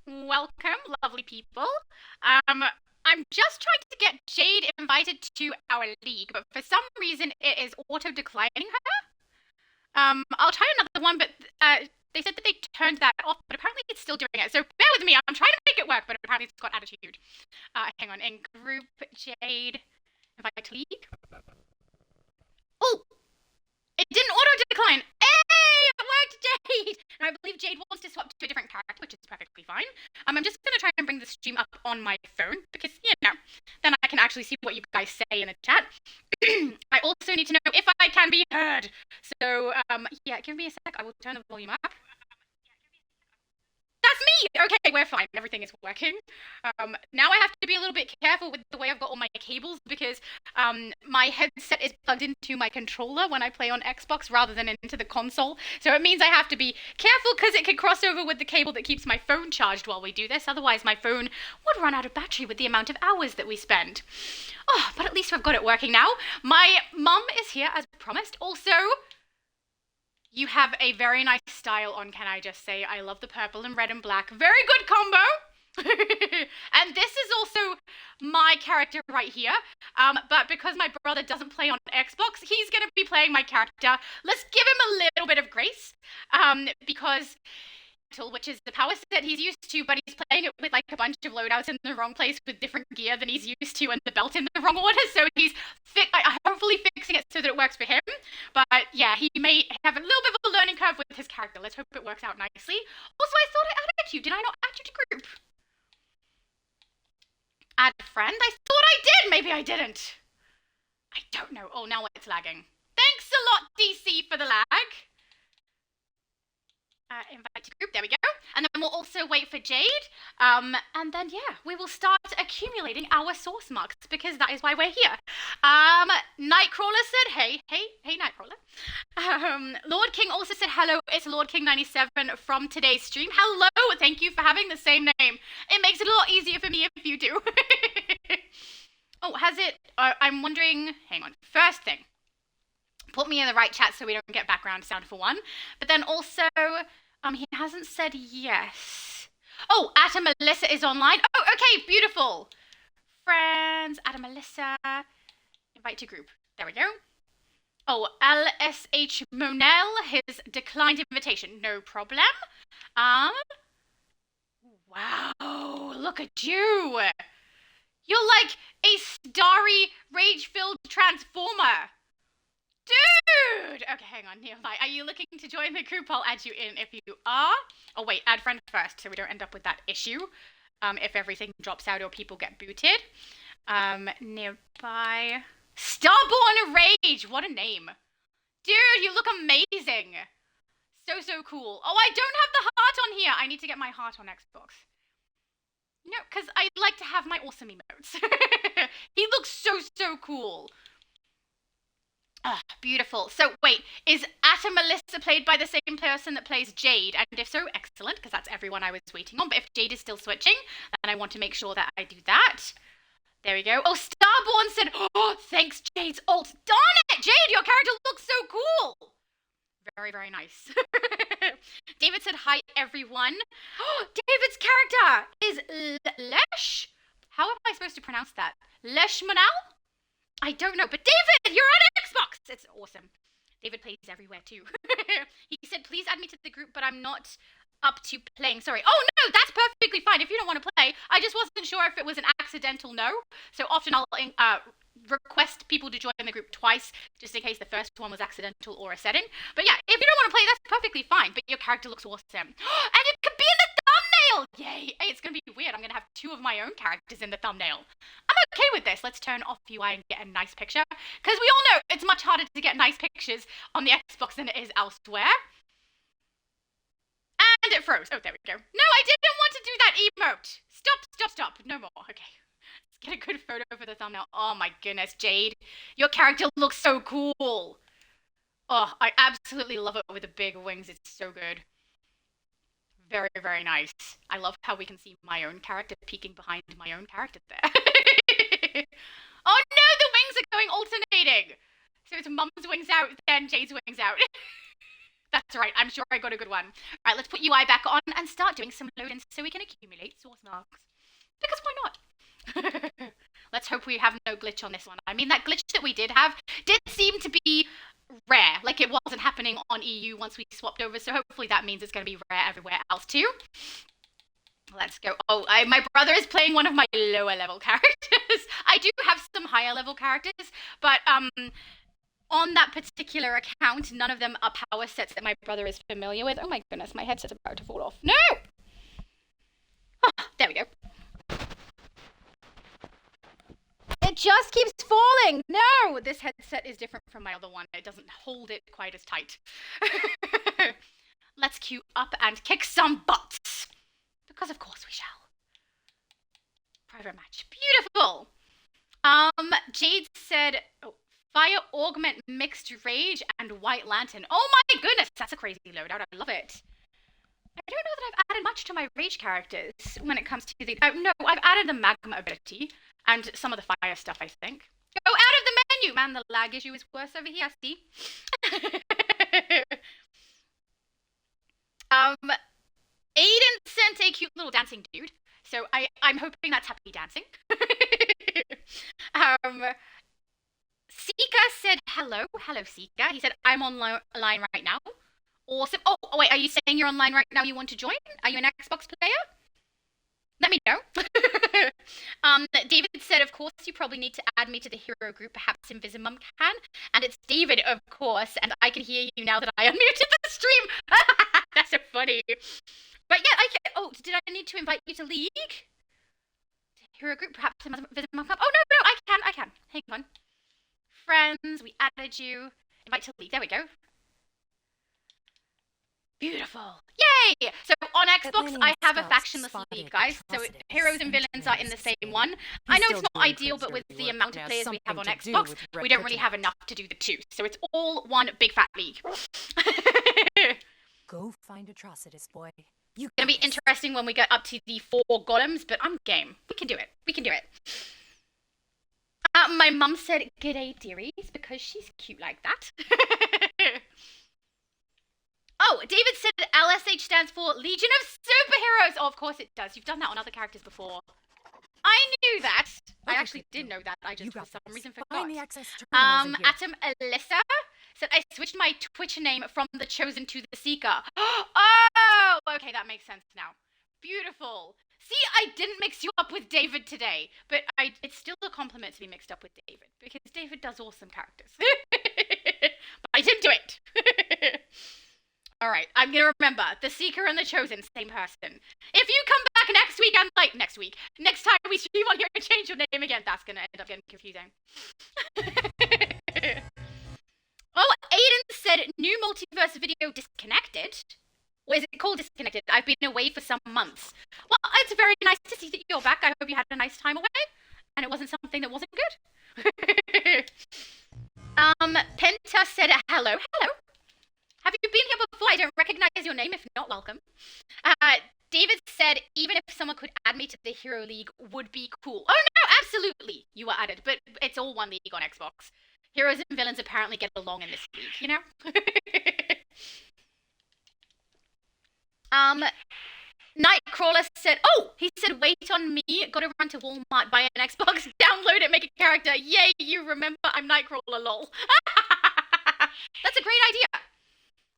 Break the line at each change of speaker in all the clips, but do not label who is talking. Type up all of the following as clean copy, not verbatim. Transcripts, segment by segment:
Welcome, lovely people. I'm just trying to get Jade invited to our league, but for some reason it is auto-declining her. I'll try another one, but they said that they turned that off, but apparently it's still doing it. So bear with me. I'm trying to make it work, but apparently it's got attitude. Hang on. In group, Jade, invite to league. Oh, it didn't auto-decline. Hey, it worked, Jade! And I believe Jade wants to swap to a different character, which is perfectly fine. I'm just going to try and bring the stream up on my phone because, then I can actually see what you guys say in the chat. I also need to know if I can be heard. So, yeah, give me a sec. I will turn the volume up. That's me! Okay, we're fine. Everything is working. Now I have to be a little bit careful with the way I've got all my cables because my headset is plugged into my controller when I play on Xbox rather than into the console. So it means I have to be careful because it could cross over with the cable that keeps my phone charged while we do this. Otherwise, my phone would run out of battery with the amount of hours that we spend. Oh, but at least I've got it working now. My mum is here as promised. Also, you have a very nice style on, can I just say? I love the purple and red and black. Very good combo! And this is also my character right here. But because my brother doesn't play on Xbox, he's going to be playing my character. Let's give him a little bit of grace. Because which is the power set he's used to, but he's playing it with like a bunch of loadouts in the wrong place with different gear than he's used to and the belt in the wrong order, so he's hopefully fixing it so that it works for him. But yeah, he may have a little bit of a learning curve with his character. Let's hope it works out nicely. Also, I thought I added you. Did I not add you to group? Add friend? I thought I did! Maybe I didn't. I don't know. Oh, now it's lagging. Thanks a lot, DC, for the lag. Invite to group, there we go. And then we'll also wait for Jade. And then, yeah, we will start accumulating our source marks because that is why we're here. Nightcrawler said, hey, Nightcrawler. Lord King also said, hello, it's Lord King 97 from today's stream. Hello, thank you for having the same name. It makes it a lot easier for me if you do. Oh, has it? I'm wondering, hang on, first thing. Put me in the right chat so we don't get background sound for one. But then also, he hasn't said yes. Oh, Atta Melissa is online. Oh, okay, beautiful. Friends, Atta Melissa. Invite to group. There we go. Oh, LSH Monel has declined invitation. No problem. Wow, look at you. You're like a starry, rage-filled transformer. Dude! Okay, hang on, Neophyte. Are you looking to join the group? I'll add you in if you are. Oh, wait, add friend first so we don't end up with that issue. If everything drops out or people get booted. Nearby. Starborn Rage! What a name. Dude, you look amazing. So cool. Oh, I don't have the heart on here. I need to get my heart on Xbox. No, because I'd like to have my awesome emotes. He looks so cool. Beautiful. So, wait, is Atta Melissa played by the same person that plays Jade? And if so, excellent, because that's everyone I was waiting on. But if Jade is still switching, then I want to make sure that I do that. There we go. Oh, Starborn said, oh, thanks, Jade's ult. Darn it, Jade, your character looks so cool. Very nice. David said, hi, everyone. Oh, David's character is Lesh? How am I supposed to pronounce that? Lesh Manal? I don't know, but David, you're on Xbox! It's awesome. David plays everywhere too. He said, please add me to the group, but I'm not up to playing. Sorry. Oh, no, that's perfectly fine if you don't want to play. I just wasn't sure if it was an accidental no. So often I'll request people to join the group twice, just in case the first one was accidental or a setting. But yeah, if you don't want to play, that's perfectly fine, but your character looks awesome. And it could be in the thumbnail! Yay! Hey, it's going to be weird. I'm going to have two of my own characters in the thumbnail. I'm okay with this. Let's turn off UI and get a nice picture. Because we all know it's much harder to get nice pictures on the Xbox than it is elsewhere. And it froze. Oh, there we go. No, I didn't want to do that emote. Stop. No more. Okay. Let's get a good photo for the thumbnail. Oh my goodness, Jade. Your character looks so cool. Oh, I absolutely love it with the big wings. It's so good. Very nice. I love how we can see my own character peeking behind my own character there. Oh no, the wings are going alternating. So it's Mum's wings out, then Jade's wings out. That's right. I'm sure I got a good one. All right, let's put UI back on and start doing some load-ins so we can accumulate source marks. Because why not? Let's hope we have no glitch on this one. I mean, that glitch that we did have did seem to be rare. Like, it wasn't happening on EU once we swapped over, so hopefully that means it's going to be rare everywhere else too. Let's go. Oh, my brother is playing one of my lower level characters. I do have some higher level characters, but on that particular account, none of them are power sets that my brother is familiar with. Oh my goodness, my headset's about to fall off. No! Oh, there we go. It just keeps falling! No! This headset is different from my other one. It doesn't hold it quite as tight. Let's queue up and kick some butts. Because of course we shall. Private match. Beautiful! Jade said, oh, Fire Augment Mixed Rage and White Lantern. Oh my goodness, that's a crazy loadout. I love it. I don't know that I've added much to my Rage characters when it comes to the... Oh, no, I've added the Magma ability and some of the fire stuff, I think. Go out of the menu! Man, the lag issue is worse over here, see? Aiden sent a cute little dancing dude, so I'm hoping that's happy dancing. Sika said hello. Hello, Sika. He said, I'm online right now. Awesome. Oh, wait, are you saying you're online right now? You want to join? Are you an Xbox player? Let me know. David said, of course, you probably need to add me to the hero group. Perhaps Invisimum can. And it's David, of course. And I can hear you now that I unmuted the stream. That's so funny. But yeah, I can. Oh, did I need to invite you to League? Hero group, perhaps Invisimum can. Oh, no, I can. Hang on. Friends, we added you. Invite to League. There we go. Beautiful. Yay! So on Xbox, I have a factionless league, guys. So heroes and villains are in the same one. I know it's not ideal, but with the amount of players we have on Xbox, we don't really have enough to do the two. So it's all one big fat league.
Go find Atrocitus, boy.
It's gonna be interesting when we get up to the 4 golems, but I'm game. We can do it. We can do it. My mum said, "G'day, dearies," because she's cute like that. Oh, David said LSH stands for Legion of Superheroes. Oh, of course it does. You've done that on other characters before. I knew that. I actually did know that. I just for some reason forgot. Atom Alyssa said, I switched my Twitch name from The Chosen to The Seeker. Oh, okay, that makes sense now. Beautiful. See, I didn't mix you up with David today, but it's still a compliment to be mixed up with David, because David does awesome characters. But I didn't do it. All right, I'm going to remember. The Seeker and the Chosen, same person. If you come back next week, next time we stream on here and change your name again, that's going to end up getting confusing. Oh, Aiden said, new multiverse video disconnected. Or is it called disconnected? I've been away for some months. Well, it's very nice to see that you're back. I hope you had a nice time away. And it wasn't something that wasn't good. Penta said, hello. Hello. Have you been here before? I don't recognize your name. If not, welcome. David said, even if someone could add me to the Hero League, would be cool. Oh, no, absolutely. You were added, but it's all one league on Xbox. Heroes and villains apparently get along in this league, you know? Nightcrawler said, oh, he said, wait on me. Gotta run to Walmart, buy an Xbox, download it, make a character. Yay, you remember I'm Nightcrawler, lol. That's a great idea.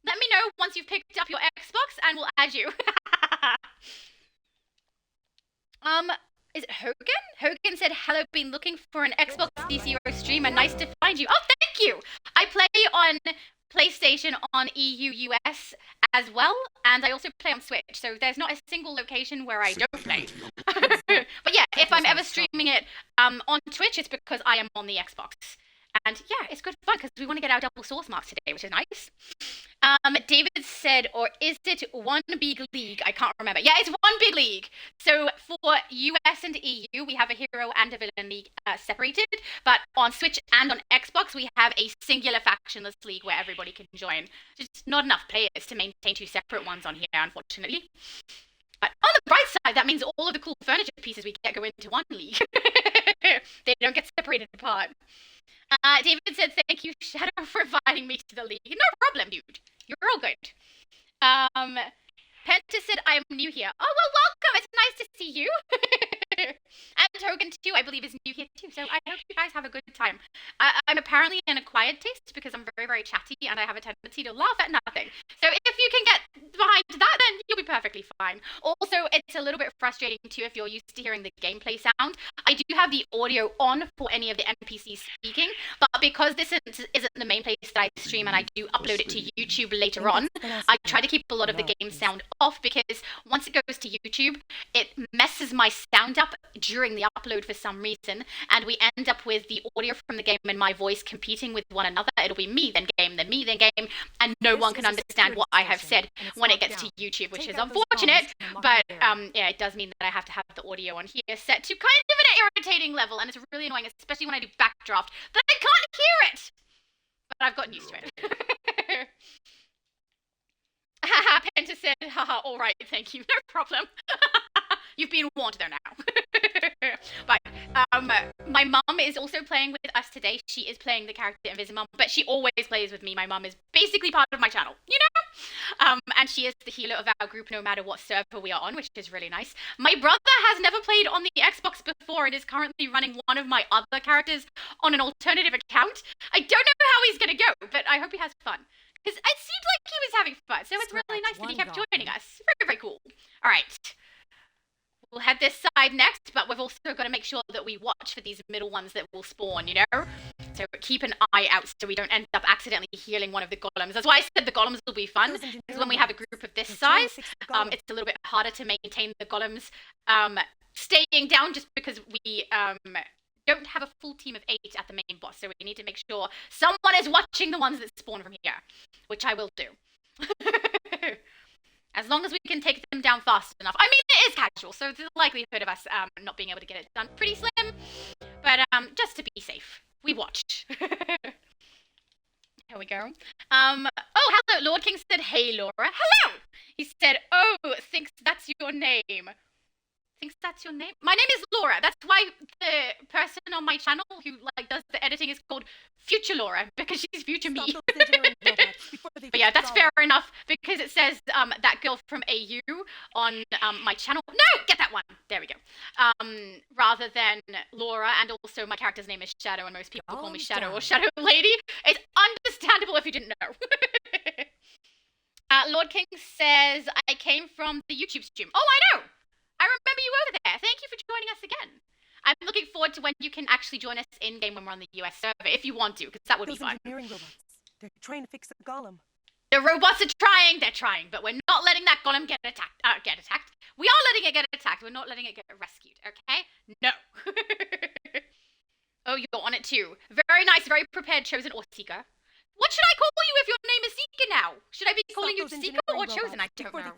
Let me know once you've picked up your Xbox and we'll add you. Is it Hogan? Hogan said, hello, been looking for an Xbox DCUO streamer. Nice to find you. Oh, thank you. I play on PlayStation, on EU, US as well, and I also play on Switch, so there's not a single location where I don't play. But yeah, if I'm ever streaming it on Twitch, it's because I am on the Xbox. And yeah, it's good fun because we want to get our double source marks today, which is nice. David said, or is it one big league? I can't remember. Yeah, it's one big league. So for US and EU, we have a hero and a villain league separated. But on Switch and on Xbox, we have a singular factionless league where everybody can join. Just not enough players to maintain 2 separate ones on here, unfortunately. But on the bright side, that means all of the cool furniture pieces we get go into one league. They don't get separated apart. David said, thank you, Shadow, for inviting me to the league. No problem, dude. You're all good. Penta said, I'm new here. Oh, well, welcome. It's nice to see you. And Hogan, too, I believe, is new here, too. So I hope you guys have a good time. I'm apparently an acquired taste because I'm very, very chatty and I have a tendency to laugh at nothing. So if you can get behind that, then you'll be perfectly fine. Also, it's a little bit frustrating, too, if you're used to hearing the gameplay sound. I do have the audio on for any of the NPCs speaking, but because this isn't the main place that I stream and I do upload it to YouTube later on, I try to keep a lot of the game sound off because once it goes to YouTube, it messes my sound up during the upload for some reason, and we end up with the audio from the game and my voice competing with one another. It'll be me, then game, then me, then game, and no one can understand what I have said when it gets to YouTube, which is unfortunate, but yeah, it does mean that I have to have the audio on here set to kind of an irritating level, and it's really annoying, especially when I do backdraft, that I can't hear it! But I've gotten used to it. Haha, Penta said, haha, alright, thank you, no problem. You've been warned there now. But my mum is also playing with us today. She is playing the character Invisimum, but she always plays with me. My mum is basically part of my channel, you know? And she is the healer of our group no matter what server we are on, which is really nice. My brother has never played on the Xbox before and is currently running one of my other characters on an alternative account. I don't know how he's gonna go, but I hope he has fun. Because it seemed like he was having fun, so it's really nice that he kept joining us. Very, very cool. Alright. We'll head this side next, but we've also got to make sure that we watch for these middle ones that will spawn, you know? So keep an eye out so we don't end up accidentally healing one of the golems. That's why I said the golems will be fun, because when we have a group of this size, it's a little bit harder to maintain the golems staying down just because we don't have a full team of 8 at the main boss, so we need to make sure someone is watching the ones that spawn from here, which I will do. As long as we can take them down fast enough. I mean, it is casual, so the likelihood of us not being able to get it done pretty slim. But just to be safe, we watched. Here we go. Oh, hello. Lord King said, hey, Laura. Hello! He said, oh, thinks that's your name. Thinks that's your name? My name is Laura. That's why the person on my channel who does the editing is called Future Laura, because she's future me. But yeah, that's fair enough, because it says that girl from AU on my channel. No! Get that one! There we go. Rather than Laura, and also my character's name is Shadow, and most people call me Shadow or Shadow Lady. It's understandable if you didn't know. Lord King says, I came from the YouTube stream. Oh, I know! I remember you over there. Thank you for joining us again. I'm looking forward to when you can actually join us in-game when we're on the US server, if you want to, because that would be fun.
Engineering robots. They're trying to fix the golem.
The robots are trying. They're trying, but we're not letting that golem get attacked. We are letting it get attacked. We're not letting it get rescued, okay? No. Oh, you're on it too. Very nice, very prepared, Chosen or Seeker. What should I call you if your name is Seeker now? Should I be calling you Seeker or Chosen? I don't know.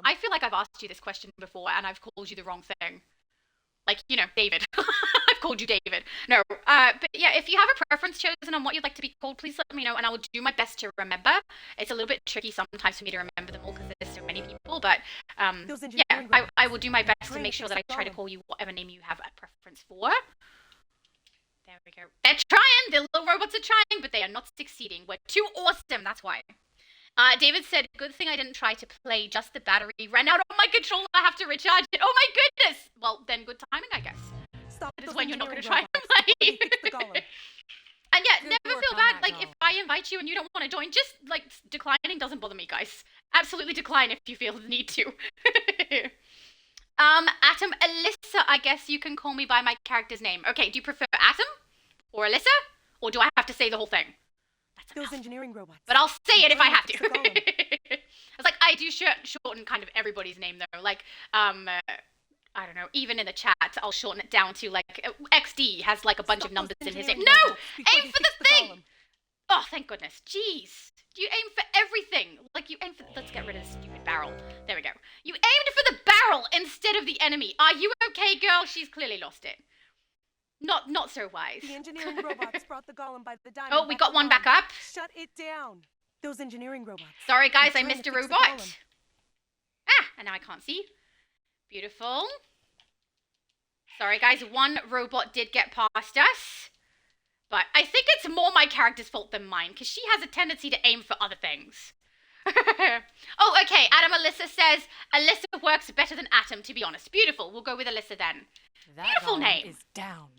I feel like I've asked you this question before and I've called you the wrong thing. Like, you know, David. I've called you David. No, but yeah, if you have a preference, Chosen, on what you'd like to be called, please let me know and I will do my best to remember. It's a little bit tricky sometimes for me to remember them all because there's so many people, but yeah, I will do my best to make sure that I try to call you whatever name you have a preference for. There we go. They're trying! The little robots are trying, but they are not succeeding. We're too awesome, that's why. David said, good thing I didn't try to play, just the battery ran out on my controller, I have to recharge it. Oh my goodness! Well, then good timing, I guess. That is when you're not going to try and play. And yeah, never feel bad, like, if I invite you and you don't want to join, just, like, declining doesn't bother me, guys. Absolutely decline if you feel the need to. Atom Alyssa, I guess you can call me by my character's name. Okay, do you prefer Atom? Or Alyssa? Or do I have to say the whole thing? That's
those engineering robots.
But I'll say it if I have to. It's like, I do shorten kind of everybody's name, though. Like, I don't know, even in the chat, I'll shorten it down to, like, XD has, like, a bunch of numbers in his name. No! Aim for the thing! Oh, thank goodness. Jeez. You aim for everything. Like, you aim for... Let's get rid of this stupid barrel. There we go. You aimed for the barrel instead of the enemy. Are you okay, girl? She's clearly lost it. Not so wise.
The engineering robots brought the golem by the diamond.
Oh, we got one back up.
Shut it down. Those engineering robots.
Sorry, guys, I missed a robot. Ah, and now I can't see. Beautiful. Sorry, guys, one robot did get past us. But I think it's more my character's fault than mine, because she has a tendency to aim for other things. Oh, okay. Adam Alyssa says Alyssa works better than Atom, to be honest. Beautiful. We'll go with Alyssa then.
That
Beautiful
golem
name.
is down.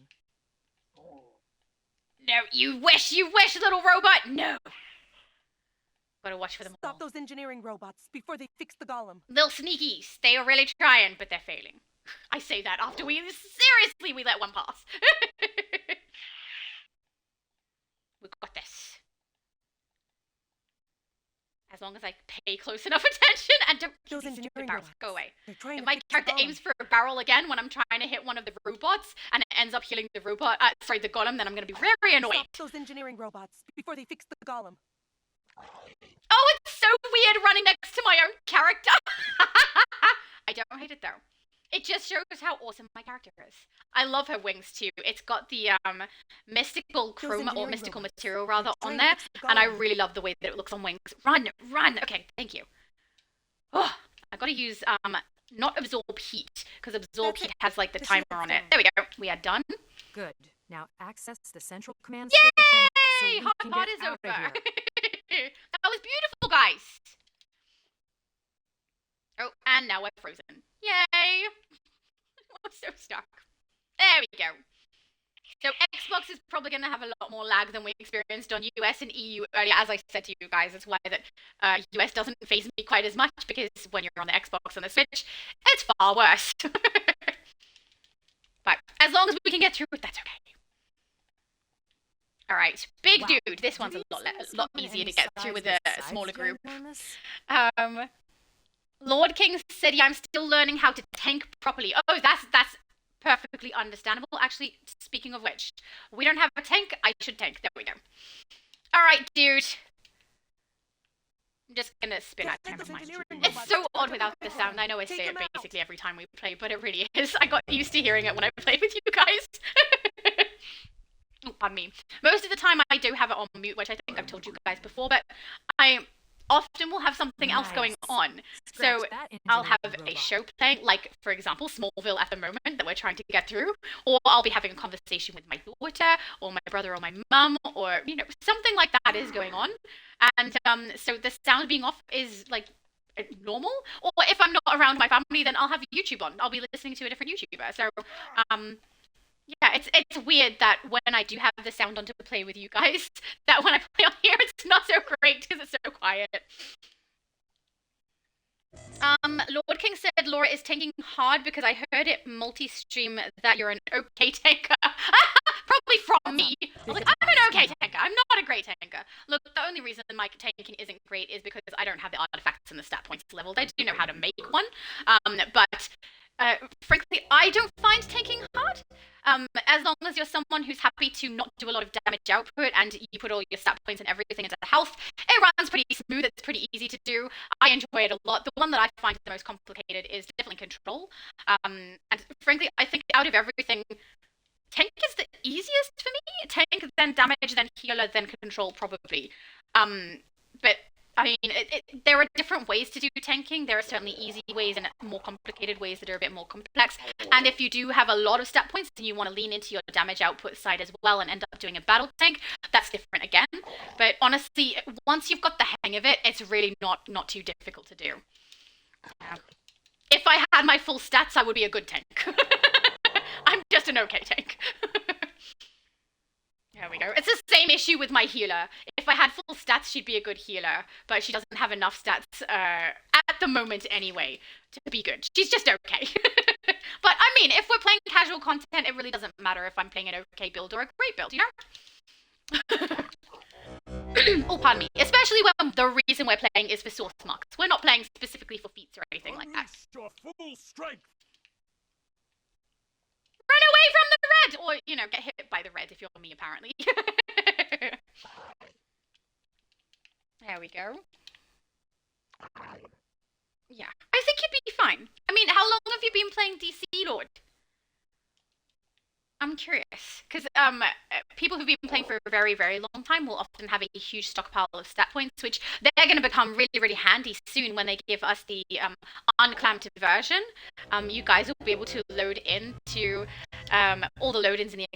No, you wish, little robot. No. Gotta watch for them all.
Stop those engineering robots before they fix the golem.
Little sneakies. They are really trying, but they're failing. I say that after we let one pass. We got this. As long as I pay close enough attention and don't
Those
use the
engineering
barrels.
robots.
Go away.
They're trying
If
to
my
fix the
character
golem.
aims for a barrel again when I'm trying to hit one of the robots and it ends up healing the robot, the golem, then I'm gonna be very annoyed.
Stop those engineering robots before they fix the golem.
Oh, it's so weird running next to my own character. I don't hate it though. It just shows how awesome my character is. I love her wings too. It's got the mystical chroma or
engineering
mystical
robots.
material rather
They're
on
trying
there,
to fix the
and I
golem.
really love the way that it looks on wings. Run, run. Okay, thank you. Oh, I gotta use not absorb heat because absorb
That's
heat
it.
has like the
The
timer
shield's
on it.
down.
There we go. We are done.
Good. Now access the central command
Yay!
station so we
Hot
can
pot
get
is
out of
over.
here.
That was beautiful, guys. Oh, and now we're frozen. Yay! I'm so stuck. There we go. So Xbox is probably going to have a lot more lag than we experienced on US and EU earlier. As I said to you guys, that's why that US doesn't faze me quite as much, because when you're on the Xbox and the Switch, it's far worse. But as long as we can get through it, that's okay. All right, big
Wow.
dude. This one's a lot easier to get through with a smaller group. Lord King said, yeah, I'm still learning how to tank properly. Oh, that's perfectly understandable. Actually, speaking of which, we don't have a tank. I should tank. There we go. All right, dude. I'm just gonna spin out
Get
of
those
my.
engineering
It's
robots.
so odd without the sound. I know I
Take
say it
them out.
basically every time we play, but it really is. I got used to hearing it when I play with you guys. Oh, pardon me. Most of the time I do have it on mute, which I think I've told you guys before, but I often will have something else going
Nice.
on.
Scratch
So
that
I'll
engineering
have a
robot.
show playing, like, for example, Smallville at the moment that we're trying to get through, or I'll be having a conversation with my daughter, or my brother, or my mum, or, you know, something like that is going on. And so the sound being off is, like, normal. Or if I'm not around my family, then I'll have YouTube on. I'll be listening to a different YouTuber. So, yeah, it's weird that when I do have the sound on to play with you guys, that when I play on here, it's not so great because it's so quiet. Lord King said Laura is tanking hard because I heard it multi-stream that you're an okay tanker. Probably from me. I was like, I'm an okay tanker. I'm not a great tanker. Look, the only reason my tanking isn't great is because I don't have the artifacts and the stat points leveled. I do know how to make one, but frankly, I don't find tanking hard. As long as you're someone who's happy to not do a lot of damage output and you put all your stat points and everything into health, it runs pretty smooth. It's pretty easy to do. I enjoy it a lot. The one that I find the most complicated is definitely control. And frankly, I think out of everything, tank is the easiest for me. Tank, then damage, then healer, then control, probably. But I mean, there are different ways to do tanking. There are certainly easy ways and more complicated ways that are a bit more complex. And if you do have a lot of stat points and you want to lean into your damage output side as well and end up doing a battle tank, that's different again. But honestly, once you've got the hang of it, it's really not too difficult to do. If I had my full stats, I would be a good tank. I'm just an okay tank. There we go. It's the same issue with my healer. If I had full stats, she'd be a good healer, but she doesn't have enough stats at the moment anyway to be good. She's just okay. But I mean, if we're playing casual content, it really doesn't matter if I'm playing an okay build or a great build, you know? Oh, pardon me. Especially when the reason we're playing is for source marks. We're not playing specifically for feats or anything like that.
Your full strength.
Run away from the red! Or, you know, get hit by the red if you're me, apparently. There we go. Yeah, I think you'd be fine. I mean, how long have you been playing DC, Lord? I'm curious, because people who've been playing for a very, very long time will often have a huge stockpile of stat points, which they're going to become really, really handy soon when they give us the unclamped version. You guys will be able to load into all the load-ins in the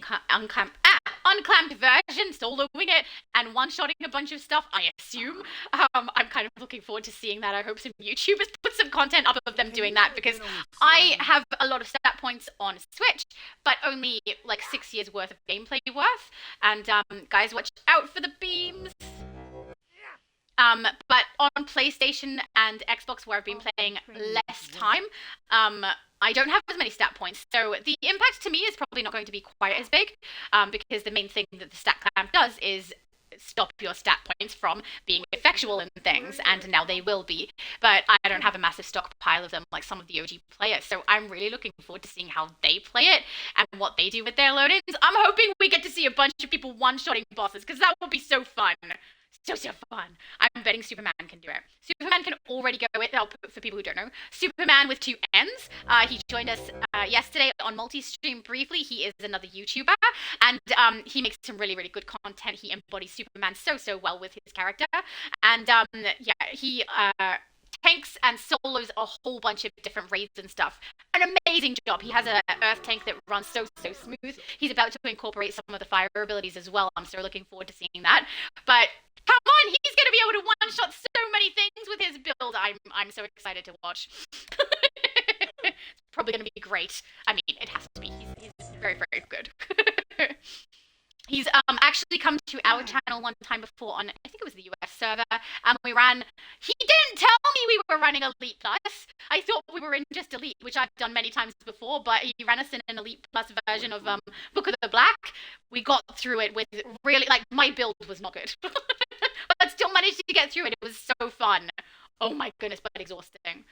unclamped version, soloing it, and one-shotting a bunch of stuff, I assume. I'm kind of looking forward to seeing that. I hope some YouTubers put some content up of them doing that, because I have a lot of stat points on Switch, but only like 6 years worth of gameplay worth. And guys, watch out for the beams. But on PlayStation and Xbox, where I've been playing less time, I don't have as many stat points. So the impact to me is probably not going to be quite as big, because the main thing that the stat clamp does is stop your stat points from being effectual in things, and now they will be. But I don't have a massive stockpile of them like some of the OG players, so I'm really looking forward to seeing how they play it and what they do with their load-ins. I'm hoping we get to see a bunch of people one-shotting bosses, because that would be so fun. So fun. I'm betting Superman can do it. Superman can already go it. For people who don't know, Superman with 2 N's. He joined us yesterday on multi-stream briefly. He is another YouTuber, and he makes some really, really good content. He embodies Superman so well with his character, and yeah, he tanks and solos a whole bunch of different raids and stuff. An amazing job. He has an earth tank that runs so smooth. He's about to incorporate some of the fire abilities as well. I'm so looking forward to seeing that. But come on, he's going to be able to one-shot so many things with his build. I'm so excited to watch. It's probably going to be great. I mean, it has to be. He's very, very good. He's actually come to our channel one time before on, I think it was the US server, and we ran. He didn't tell me we were running Elite Plus. I thought we were in just Elite, which I've done many times before, but he ran us in an Elite Plus version of Book of the Black. We got through it with really, like, my build was not good. But still managed to get through it. It was so fun. Oh my goodness, but exhausting.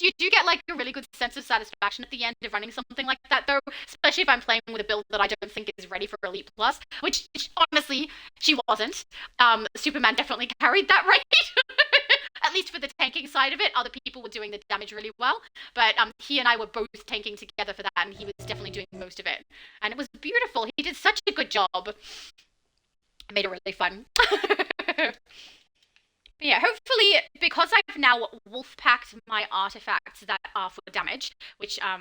You do get like a really good sense of satisfaction at the end of running something like that, though, especially if I'm playing with a build that I don't think is ready for Elite Plus, which honestly, she wasn't. Superman definitely carried that raid. At least for the tanking side of it. Other people were doing the damage really well, but he and I were both tanking together for that, and he was definitely doing most of it. And it was beautiful. He did such a good job. It made it really fun. But yeah, hopefully, because I've now wolf-packed my artifacts that are for damage, which I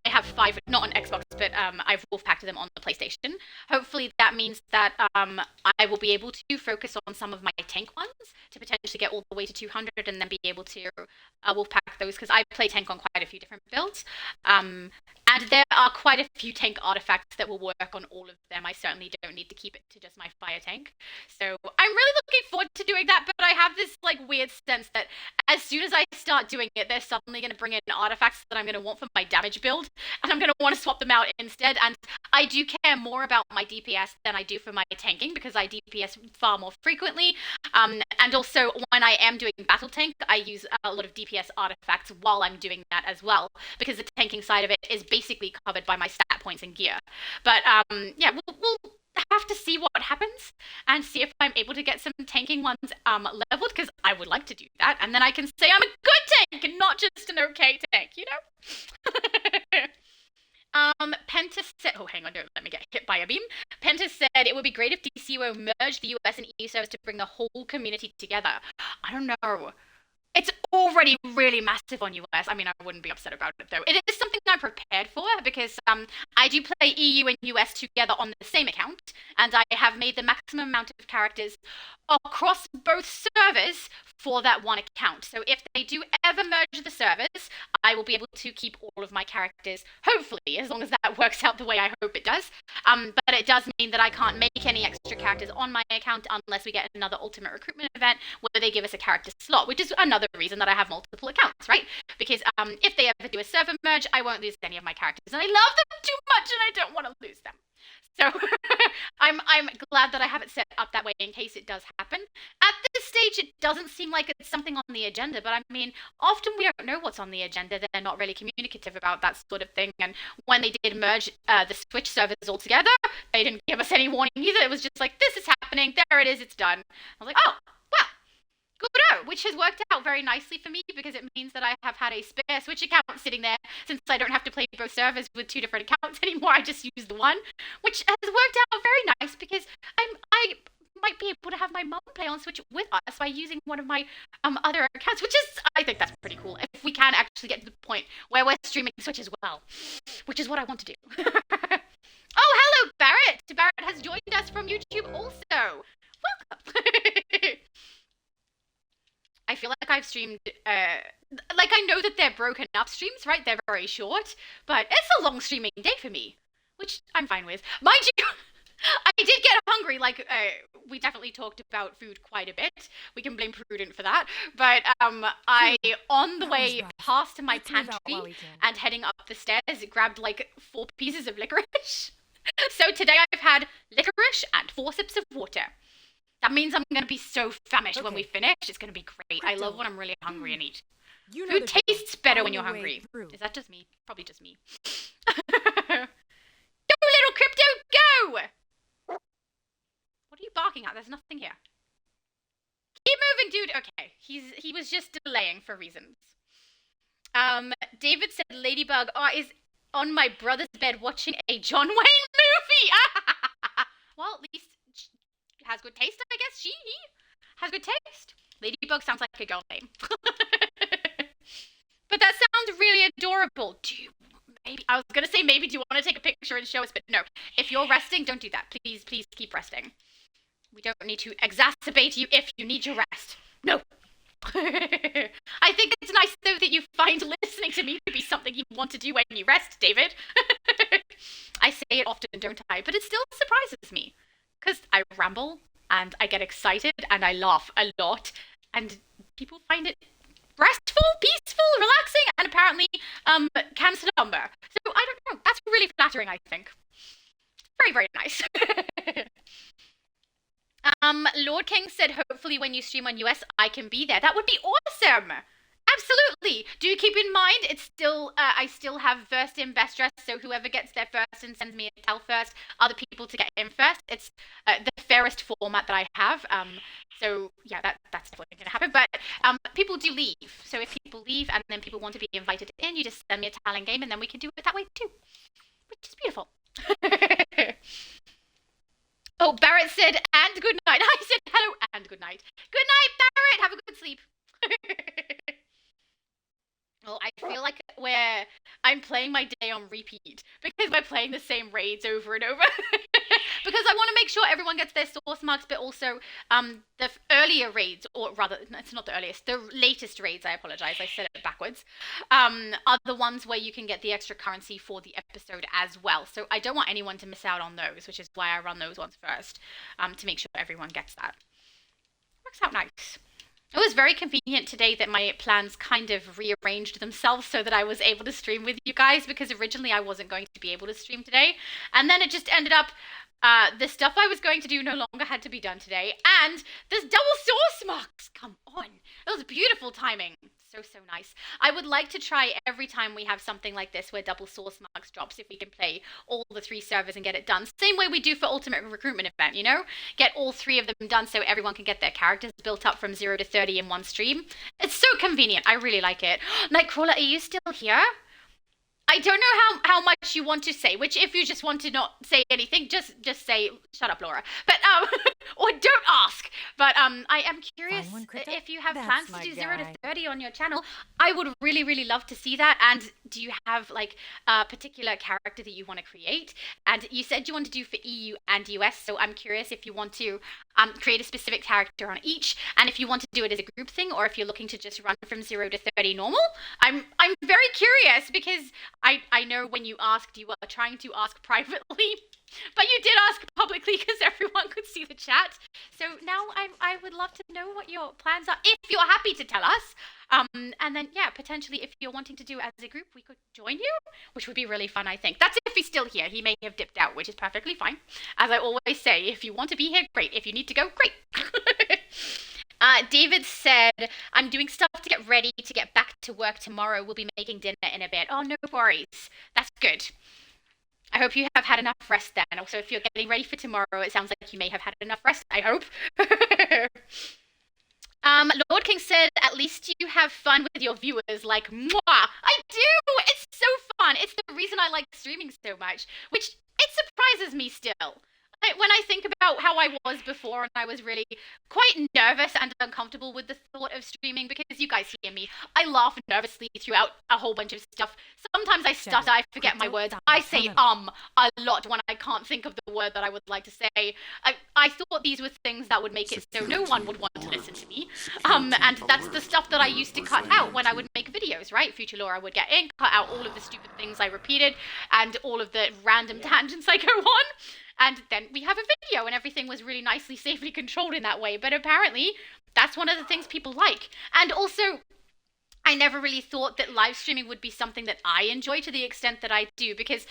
have 5, not on Xbox, but I've wolf-packed them on the PlayStation. Hopefully that means that I will be able to focus on some of my tank ones to potentially get all the way to 200 and then be able to wolf-pack those, because I play tank on quite a few different builds. And there are quite a few tank artifacts that will work on all of them. I certainly don't need to keep it to just my fire tank. So I'm really looking forward to doing that, but I have this like weird sense that as soon as I start doing it, they're suddenly going to bring in artifacts that I'm going to want for my damage build, and I'm going to want to swap them out instead. And I do care more about my DPS than I do for my tanking, because I DPS far more frequently. And also when I am doing battle tank, I use a lot of DPS artifacts while I'm doing that as well, because the tanking side of it is basically covered by my stat points and gear. But yeah, we'll have to see what happens and see if I'm able to get some tanking ones leveled, because I would like to do that, and then I can say I'm a good tank and not just an okay tank, you know? Penta said, oh, hang on, don't let me get hit by a beam. Penta said it would be great if DCUO merged the US and EU servers to bring the whole community together. I don't know. It's already really massive on US. I mean, I wouldn't be upset about it, though. It is something I'm prepared for, because I do play EU and US together on the same account, and I have made the maximum amount of characters across both servers for that one account. So if they do ever merge the servers, I will be able to keep all of my characters, hopefully, as long as that works out the way I hope it does. But it does mean that I can't make any extra characters on my account unless we get another Ultimate Recruitment event where they give us a character slot, which is another reason that I have multiple accounts, right? Because if they ever do a server merge, I won't lose any of my characters, and I love them too much, and I don't want to lose them. So I'm glad that I have it set up that way in case it does happen. At this stage, it doesn't seem like it's something on the agenda, but I mean, often we don't know what's on the agenda. They're not really communicative about that sort of thing. And when they did merge the Switch servers all together, they didn't give us any warning either. It was just like, this is happening. There it is. It's done. I was like, oh, well. Good, which has worked out very nicely for me, because it means that I have had a spare Switch account sitting there, since I don't have to play both servers with 2 different accounts anymore. I just use the one, which has worked out very nice, because I might be able to have my mum play on Switch with us by using one of my other accounts, which is, I think that's pretty cool, if we can actually get to the point where we're streaming Switch as well, which is what I want to do. Oh, hello, Barrett. Barrett has joined us from YouTube also. Welcome. I feel like I've streamed, like I know that they're broken up streams, right? They're very short, but it's a long streaming day for me, which I'm fine with. Mind you, I did get hungry, like, we definitely talked about food quite a bit. We can blame Prudent for that, but, I, on the
That was
way
rough.
past my
Let's move out
pantry
while we can.
and heading up the stairs, grabbed, like, 4 pieces of licorice. So today I've had licorice and 4 sips of water. That means I'm going to be so famished when we
Okay.
finish. It's going to be great. I love
Crypto.
when I'm really hungry and eat.
You know
Food
the drill.
tastes better when
Find
you're
your way
hungry.
through.
Is that just me? Probably just me. Go, little crypto, go! What are you barking at? There's nothing here. Keep moving, dude. Okay, he was just delaying for reasons. David said Ladybug is on my brother's bed watching a John Wayne movie. Well, at least she has good taste, I guess. He has good taste. Ladybug sounds like a girl name. But that sounds really adorable. I was gonna say maybe do you want to take a picture and show us, but no. If you're resting, don't do that. Please, please keep resting. We don't need to exacerbate you if you need your rest. No. I think it's nice though that you find listening to me to be something you want to do when you rest, David. I say it often, don't I? But it still surprises me. Because I ramble, and I get excited, and I laugh a lot, and people find it restful, peaceful, relaxing, and apparently can slumber. So I don't know. That's really flattering, I think. Very, very nice. Lord King said, hopefully when you stream on US, I can be there. That would be awesome. Absolutely. Do keep in mind, it's still, I still have first in best dress, so whoever gets there first and sends me a tell first, other people to get in first. It's the fairest format that I have. So yeah, that's definitely going to happen. But people do leave. So if people leave and then people want to be invited in, you just send me a talent game and then we can do it that way too, which is beautiful. Oh, Barrett said, and good night. I said hello and good night. Good night, Barrett. Have a good sleep. Well, I feel like I'm playing my day on repeat because we're playing the same raids over and over. Because I want to make sure everyone gets their source marks, but also the earlier raids, or rather, it's not the earliest, the latest raids, I apologize, I said it backwards, are the ones where you can get the extra currency for the episode as well. So I don't want anyone to miss out on those, which is why I run those ones first, to make sure everyone gets that. Works out nice. It was very convenient today that my plans kind of rearranged themselves so that I was able to stream with you guys, because originally I wasn't going to be able to stream today. And then it just ended up, the stuff I was going to do no longer had to be done today. And there's double source marks! Come on. It was beautiful timing. So nice. I would like to try every time we have something like this where double source marks drops, if we can play all the 3 servers and get it done. Same way we do for Ultimate Recruitment Event, you know? Get all 3 of them done so everyone can get their characters built up from 0 to 30 in one stream. It's so convenient. I really like it. Nightcrawler, are you still here? I don't know how much you want to say, which if you just want to not say anything, just say, shut up, Laura. But, or don't ask. But, I am curious if you have plans to do 0 to 30 on your channel. I would really, really love to see that. And do you have, like, a particular character that you want to create? And you said you want to do for EU and US, so I'm curious if you want to create a specific character on each, and if you want to do it as a group thing, or if you're looking to just run from 0 to 30 normal. I'm very curious, because I know when you asked, you were trying to ask privately, but you did ask publicly because everyone could see the chat. So now I would love to know what your plans are, if you're happy to tell us. And then, yeah, potentially if you're wanting to do it as a group, we could join you, which would be really fun, I think. That's if he's still here. He may have dipped out, which is perfectly fine. As I always say, if you want to be here, great. If you need to go, great. David said, I'm doing stuff to get ready to get back to work tomorrow. We'll be making dinner in a bit. Oh, no worries. That's good. I hope you have had enough rest then. Also, if you're getting ready for tomorrow, it sounds like you may have had enough rest, I hope. Lord King said, at least you have fun with your viewers, like, mwah! I do! It's so fun! It's the reason I like streaming so much, which, it surprises me still. when I think about how I was before, and I was really quite nervous and uncomfortable with the thought of streaming, because you guys hear me, I laugh nervously throughout a whole bunch of stuff. Sometimes I stutter, I forget my words. I say a lot when I can't think of the word that I would like to say. I thought these were things that would make it so no one would want to listen to me. And that's the stuff that I used to cut out when I would make videos, right? Future Laura would get in, cut out all of the stupid things I repeated, and all of the random tangents I go on. And then we have a video, and everything was really nicely, safely controlled in that way. But apparently, that's one of the things people like. And also, I never really thought that live streaming would be something that I enjoy to the extent that I do, because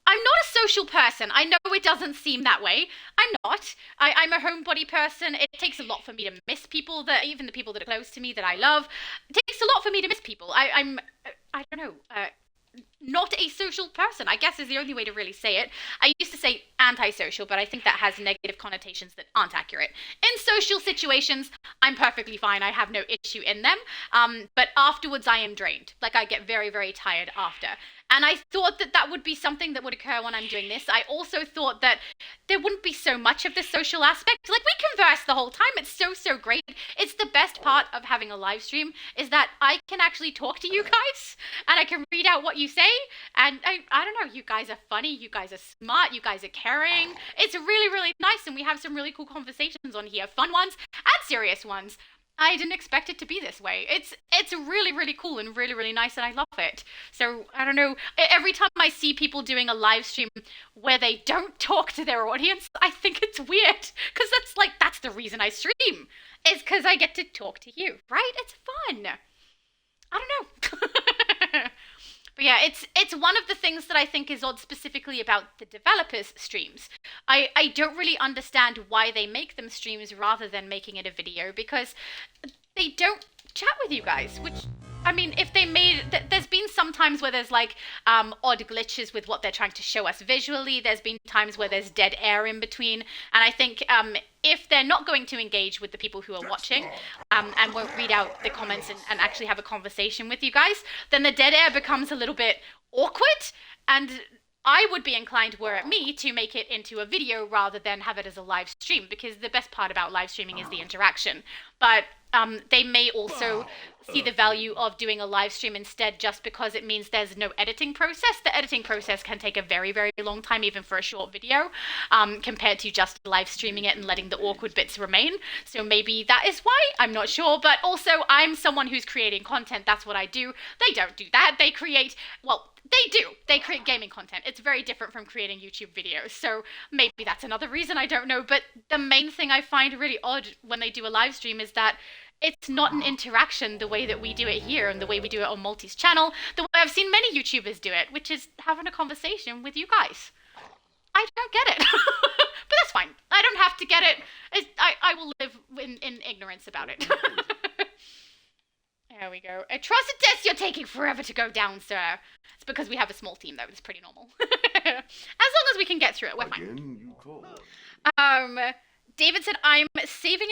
I'm not a social person. I know it doesn't seem that way. I'm not. I'm a homebody person. It takes a lot for me to miss people, even the people that are close to me that I love. It takes a lot for me to miss people. I don't know, not a social person, I guess is the only way to really say it. I used to say antisocial, but I think that has negative connotations that aren't accurate. In social situations, I'm perfectly fine. I have no issue in them. But afterwards, I am drained. Like, I get very, very tired after. And I thought that that would be something that would occur when I'm doing this. I also thought that there wouldn't be so much of the social aspect. Like, we converse the whole time. It's so great. It's the best part of having a live stream, is that I can actually talk to you guys, and I can read out what you say. And I don't know, you guys are funny, you guys are smart, you guys are caring. It's really, really nice, and we have some really cool conversations on here. Fun ones and serious ones. I didn't expect it to be this way. It's really, really cool and really, really nice, and I love it. So, I don't know, every time I see people doing a live stream where they don't talk to their audience, I think it's weird. Because that's the reason I stream, is because I get to talk to you, right? It's fun. I don't know. But yeah, it's one of the things that I think is odd specifically about the developers' streams. I don't really understand why they make them streams rather than making it a video, because they don't chat with you guys, which, I mean, if they made, there's been some times where there's like odd glitches with what they're trying to show us visually. There's been times where there's dead air in between, and I think if they're not going to engage with the people who are watching and won't read out the comments and actually have a conversation with you guys, then the dead air becomes a little bit awkward, and I would be inclined, were it me, to make it into a video rather than have it as a live stream, because the best part about live streaming is the interaction. But they may also see the value of doing a live stream instead, just because it means there's no editing process. The editing process can take a very, very long time, even for a short video, compared to just live streaming it and letting the awkward bits remain. So maybe that is why, I'm not sure. But also, I'm someone who's creating content. That's what I do. They don't do that. They create, well, they do. They create gaming content. It's very different from creating YouTube videos. So maybe that's another reason, I don't know. But the main thing I find really odd when they do a live stream is that it's not an interaction the way that we do it here and the way we do it on Multi's channel, the way I've seen many YouTubers do it, which is having a conversation with you guys. I don't get it. But that's fine. I don't have to get it. I will live in ignorance about it. There we go. A trusted test, you're taking forever to go down, sir. It's because we have a small team, though. It's pretty normal. As long as we can get through it, we're fine.
Again, you call.
David said, I'm saving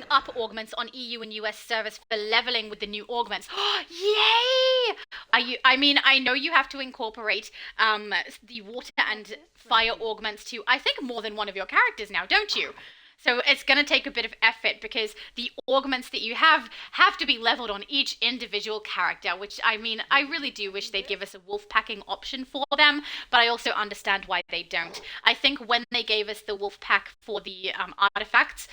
up augments on EU and US servers for leveling with the new augments. Yay! I know you have to incorporate the water and fire augments to, I think, more than one of your characters now, don't you? So it's going to take a bit of effort, because the augments that you have to be leveled on each individual character, which, I mean, I really do wish they'd give us a wolf packing option for them, but I also understand why they don't. I think when they gave us the wolf pack for the artifacts,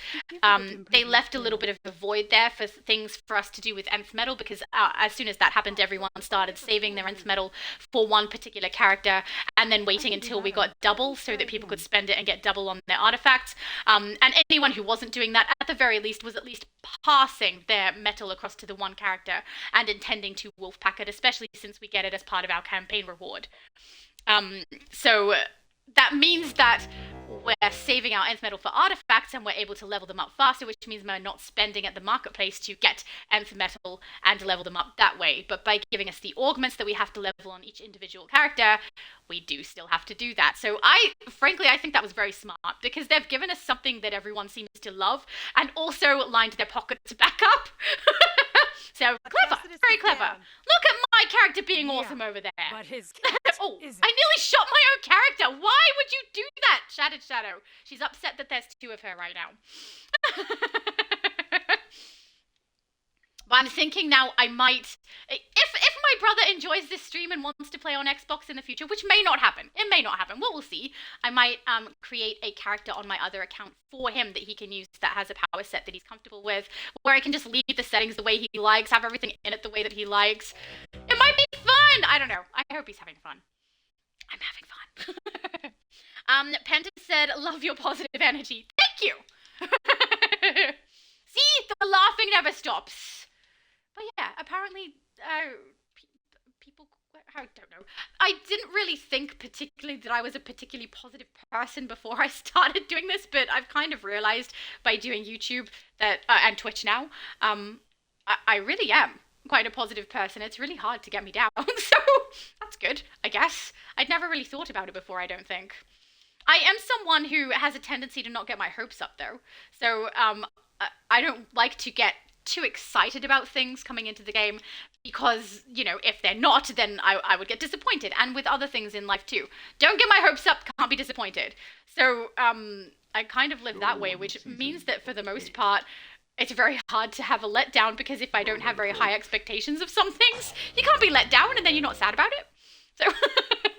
they left a little bit of a void there for things for us to do with nth metal, because as soon as that happened, everyone started saving their nth metal for one particular character and then waiting until we got double so that people could spend it and get double on their artifacts. And anyone who wasn't doing that, at the very least, was at least passing their metal across to the one character and intending to wolfpack it, especially since we get it as part of our campaign reward. So that means that we're saving our nth metal for artifacts, and we're able to level them up faster, which means we're not spending at the marketplace to get nth metal and level them up that way. But by giving us the augments that we have to level on each individual character, we do still have to do that. So frankly, I think that was very smart, because they've given us something that everyone seems to love, and also lined their pockets back up. So clever, very clever. Look at my character being awesome over there.
But his
Oh,
is
I
it?
nearly shot my own character. Why would you do that? Shattered Shadow. She's upset that there's 2 of her right now. But I'm thinking now I might, if my brother enjoys this stream and wants to play on Xbox in the future, which may not happen. It may not happen. We'll see. I might create a character on my other account for him that he can use that has a power set that he's comfortable with, where I can just leave the settings the way he likes, have everything in it the way that he likes. It might be fun. I don't know. I hope he's having fun. I'm having fun. Penta said, love your positive energy. Thank you. See, the laughing never stops. But yeah, apparently, people, I don't know. I didn't really think particularly that I was a particularly positive person before I started doing this, but I've kind of realized by doing YouTube that, and Twitch now, I really am quite a positive person. It's really hard to get me down, so that's good, I guess. I'd never really thought about it before, I don't think. I am someone who has a tendency to not get my hopes up, though. So, I don't like to get too excited about things coming into the game because, you know, if they're not, then I would get disappointed. And with other things in life, too. Don't get my hopes up, can't be disappointed. So, I kind of live that way, which means that for the most part, it's very hard to have a letdown because if I don't have very high expectations of some things, you can't be let down and then you're not sad about it. So,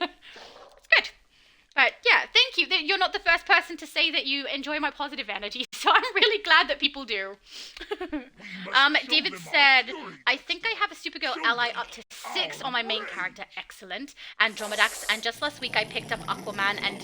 it's good. But yeah, thank you. You're not the first person to say that you enjoy my positive energy, so I'm really glad that people do. David said, I think I have a Supergirl ally up to 6 on my main character. Excellent. Andromedax. And just last week I picked up Aquaman and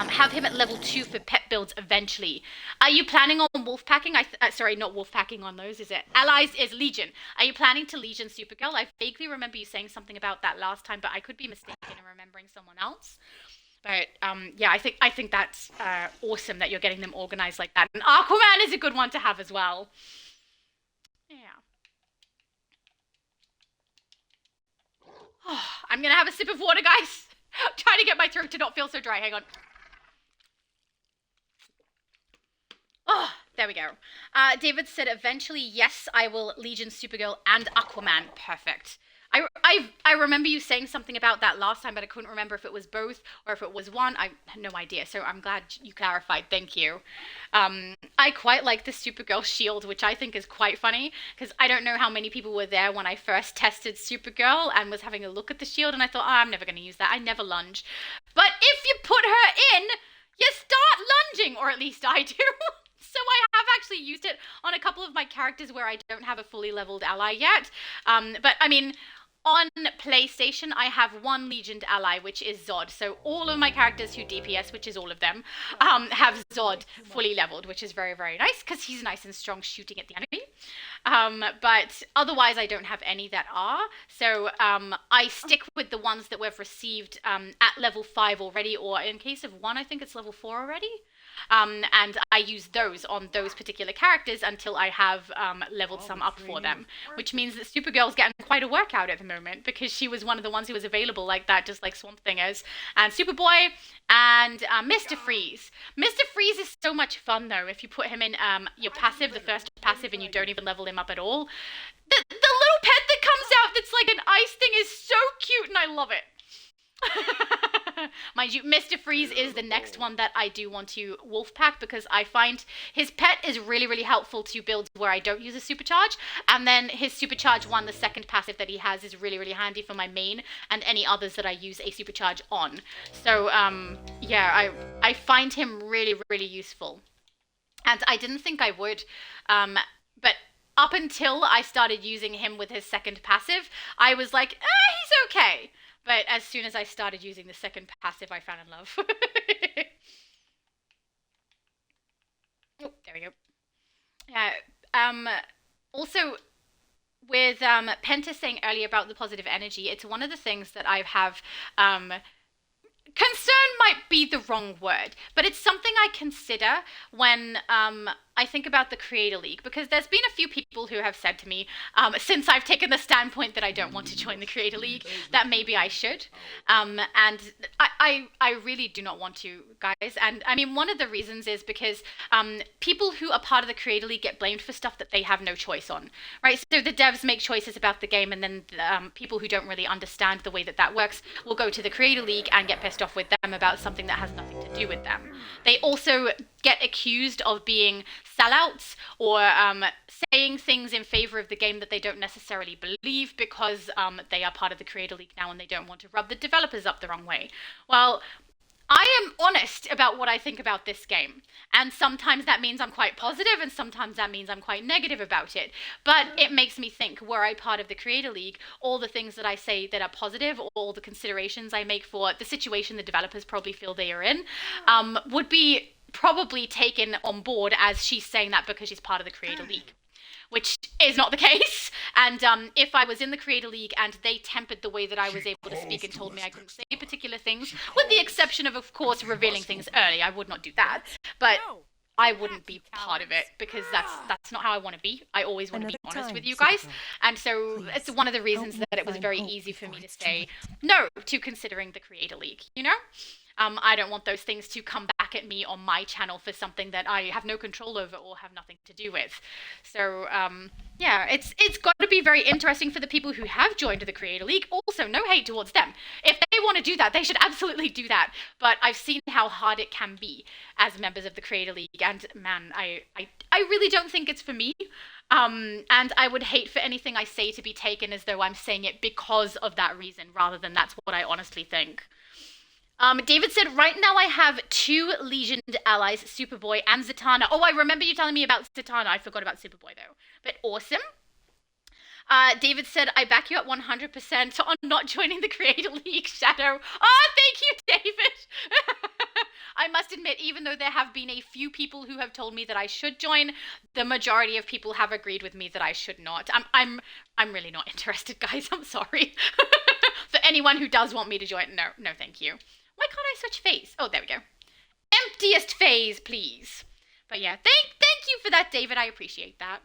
have him at level 2 for pet builds eventually. Are you planning on wolfpacking? Sorry, not wolfpacking on those, is it? Allies is Legion. Are you planning to Legion Supergirl? I vaguely remember you saying something about that last time, but I could be mistaken in remembering someone else. But yeah, I think that's awesome that you're getting them organized like that. And Aquaman is a good one to have as well. Yeah. Oh, I'm gonna have a sip of water, guys. I'm trying to get my throat to not feel so dry. Hang on. Oh, there we go. David said, eventually, yes, I will Legion Supergirl and Aquaman. Perfect. I remember you saying something about that last time, but I couldn't remember if it was both or if it was one. I had no idea, so I'm glad you clarified. Thank you. I quite like the Supergirl shield, which I think is quite funny, because I don't know how many people were there when I first tested Supergirl and was having a look at the shield, and I thought, oh, I'm never going to use that. I never lunge. But if you put her in, you start lunging, or at least I do. So I have actually used it on a couple of my characters where I don't have a fully leveled ally yet. But I mean, on PlayStation, I have one Legioned ally, which is Zod. So all of my characters who DPS, which is all of them, have Zod fully leveled, which is very, very nice because he's nice and strong shooting at the enemy. But otherwise, I don't have any that are. So I stick with the ones that we've received at level 5 already, or in case of one, I think it's level 4 already. And I use those on those particular characters until I have leveled some up for them, which means that Supergirl's getting quite a workout at the moment because she was one of the ones who was available like that, just like Swamp Thing is, and Superboy and Mr. Freeze. Mr. Freeze is so much fun though if you put him in your passive, the first passive, and you don't even level him up at all. The little pet that comes out that's like an ice thing is so cute and I love it. Mind you, Mr. Freeze is the next one that I do want to wolfpack because I find his pet is really, really helpful to builds where I don't use a supercharge. And then his supercharge one, the second passive that he has, is really, really handy for my main and any others that I use a supercharge on. So, yeah, I find him really, really useful. And I didn't think I would, but up until I started using him with his second passive, I was like, he's okay. But as soon as I started using the second passive, I fell in love. Oh, there we go. Also, with Penta saying earlier about the positive energy, it's one of the things that I have... concern might be the wrong word, but it's something I consider when I think about the Creator League, because there's been a few people who have said to me, since I've taken the standpoint that I don't want to join the Creator League, that maybe I should. And I really do not want to, guys. And I mean, one of the reasons is because people who are part of the Creator League get blamed for stuff that they have no choice on, right? So the devs make choices about the game, and then people who don't really understand the way that that works will go to the Creator League and get pissed off with them about something that has nothing to do with them. They also get accused of being sellouts or saying things in favor of the game that they don't necessarily believe because they are part of the Creator League now and they don't want to rub the developers up the wrong way. Well, I am honest about what I think about this game, and sometimes that means I'm quite positive and sometimes that means I'm quite negative about it, but it makes me think, were I part of the Creator League, all the things that I say that are positive, all the considerations I make for the situation the developers probably feel they are in, would be probably taken on board as she's saying that because she's part of the Creator League, which is not the case. And if I was in the Creator League and they tempered the way that I was able to speak and told me I couldn't say particular things, with the exception of course, revealing things early, I would not do that. But I wouldn't be part of it because that's not how I want to be. I always want to be honest with you guys. And so it's one of the reasons that it was very easy for me to say no to considering the Creator League, you know? I don't want those things to come back at me on my channel for something that I have no control over or have nothing to do with. So, yeah, it's got to be very interesting for the people who have joined the Creator League. Also, no hate towards them. If they want to do that, they should absolutely do that. But I've seen how hard it can be as members of the Creator League, and man, I really don't think it's for me. And I would hate for anything I say to be taken as though I'm saying it because of that reason, rather than that's what I honestly think. David said, right now I have 2 Legioned allies, Superboy and Zatanna. Oh, I remember you telling me about Zatanna. I forgot about Superboy, though. But awesome. David said, I back you up 100% on not joining the Creator League, Shadow. Oh, thank you, David. I must admit, even though there have been a few people who have told me that I should join, the majority of people have agreed with me that I should not. I'm really not interested, guys. I'm sorry. For anyone who does want me to join, no, thank you. Why can't I switch phase? Oh, there we go. Emptiest phase, please. But yeah, thank you for that, David. I appreciate that.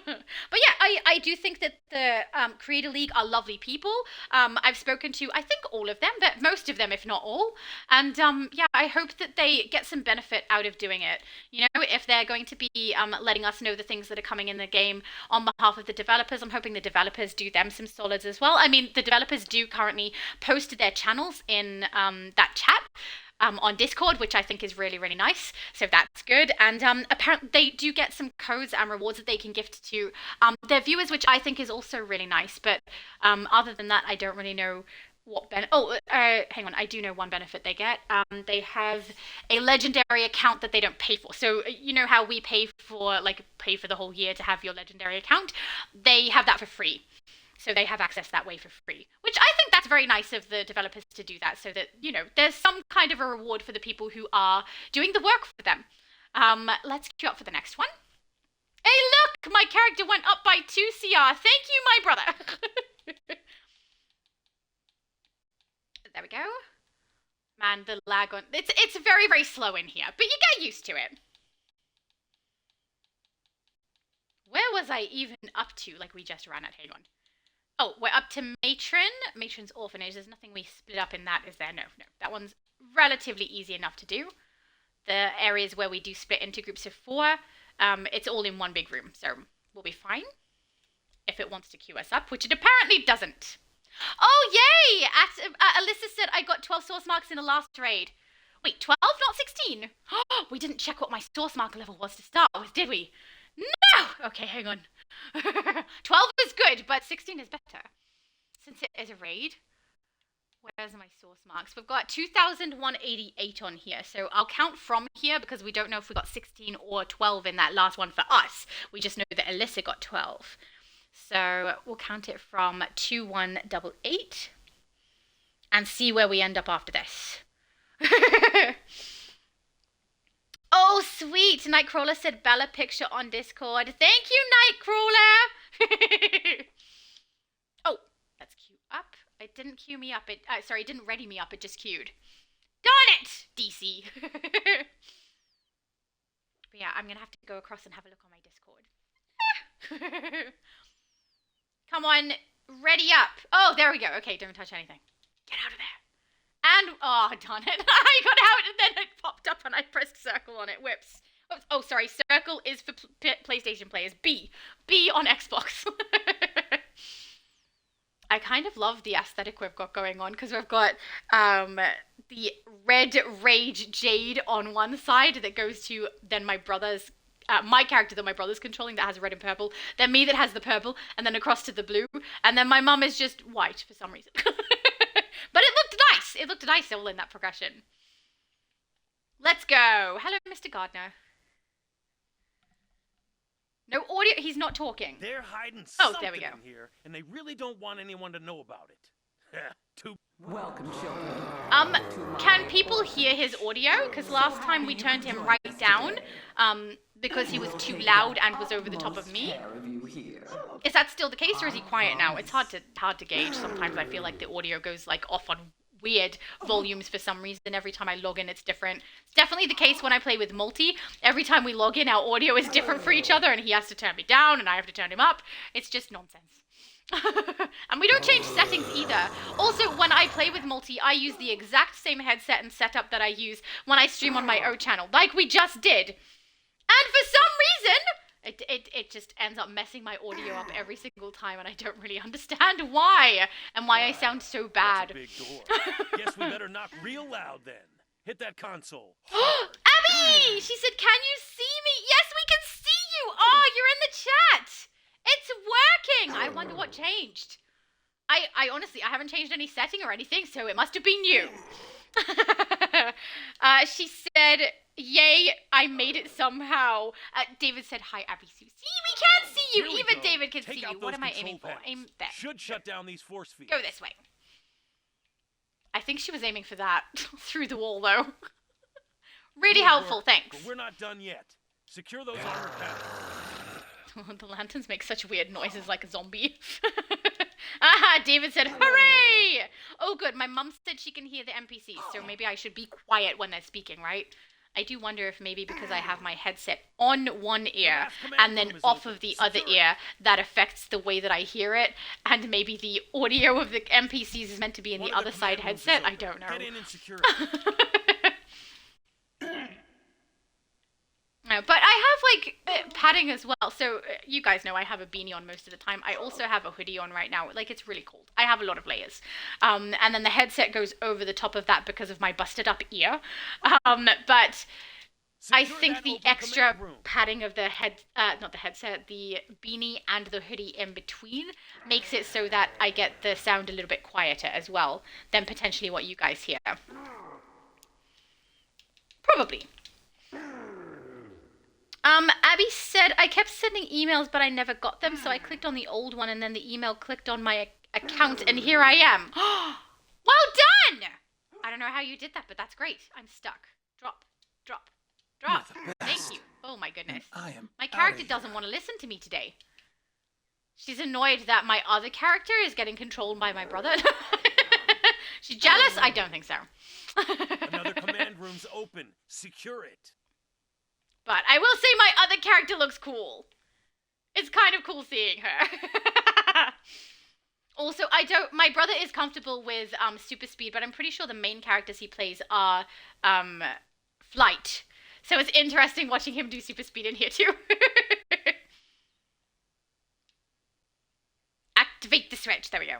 But yeah, I do think that the Creator League are lovely people. I've spoken to, I think, all of them, but most of them, if not all. And yeah, I hope that they get some benefit out of doing it. You know, if they're going to be letting us know the things that are coming in the game on behalf of the developers, I'm hoping the developers do them some solids as well. I mean, the developers do currently post their channels in that chat. On Discord, which I think is really, really nice. So that's good. And apparently they do get some codes and rewards that they can gift to their viewers, which I think is also really nice. But other than that, I don't really know what benefit. Oh, hang on. I do know one benefit they get. They have a legendary account that they don't pay for. So you know how we pay for the whole year to have your legendary account? They have that for free. So they have access that way for free, which I think that's very nice of the developers to do that so that, you know, there's some kind of a reward for the people who are doing the work for them. Let's queue up for the next one. Hey, look, my character went up by 2 CR. Thank you, my brother. There we go. Man, the lag on... It's very, very slow in here, but you get used to it. Where was I even up to? Like, we just ran at. Hang on. Oh, we're up to Matron's Orphanage. There's nothing we split up in that, is there? No. That one's relatively easy enough to do. The areas where we do split into groups of 4, it's all in one big room, so we'll be fine. If it wants to queue us up, which it apparently doesn't. Oh, yay! Alyssa said I got 12 source marks in the last raid. Wait, 12, not 16? We didn't check what my source mark level was to start with, did we? No! Okay, hang on. 12 is good, but 16 is better. Since it is a raid. Where's my source marks? We've got 2,188 on here, so I'll count from here because we don't know if we got 16 or 12 in that last one for us. We just know that Alyssa got 12. So we'll count it from 2,188 and see where we end up after this. Oh, sweet. Nightcrawler said Bella picture on Discord. Thank you, Nightcrawler. Oh, let's queue up. It didn't queue me up. It didn't ready me up. It just queued. Darn it, DC. But yeah, I'm going to have to go across and have a look on my Discord. Come on, ready up. Oh, there we go. Okay, don't touch anything. Get out of there. And, oh, darn it. I got out and then it popped up and I pressed circle on it. Whoops. Oops. Oh, sorry. Circle is for PlayStation players. B. B on Xbox. I kind of love the aesthetic we've got going on because we've got the red rage Jade on one side that goes to then my brother's my character that my brother's controlling that has red and purple, then me that has the purple, and then across to the blue, and then my mum is just white for some reason. But it looked nice. It looked nice all in that progression. Let's go. Hello, Mr. Gardner. No audio. He's not talking.
They're hiding
Oh,
something
there we go.
in here, and they really don't want anyone to know about it. Too.
Welcome, children.
Can people hear his audio? Because last time we turned him right down, because he was too loud and was over the top of me. Is that still the case, or is he quiet now? It's hard to gauge. Sometimes I feel like the audio goes like off on weird volumes for some reason. Every time I log in, it's different. It's definitely the case when I play with multi. Every time we log in, our audio is different for each other, and he has to turn me down, and I have to turn him up. It's just nonsense. And we don't change settings either. Also, when I play with multi, I use the exact same headset and setup that I use when I stream on my O channel, like we just did. And for some reason, it just ends up messing my audio up every single time, and I don't really understand why, and why I sound so bad.
That's a big door. Guess we better knock real loud then. Hit that console. Hard.
Abby! She said, can you see me? Yes, we can see you! Oh, you're in the chat! It's working! I wonder what changed. I honestly, I haven't changed any setting or anything, so it must have been you. She said, yay, I made it somehow. David said, hi, Abby Sue. See, we can see you!
Here we
Even
go.
David can
Take
see
out
you. What
those
am I
control
aiming for?
panels.
Aim there.
Should shut down these force fields.
Go this way. I think she was aiming for that. Through the wall, though. Really
Good
helpful,
work,
thanks.
But we're not done yet. Secure those armor panels.
The lanterns make such weird noises like a zombie. Aha, David said, hooray! Oh, good. My mum said she can hear the NPCs, so maybe I should be quiet when they're speaking, right? I do wonder if maybe because I have my headset on one ear and then off of the other ear, that affects the way that I hear it, and maybe the audio of the NPCs is meant to be in the other side headset. I don't know.
Get in and secure it.
But I have like padding as well, so you guys know I have a beanie on most of the time. I also have a hoodie on right now. Like, it's really cold. I have a lot of layers. And then the headset goes over the top of that because of my busted up ear. But I
Secure
think
that
the
open
extra
command room.
padding of the not the headset, the beanie and the hoodie in between makes it so that I get the sound a little bit quieter as well than potentially what you guys hear. Probably. Abby said, I kept sending emails, but I never got them, so I clicked on the old one, and then the email clicked on my account, and here I am. Well done! I don't know how you did that, but that's great. I'm stuck. Drop, drop, drop. Thank you. Oh my goodness. My character doesn't want to listen to me today. She's annoyed that my other character is getting controlled by my brother. She's jealous? I don't think so.
Another command room's open. Secure it.
But I will say my other character looks cool. It's kind of cool seeing her. Also, my brother is comfortable with super speed, but I'm pretty sure the main characters he plays are flight. So it's interesting watching him do super speed in here too. Activate the switch. There we go.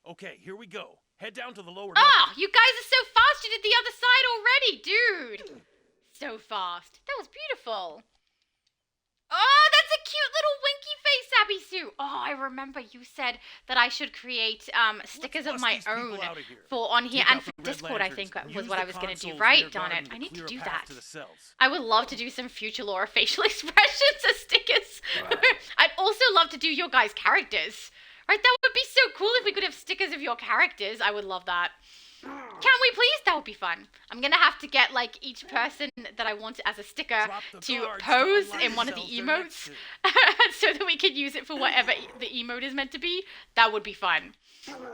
Okay, here we go. Head down to the lower
Ah, you guys are so fast. You did the other side already, dude. So fast. That was beautiful. Oh, that's a cute little winky face, Abby Sue. Oh, I remember you said that I should create stickers of my own for on here and for Discord, I think was what I was going to do. Right, darn it. I need to do that. I would love to do some future Laura facial expressions as stickers. I'd also love to do your guys' characters. Right, that would be so cool if we could have stickers of your characters. I would love that. Can we please? That would be fun. I'm going to have to get, like, each person that I want as a sticker to pose in one of the emotes so that we can use it for whatever the emote is meant to be. That would be fun.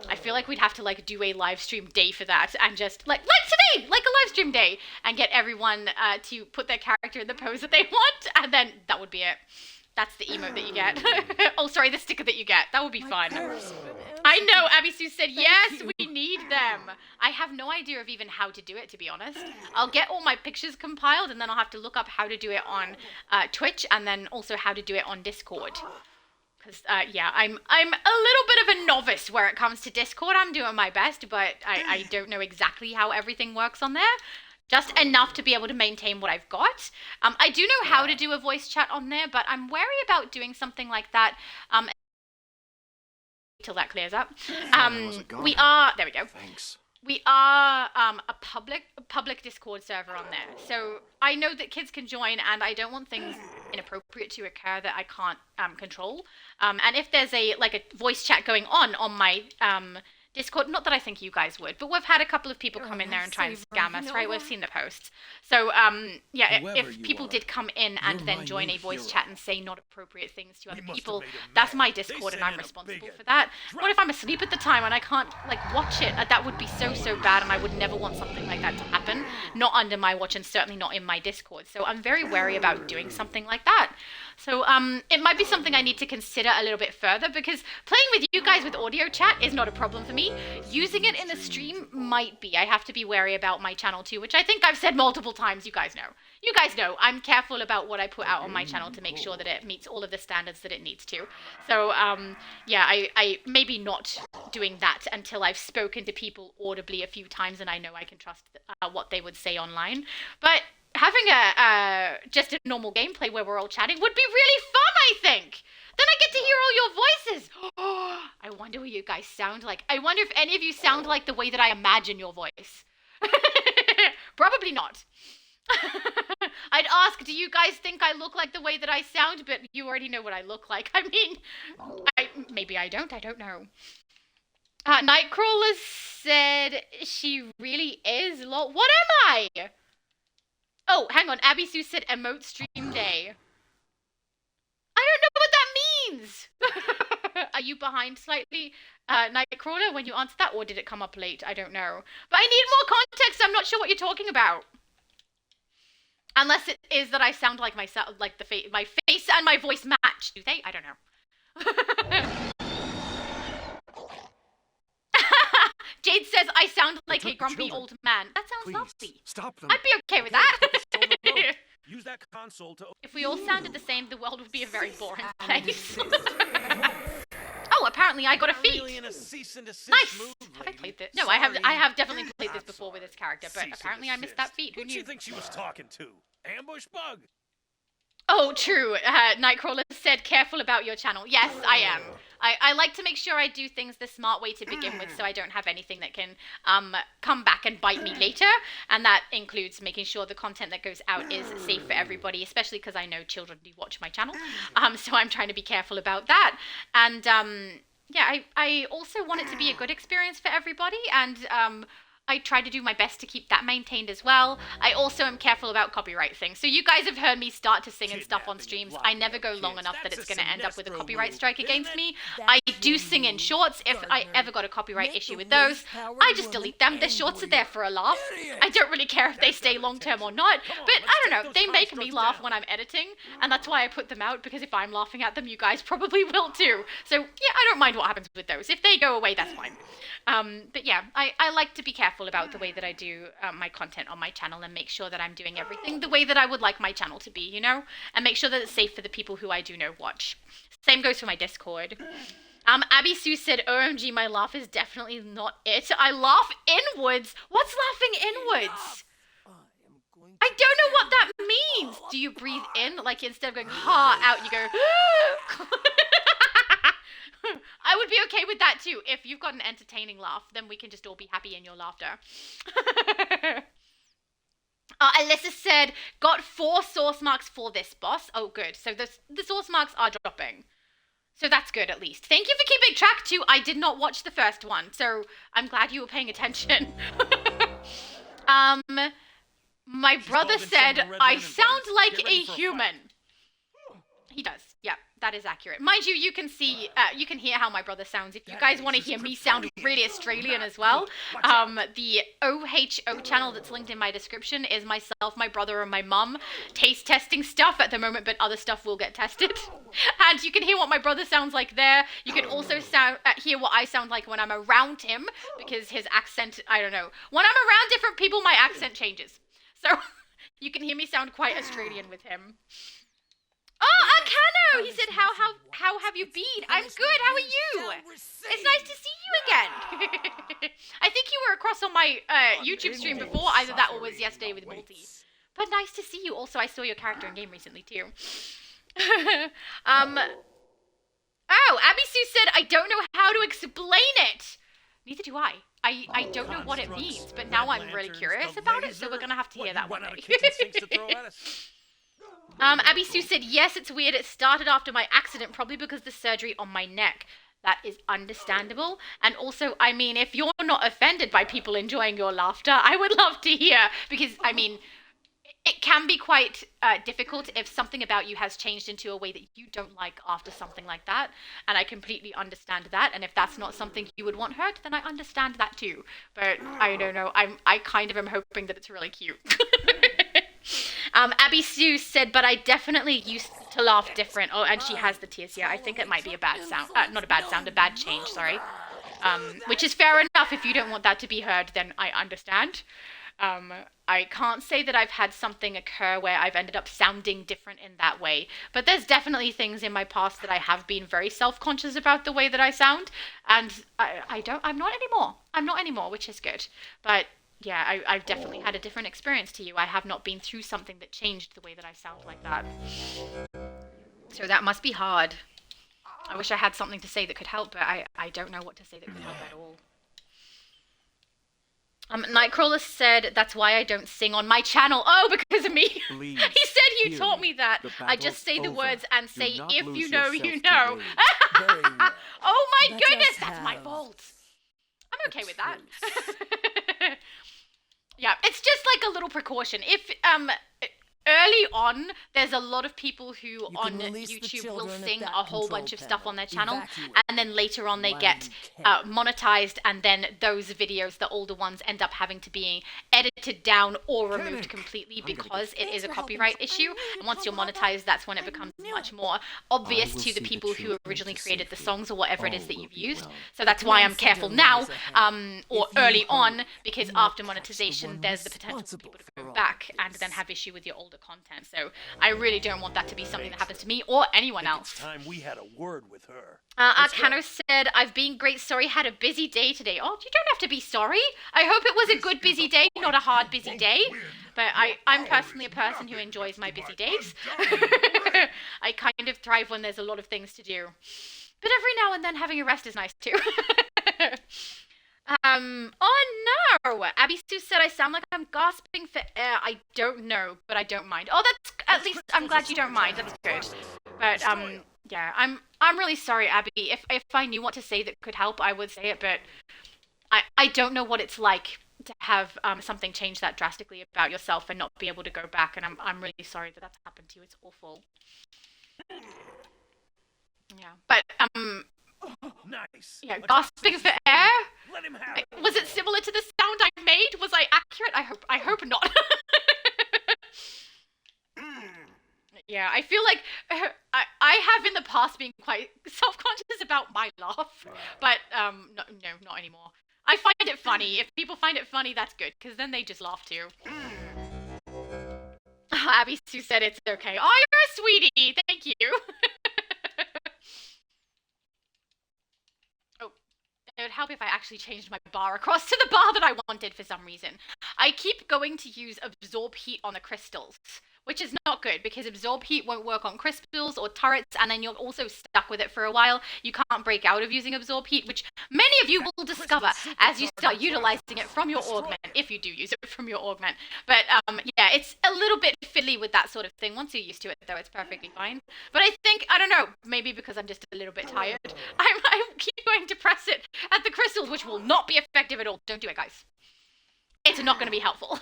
I feel like we'd have to like do a live stream day for that, and just like today, like a live stream day, and get everyone to put their character in the pose that they want, and then that would be it. That's the emote that you get. Oh, sorry, the sticker that you get. That would be fun. I know, Abby Sue said, yes, we need them. I have no idea of even how to do it, to be honest. I'll get all my pictures compiled, and then I'll have to look up how to do it on Twitch, and then also how to do it on Discord. Because, yeah, I'm a little bit of a novice where it comes to Discord. I'm doing my best, but I don't know exactly how everything works on there. Just enough to be able to maintain what I've got. I do know how to do a voice chat on there, but I'm wary about doing something like that till that clears up. We are, there we go.
Thanks.
We are a public Discord server on there. So I know that kids can join, and I don't want things inappropriate to occur that I can't control. And if there's a voice chat going on my Discord, not that I think you guys would, but we've had a couple of people come in there and try and scam us, right? We've seen the posts. So, yeah, if people did come in and then join a voice chat and say not appropriate things to other people, that's my Discord and I'm responsible for that. What if I'm asleep at the time and I can't, watch it? That would be so bad, and I would never want something like that to happen. Not under my watch, and certainly not in my Discord. So I'm very wary about doing something like that. So, it might be something I need to consider a little bit further, because playing with you guys with audio chat is not a problem for me. Using it in the stream might be. I have to be wary about my channel too, which I think I've said multiple times. You guys know. I'm careful about what I put out on my channel to make sure that it meets all of the standards that it needs to. So, yeah, I maybe not doing that until I've spoken to people audibly a few times and I know I can trust what they would say online. But having just a normal gameplay where we're all chatting would be really fun, I think. Then I get to hear all your voices. Oh, I wonder what you guys sound like. I wonder if any of you sound like the way that I imagine your voice. Probably not. I'd ask, do you guys think I look like the way that I sound? But you already know what I look like. I mean, maybe I don't know. Nightcrawler said she really is. What am I? Oh, hang on. Abby Sue said emote stream day. I don't know what that means. Are you behind slightly, Nightcrawler, when you answered that, or did it come up late? I don't know. But I need more context. I'm not sure what you're talking about. Unless it is that I sound like myself, like my face and my voice match. Do they? I don't know. Jade says I sound like a grumpy old man. That sounds lovely.
Stop them.
I'd be okay with that.
Use that console to.
If we all sounded the same, the world would be a very boring place. Oh, apparently I got a feat.
Really in a cease and desist
Nice.
mood,
Have I
lady.
played this? No, I have definitely played this before with this character, but
Cease and
apparently I missed that feat. Who
Who'd you
knew?
think she was talking to? Ambush bug.
Oh, true. Nightcrawler said, careful about your channel. Yes, I am. I like to make sure I do things the smart way to begin with, so I don't have anything that can come back and bite me later. And that includes making sure the content that goes out is safe for everybody, especially because I know children do watch my channel. So I'm trying to be careful about that. And yeah, I also want it to be a good experience for everybody. And I try to do my best to keep that maintained as well. I also am careful about copyright things. So you guys have heard me start to sing and stuff on streams. I never go long enough that it's going to end up with a copyright strike against me. I do sing in shorts. If I ever got a copyright issue with those, I just delete them. The shorts are there for a laugh. I don't really care if they stay long term or not. But I don't know, they make me laugh when I'm editing, and that's why I put them out, because if I'm laughing at them, you guys probably will too. So yeah, I don't mind what happens with those. If they go away, that's fine. But yeah, I like to be careful about the way that I do my content on my channel, and make sure that I'm doing everything the way that I would like my channel to be, you know? And make sure that it's safe for the people who I do know watch. Same goes for my Discord. Abby Sue said, OMG, my laugh is definitely not it. I laugh inwards. What's laughing inwards? I don't know what that means. Do you breathe in? Like, instead of going ha out, you go I would be okay with that too. If you've got an entertaining laugh, then we can just all be happy in your laughter. Alyssa said, got 4 source marks for this boss. Oh, good. So the source marks are dropping. So that's good, at least. Thank you for keeping track too. I did not watch the first one, so I'm glad you were paying attention. My brother said, I sound like a human. He does, yeah. That is accurate. Mind you, you can see, you can hear how my brother sounds. If you guys want to hear me sound really Australian as well, the OHO channel that's linked in my description is myself, my brother, and my mum taste testing stuff at the moment, but other stuff will get tested. And you can hear what my brother sounds like there. You can also hear what I sound like when I'm around him, because his accent, I don't know. When I'm around different people, my accent changes. So you can hear me sound quite Australian with him. Oh, Akano! He said, how have you been? I'm good, how are you? It's nice to see you again. I think you were across on my YouTube stream before, either that or was yesterday with Multi. But nice to see you. Also, I saw your character in game recently too. Oh, Abby Sue said, I don't know how to explain it. Neither do I. I don't know what it means, but now I'm really curious about it, so we're gonna have to hear that one day. Abby Sue said, yes, it's weird. It started after my accident, probably because the surgery on my neck. That is understandable. And also, I mean, if you're not offended by people enjoying your laughter, I would love to hear. Because, I mean, it can be quite difficult if something about you has changed into a way that you don't like after something like that. And I completely understand that. And if that's not something you would want heard, then I understand that too. But I don't know. I kind of am hoping that it's really cute. Abby Sue said, but I definitely used to laugh different. Oh, and she has the tears. Yeah, I think it might be a bad sound. Not a bad sound, a bad change, sorry. Which is fair enough. If you don't want that to be heard, then I understand. I can't say that I've had something occur where I've ended up sounding different in that way. But there's definitely things in my past that I have been very self-conscious about the way that I sound. And I'm not anymore. I'm not anymore, which is good. But yeah, I've definitely had a different experience to you. I have not been through something that changed the way that I sound like that. So that must be hard. I wish I had something to say that could help, but I don't know what to say that could help at all. Nightcrawler said, that's why I don't sing on my channel. Oh, because of me. He said you taught me that. I just say the words and say, if you know, you know. Oh my goodness, that's my fault. I'm okay with that. Yeah, it's just like a little precaution. If early on, there's a lot of people who on YouTube will sing a whole bunch of stuff on their channel, and then later on they get monetized, and then those videos, the older ones, end up having to be edited down or removed completely because it is a copyright issue. And once you're monetized, that's when it becomes much more obvious to the people who originally created the songs or whatever it is that you've used. So that's why I'm careful now, or early on, because after monetization, there's the potential for people to go back and then have issue with your older content. So I really don't want that to be something that happens to me or anyone else.
It's time we had a word with her.
Arcano said, I've been great, sorry, had a busy day today. Oh, you don't have to be sorry. I hope it was a good busy day, not a hard busy day. But I'm personally a person who enjoys my busy days. I kind of thrive when there's a lot of things to do. But every now and then having a rest is nice too. Oh no! Abby Sue said I sound like I'm gasping for air. I don't know, but I don't mind. Oh, that's, at least I'm glad you don't mind. That's good. But yeah, I'm really sorry, Abby. If I knew what to say that could help, I would say it, but I don't know what it's like to have something change that drastically about yourself and not be able to go back, and I'm really sorry that that's happened to you. It's awful. Yeah, but
Nice.
yeah, gasping for air.
Let him have it.
Was it similar to the sound I made? Was I accurate? I hope not. Yeah, I feel like I have in the past been quite self-conscious about my laugh, but no, not anymore. I find it funny. If people find it funny, that's good, because then they just laugh too. Abby Sue said it's okay. Oh, you're a sweetie. Thank you. It would help if I actually changed my bar across to the bar that I wanted for some reason. I keep going to use absorb heat on the crystals, which is not good because absorb heat won't work on crystals or turrets, and then you're also stuck with it for a while. You can't break out of using absorb heat, which many of you will discover as you start utilizing it from your augment, if you do use it from your augment. But yeah, it's a little bit fiddly with that sort of thing. Once you're used to it, though, it's perfectly fine. But I think, I don't know, maybe because I'm just a little bit tired, I keep going to press it at the crystals, which will not be effective at all. Don't do it, guys. It's not going to be helpful.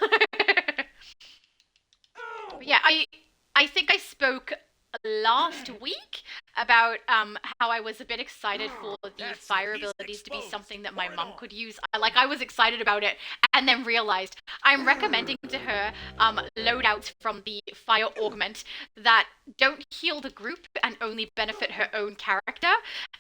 But yeah, I think I spoke last week about how I was a bit excited for the
That's
fire
it. He's
abilities to be
exposed.
something that my
Pour it
mum
on.
could use. I was excited about it, and then realized I'm recommending to her loadouts from the fire augment that don't heal the group and only benefit her own character.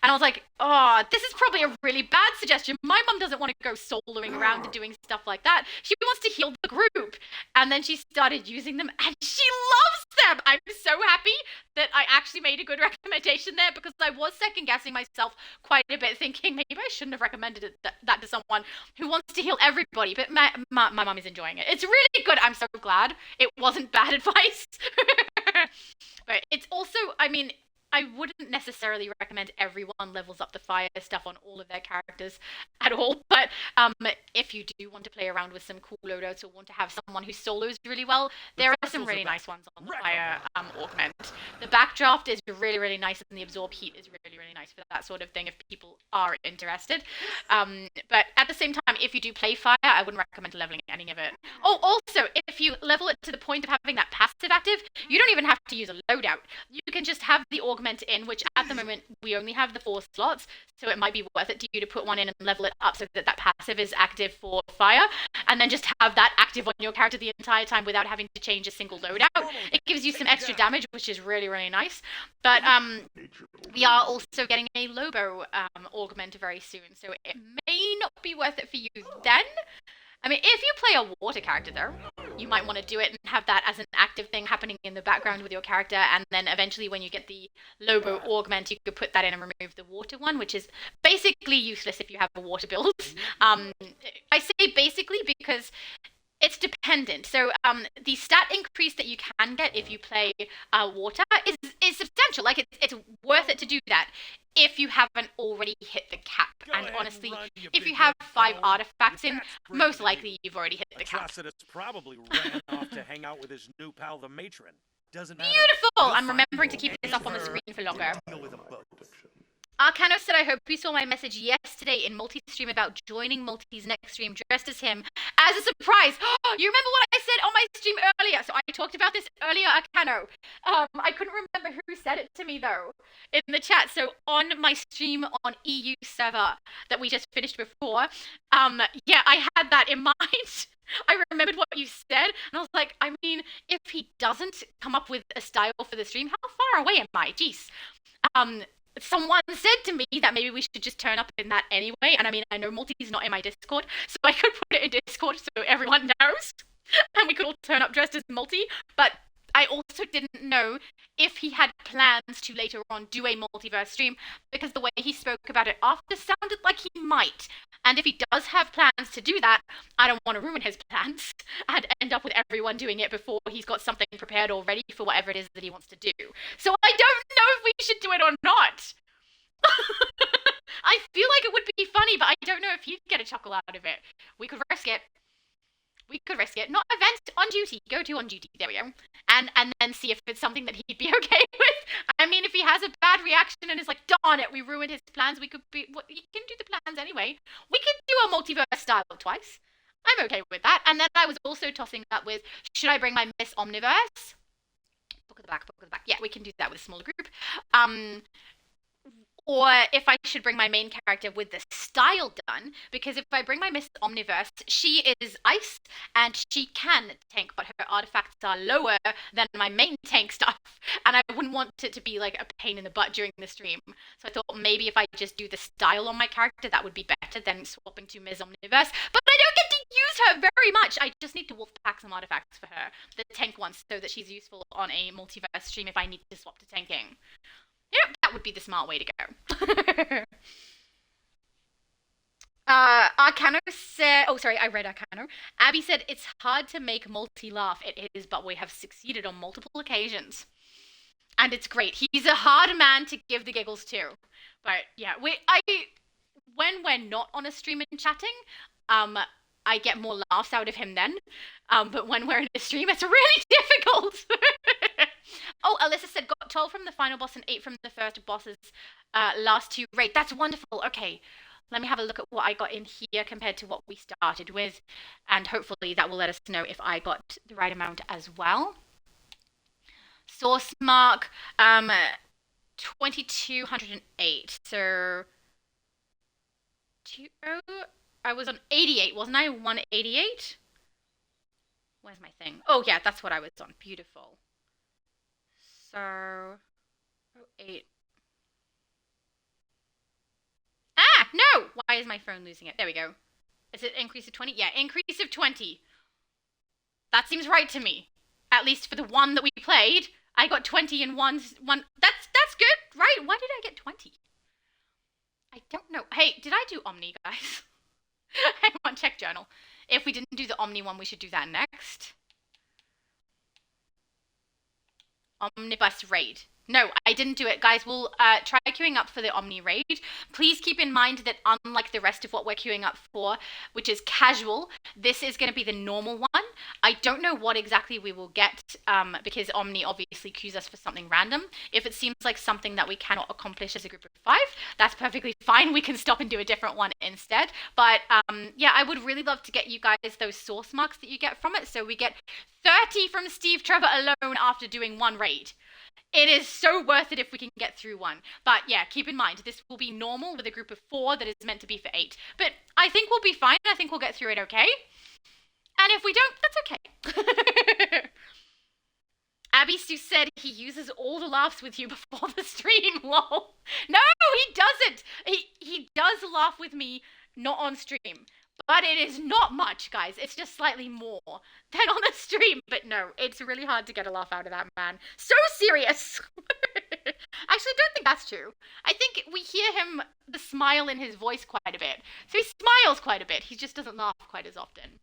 And I was like, oh, this is probably a really bad suggestion. My mum doesn't want to go soloing around and doing stuff like that. She wants to heal the group. And then she started using them, and she loves them. I'm so happy that I actually made a good recommendation there, because I was second guessing myself quite a bit, thinking maybe I shouldn't have recommended that to someone who wants to heal everybody. But my mum is enjoying it. It's really good. I'm so glad it wasn't bad advice. But it's also, I mean, I wouldn't necessarily recommend everyone levels up the fire stuff on all of their characters at all, but if you do want to play around with some cool loadouts or want to have someone who solos really well, there are some really nice ones on the fire augment. The backdraft is really, really nice, and the absorb heat is really, really nice for that sort of thing if people are interested. But at the same time, if you do play fire, I wouldn't recommend leveling any of it. Oh, also, if you level it to the point of having that passive active, you don't even have to use a loadout. You can just have the augment in, which at the moment we only have the 4 slots, so it might be worth it to you to put one in and level it up so that that passive is active for fire, and then just have that active on your character the entire time without having to change a single loadout. It gives you some extra damage, which is really, really nice. But we are also getting a Lobo augment very soon, so it may not be worth it for you then. I mean, if you play a water character, though, you might want to do it and have that as an active thing happening in the background with your character, and then eventually when you get the Lobo augment, you could put that in and remove the water one, which is basically useless if you have a water build. I say basically because it's dependent. So the stat increase that you can get if you play water is substantial. Like, it's worth it to do that if you haven't already hit the cap. And honestly, if you have 5 artifacts in, most likely you've already hit the cap.
Atrocitus probably ran off to hang out with his new pal, the matron. Doesn't matter.
Beautiful!
We'll
I'm
find
remembering to
you.
keep this up on the screen for longer.
Deal with them both.
Arcano said, I hope you saw my message yesterday in Multi-stream about joining Multi's next stream dressed as him as a surprise. You remember what I said on my stream earlier? So I talked about this earlier, Arcano. I couldn't remember who said it to me, though, in the chat. So on my stream on EU server that we just finished before, yeah, I had that in mind. I remembered what you said, and I was like, I mean, if he doesn't come up with a style for the stream, how far away am I? Jeez. Someone said to me that maybe we should just turn up in that anyway, and I mean, I know Multi's not in my Discord, so I could put it in Discord so everyone knows, and we could all turn up dressed as Multi, but I also didn't know if he had plans to later on do a multiverse stream, because the way he spoke about it after sounded like he might. And if he does have plans to do that, I don't want to ruin his plans and end up with everyone doing it before he's got something prepared already for whatever it is that he wants to do. So I don't know if we should do it or not. I feel like it would be funny, but I don't know if he'd get a chuckle out of it. We could risk it. We could risk it. Not event, on duty. Go to on duty. There we go. And then see if it's something that he'd be okay with. I mean, if he has a bad reaction and is like, darn it, we ruined his plans, we could be... Well, he can do the plans anyway. We could do a multiverse style twice. I'm okay with that. And then I was also tossing up with, should I bring my Miss Omniverse? Book of the back, book of the back. Yeah, we can do that with a smaller group. Or if I should bring my main character with the style done, because if I bring my Miss Omniverse, she is ice, and she can tank, but her artifacts are lower than my main tank stuff, and I wouldn't want it to be like a pain in the butt during the stream. So I thought maybe if I just do the style on my character, that would be better than swapping to Miss Omniverse. But I don't get to use her very much. I just need to wolf pack some artifacts for her, the tank ones, so that she's useful on a multiverse stream if I need to swap to tanking. Yeah, that would be the smart way to go. Arcano said... Oh, sorry, I read Arcano. Abby said, it's hard to make Multi laugh. It is, but we have succeeded on multiple occasions. And it's great. He's a hard man to give the giggles to. But, yeah, when we're not on a stream and chatting, I get more laughs out of him then. But when we're in a stream, it's really difficult. Oh, Alyssa said, got 12 from the final boss and 8 from the first boss's last 2 raid. That's wonderful. Okay, let me have a look at what I got in here compared to what we started with. And hopefully that will let us know if I got the right amount as well. Source mark 2208. So I was on 88, wasn't I? 188. Where's my thing? Oh yeah, that's what I was on. Beautiful. So 08. Ah, no! Why is my phone losing it? There we go. Is it increase of 20? Yeah, increase of 20. That seems right to me. At least for the one that we played, I got 20 in one. That's good, right? Why did I get 20? I don't know. Hey, did I do Omni, guys? Hang on, check journal. If we didn't do the Omni one, we should do that next. Omnibus raid. No, I didn't do it. Guys, we'll try queuing up for the Omni raid. Please keep in mind that unlike the rest of what we're queuing up for, which is casual, this is going to be the normal one. I don't know what exactly we will get because Omni obviously queues us for something random. If it seems like something that we cannot accomplish as a group of 5, that's perfectly fine. We can stop and do a different one instead. But yeah, I would really love to get you guys those source marks that you get from it. So we get 30 from Steve Trevor alone after doing one raid. It is so worth it if we can get through one. But yeah, keep in mind, this will be normal with a group of 4 that is meant to be for 8. But I think we'll be fine. I think we'll get through it okay. And if we don't, that's okay. Abby Stu said he uses all the laughs with you before the stream, lol. No, he doesn't. He does laugh with me, not on stream. But it is not much, guys. It's just slightly more than on the stream. But no, it's really hard to get a laugh out of that man. So serious. Actually, I don't think that's true. I think we hear him, the smile in his voice quite a bit. So he smiles quite a bit. He just doesn't laugh quite as often.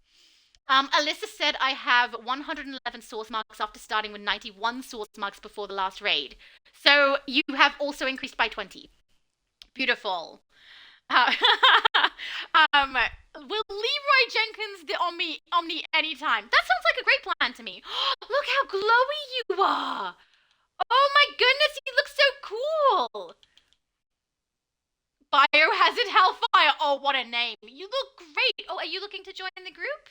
Alyssa said I have 111 source marks after starting with 91 source marks before the last raid. So you have also increased by 20. Beautiful. Will Leroy Jenkins the Omni anytime? That sounds like a great plan to me. Look how glowy you are. Oh my goodness, you look so cool. Biohazard Hellfire. Oh, what a name. You look great. Oh, are you looking to join the group?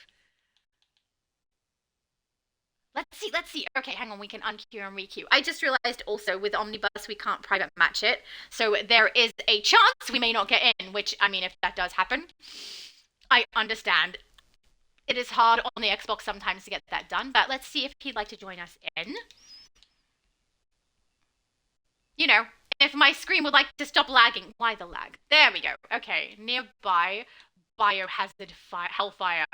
Let's see. Okay, hang on. We can unqueue and requeue. I just realized also with Omnibus we can't private match it. So there is a chance we may not get in, which, I mean, if that does happen, I understand. It is hard on the Xbox sometimes to get that done, but let's see if he'd like to join us in. You know, if my screen would like to stop lagging. Why the lag? There we go. Okay, nearby. Biohazard Hellfire.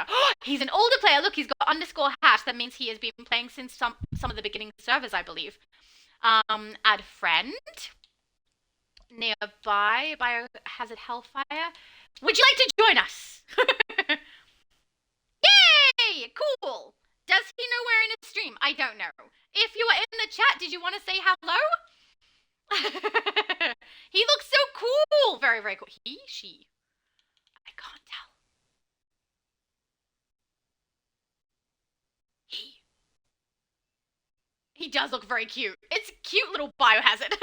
He's an older player. Look, he's got underscore hash. That means he has been playing since some of the beginning servers, I believe. Add friend. Nearby. Biohazard Hellfire. Would you like to join us? Yay! Cool. Does he know we're in a stream? I don't know. If you were in the chat, did you want to say hello? He looks so cool. Very, very cool. He? She? I can't tell. He does look very cute. It's a cute little biohazard.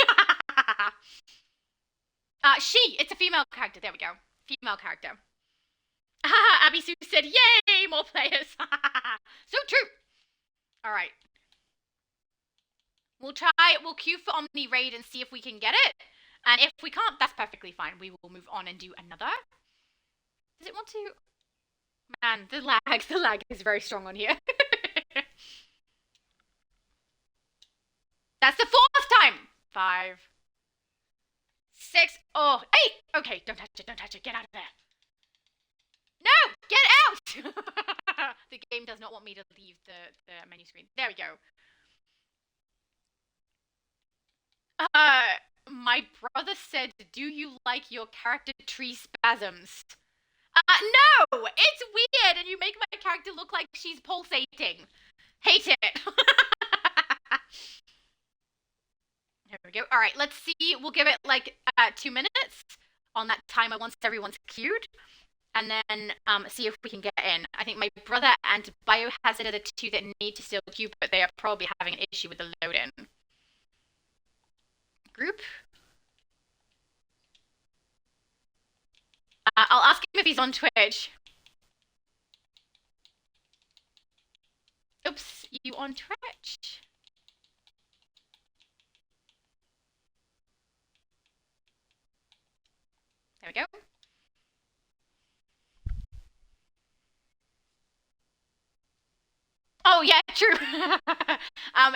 She. It's a female character. There we go. Female character. Abby Sue said, yay, more players. So true. All right. We'll queue for Omni Raid and see if we can get it. And if we can't, that's perfectly fine. We will move on and do another. Does it want to? Man, the lag is very strong on here. That's the 4th time. 5, 6, 8. Okay, don't touch it. Get out of there. No, get out. The game does not want me to leave the menu screen. There we go. My brother said, do you like your character tree spasms? No! It's weird, and you make my character look like she's pulsating. Hate it. Here we go. All right, let's see. We'll give it like 2 minutes on that timer once everyone's queued, and then see if we can get in. I think my brother and Biohazard are the 2 that need to still queue, but they are probably having an issue with the load-in. Group. I'll ask him if he's on Twitch. Oops, you on Twitch? Oh yeah, true.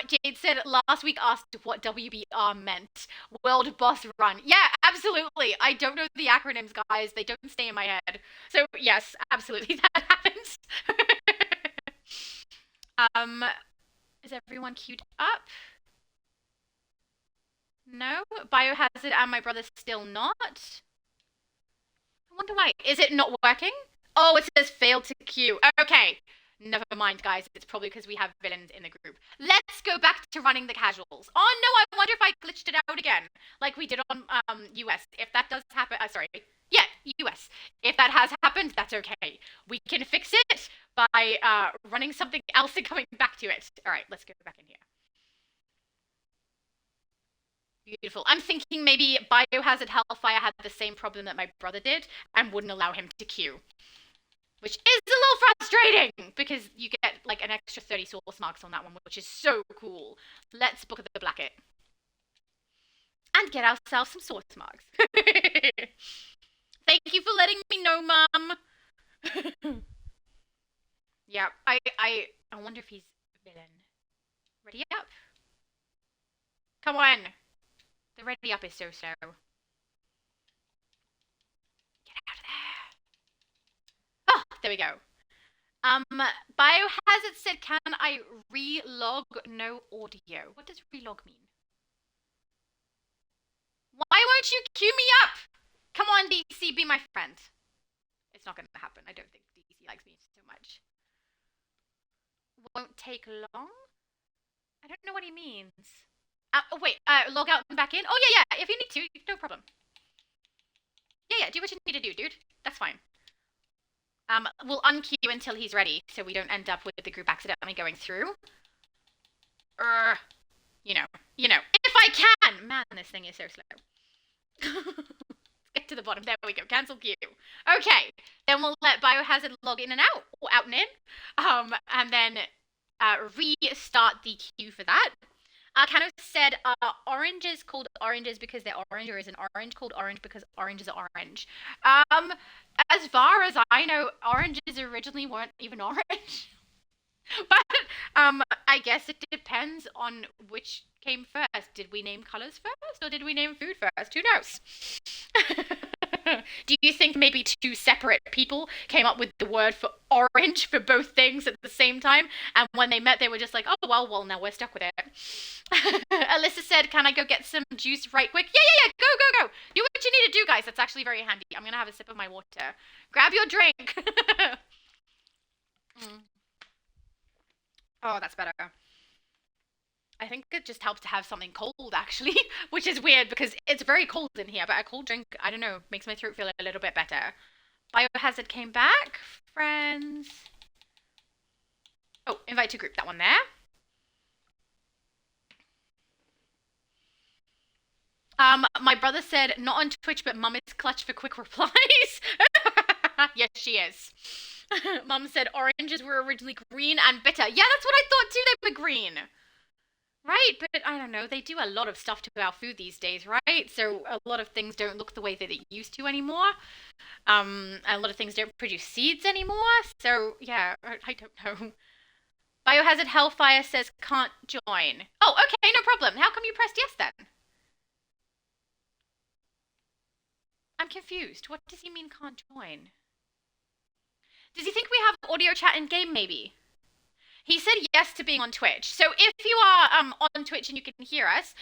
Jade said last week asked what WBR meant. World Boss Run. Yeah, absolutely. I don't know the acronyms, guys. They don't stay in my head. So yes, absolutely, that happens. Is everyone queued up? No? Biohazard and my brother still not? I wonder why. Is it not working? Oh, it says failed to queue. Okay. Never mind, guys. It's probably because we have villains in the group. Let's go back to running the casuals. Oh no, I wonder if I glitched it out again, like we did on US. If that does happen, sorry, yeah, US. If that has happened, that's okay. We can fix it by running something else and coming back to it. All right, let's go back in here. Beautiful. I'm thinking maybe Biohazard Hellfire had the same problem that my brother did and wouldn't allow him to queue. Which is a little frustrating because you get like an extra 30 source marks on that one, which is so cool. Let's book the Blackett. And get ourselves some source marks. Thank you for letting me know, Mum. Yeah, I wonder if he's villain. Ready up? Come on. The ready up is so slow. Get out of there. Oh, there we go. Biohazard said, can I relog no audio? What does relog mean? Why won't you queue me up? Come on, DC, be my friend. It's not going to happen. I don't think DC likes me so much. Won't take long? I don't know what he means. Wait, log out and back in? Oh, yeah, if you need to, no problem. Yeah, do what you need to do, dude. That's fine. We'll unqueue until he's ready, so we don't end up with the group accidentally going through. You know. If I can! Man, this thing is so slow. Let's get to the bottom. There we go. Cancel queue. Okay. Then we'll let Biohazard log in and out. Or out and in. And then restart the queue for that. Kano said oranges called oranges because they're orange, or is an orange called orange because oranges are orange? As far as I know, oranges originally weren't even orange. But I guess it depends on which came first. Did we name colors first, or did we name food first? Who knows? Do you think maybe two separate people came up with the word for orange for both things at the same time? And when they met, they were just like, oh, well, now we're stuck with it. Alyssa said, can I go get some juice right quick? Yeah, go. Do what you need to do, guys. That's actually very handy. I'm going to have a sip of my water. Grab your drink. Oh, that's better. I think it just helps to have something cold, actually, which is weird because it's very cold in here, but a cold drink, I don't know, makes my throat feel a little bit better. Biohazard came back. Friends. Oh, invite to group, that one there. My brother said, not on Twitch, but Mum is clutch for quick replies. Yes, she is. Mum said oranges were originally green and bitter. Yeah, that's what I thought too, they were green. Right, but I don't know, they do a lot of stuff to our food these days, right? So a lot of things don't look the way that it used to anymore. A lot of things don't produce seeds anymore. So, yeah, I don't know. Biohazard Hellfire says can't join. Oh, okay, no problem. How come you pressed yes then? I'm confused. What does he mean can't join? Does he think we have audio chat in game maybe? He said yes to being on Twitch. So if you are on Twitch and you can hear us,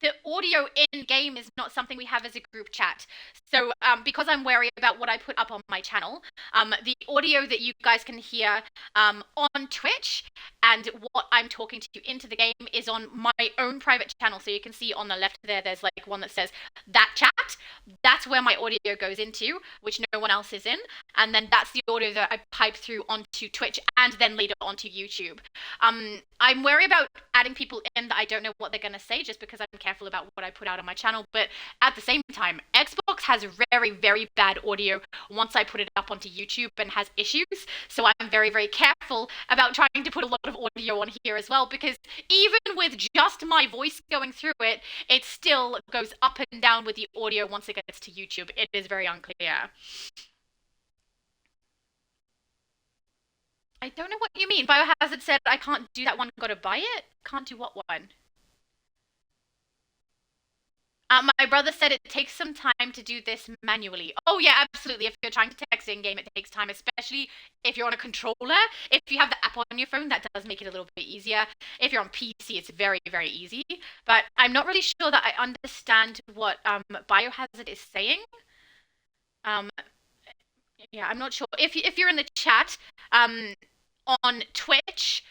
the audio in-game is not something we have as a group chat. So because I'm wary about what I put up on my channel, the audio that you guys can hear on Twitch and what I'm talking to you into the game is on my own private channel. So you can see on the left there, there's like one that says that chat. That's where my audio goes into, which no one else is in. And then that's the audio that I pipe through onto Twitch and then later onto YouTube. I'm wary about adding people in that I don't know what they're going to say just because I'm careful about what I put out on my channel. But at the same time, Xbox has very, very bad audio once I put it up onto YouTube and has issues. So I'm very, very careful about trying to put a lot of audio on here as well, because even with just my voice going through it, it still goes up and down with the audio once it gets to YouTube. It is very unclear. I I don't know what you mean. Biohazard said I can't do that one, gotta buy it? Can't do what one? My brother said it takes some time to do this manually. Oh yeah, absolutely. If you're trying to text in-game, it takes time, especially if you're on a controller. If you have the app on your phone, that does make it a little bit easier. If you're on PC, it's very, very easy. But I'm not really sure that I understand what Biohazard is saying. Yeah, I'm not sure. If you're in the chat, on Twitch,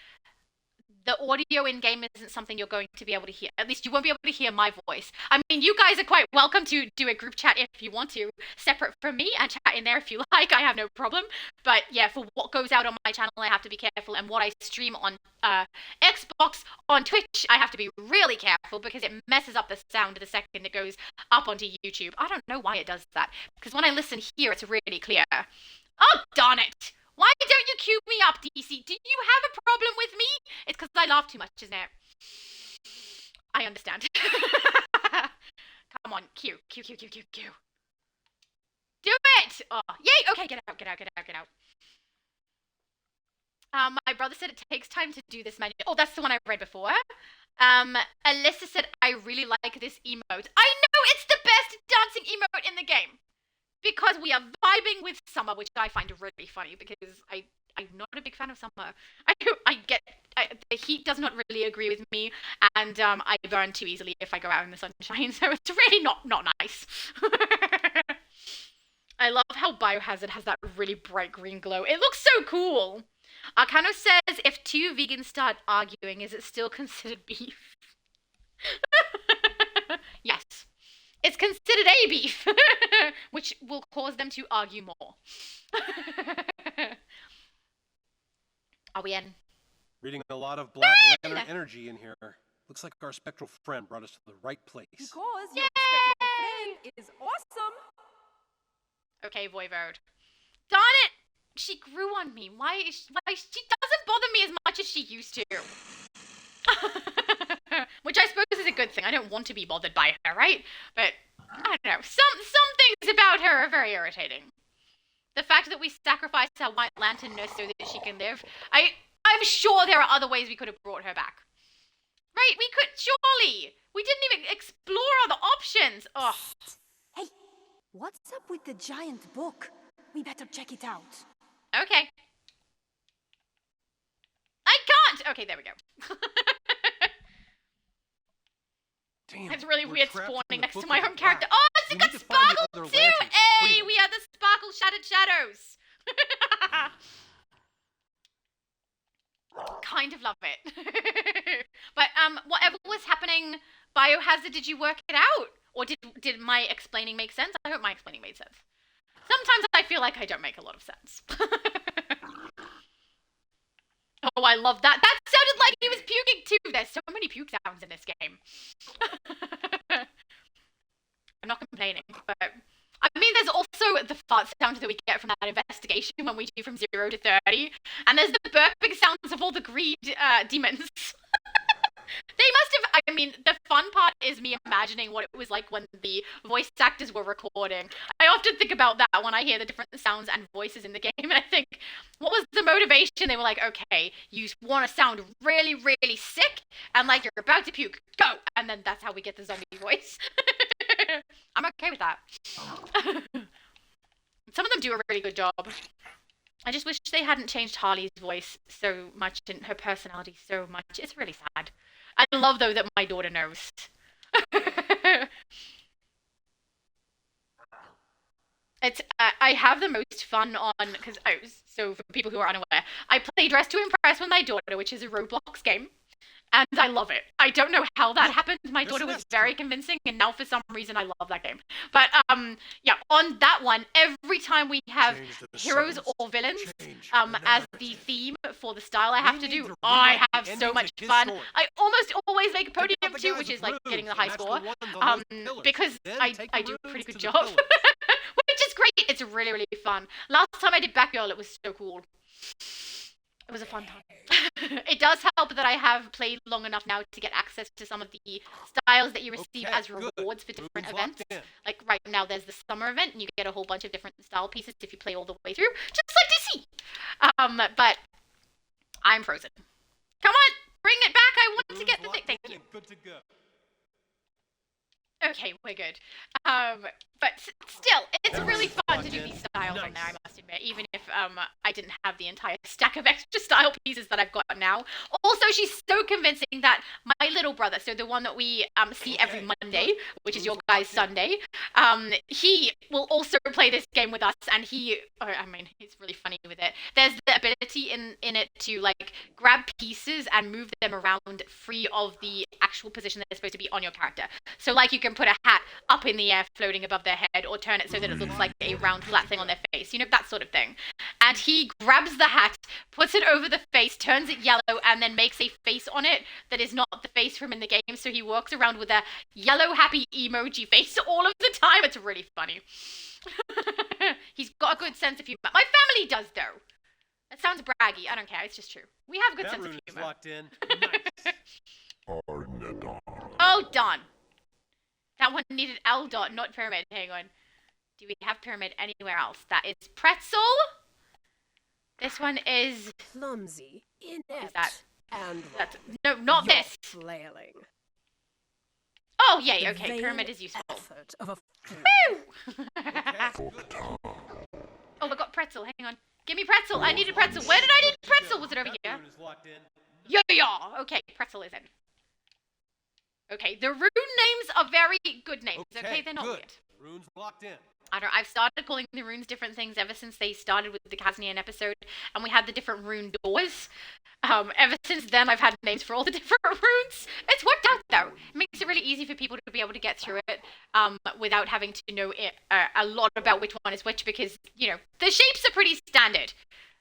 the audio in game isn't something you're going to be able to hear. At least you won't be able to hear my voice. I mean, you guys are quite welcome to do a group chat if you want to, separate from me, and chat in there if you like. I have no problem. But yeah, for what goes out on my channel, I have to be careful. And what I stream on Xbox, on Twitch, I have to be really careful because it messes up the sound the second it goes up onto YouTube. I don't know why it does that. Because when I listen here, it's really clear. Oh, darn it! Why don't you cue me up, DC? Do you have a problem with me? It's because I laugh too much, isn't it? I understand. Come on, cue. Do it! Oh, yay! Okay, get out. My brother said it takes time to do this manual. Oh, that's the one I read before. Alyssa said, I really like this emote. I know, it's the best dancing emote in the game. Because we are vibing with summer, which I find really funny because I'm not a big fan of summer. The heat does not really agree with me, and I burn too easily if I go out in the sunshine, so it's really not nice. I love how Biohazard has that really bright green glow. It looks so cool. Arcano says, if two vegans start arguing, is it still considered beef? Yes. It's considered a beef, which will cause them to argue more. Are we in?
Reading a lot of Black Lantern energy in here. Looks like our spectral friend brought us to the right place.
Because your spectral friend is awesome.
Okay, Voivode. Darn it! She grew on me. Why she doesn't bother me as much as she used to. Which I suppose is a good thing. I don't want to be bothered by her, right? But I don't know. Some things about her are very irritating. The fact that we sacrificed our White Lantern nurse so that she can live. I'm sure there are other ways we could have brought her back. Right? We could, surely. We didn't even explore other options. Ugh.
Hey, what's up with the giant book? We better check it out.
Okay. I can't! Okay, there we go.
Damn,
It's really
we're
weird
trapped in
spawning
the
next to
book
my
of
home
the
character.
black.
Oh, it's
We
got
need to find the
sparkle
other
too!
lanterns.
Hey,
Please.
we have the sparkle shattered shadows. Kind of love it. But whatever was happening, Biohazard, did you work it out? Or did my explaining make sense? I hope my explaining made sense. Sometimes I feel like I don't make a lot of sense. Oh, I love that. That sounded like he was puking too. There's so many puke sounds in this game. I'm not complaining, but I mean, there's also the fart sound that we get from that investigation when we do from 0 to 30, and there's the burping sounds of all the greed demons. They must have, I mean, the fun part is me imagining what it was like when the voice actors were recording. I often think about that when I hear the different sounds and voices in the game, and I think, what was the motivation? They were like, okay, you want to sound really, really sick, and like you're about to puke, go! And then that's how we get the zombie voice. I'm okay with that. Some of them do a really good job. I just wish they hadn't changed Harley's voice so much and her personality so much. It's really sad. I love, though, that my daughter knows. It's I have the most fun on, because, so for people who are unaware, I play Dress to Impress with my daughter, which is a Roblox game. And I love it. I don't know how that happened. My daughter was very convincing, and now for some reason I love that game. But yeah, on that one, every time we have heroes or villains as the theme for the style I have to do, I have so much fun. I almost always make a podium too, which is like getting the high score, because I do a pretty good job. Which is great. It's really, really fun. Last time I did Batgirl, it was so cool. It was a fun time. It does help that I have played long enough now to get access to some of the styles that you receive as rewards for different events. Like right now there's the summer event and you get a whole bunch of different style pieces if you play all the way through, just like DC. But I'm frozen. Come on, bring it back. I want to get the thing. Thank you.
Good to go.
Okay, we're good. But still, it's really fun to do these styles right now, I must admit, even if I didn't have the entire stack of extra style pieces that I've got now. Also, she's so convincing that my little brother, so the one that we see every Monday, which is your guys' Sunday, he will also play this game with us, and he's really funny with it. There's the ability in it to, like, grab pieces and move them around free of the actual position that they're supposed to be on your character. So, like, you can put a hat up in the air floating above their head, or turn it so that it looks like a round flat thing on their face, you know, that sort of thing. And he grabs the hat, puts it over the face, turns it yellow, and then makes a face on it that is not the face from in the game. So he walks around with a yellow happy emoji face all of the time. It's really funny. He's got a good sense of humor. My family does, though. That sounds braggy. I don't care. It's just true. We have a good sense of
That
humor.
rune is locked in. Nice.
Oh, darn. That one needed L dot, not pyramid. Hang on. Do we have pyramid anywhere else? That is pretzel. This one is...
Clumsy, inept,
Is that...
and
That's, no, not
you're
this.
flailing.
Oh, yay.
The
Okay,
vain
pyramid is useful.
effort of a fool.
Woo! Oh, I got pretzel. Hang on. Give me pretzel. I needed pretzel. Where did I need pretzel? Was it over here?
Rune is locked in.
Yeah. Okay, pretzel is in. Okay, the rune names are very good names. Okay, they're not
good.
weird.
Rune's locked in.
I don't. I've started calling the runes different things ever since they started with the Kaznian episode, and we had the different rune doors. Ever since then, I've had names for all the different runes. It's worked out though. It makes it really easy for people to be able to get through it, without having to know a lot about which one is which, because you know the shapes are pretty standard.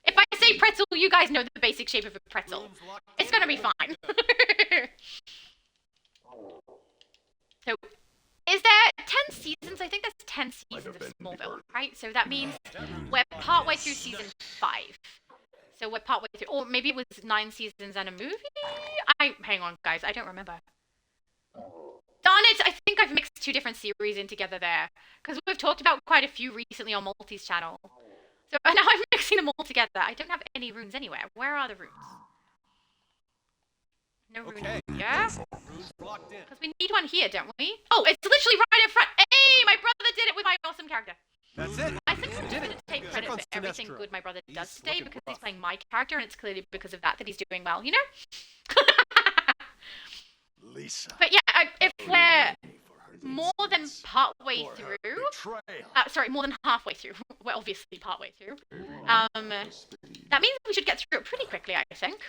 If I say pretzel, you guys know the basic shape of a pretzel.
Rune's locked
It's
in.
gonna be fine. So, is there 10 seasons? I think that's 10 seasons of Smallville, right? So that means we're partway through season 5. So we're partway through, or maybe it was 9 seasons and a movie? Hang on, guys, I don't remember. Darn it, I think I've mixed 2 different series in together there. Because we've talked about quite a few recently on Multi's channel. So now I'm mixing them all together. I don't have any runes anywhere. Where are the runes? No rune
Okay.
here.
Rune's locked in.
Because we need one here, don't we? Oh, it's literally right in front. Hey, my brother did it with my awesome character.
That's it.
I think I'm
You
just
did
going
it.
to take
Check
credit
on
for everything
Sinestro.
good my brother does
He's
today
looking
because he's
rough.
playing my character, and it's clearly because of that he's doing well, you know?
Lisa.
But yeah, if we're more than partway through, sorry, more than halfway through, we're obviously partway through, that means we should get through it pretty quickly, I think.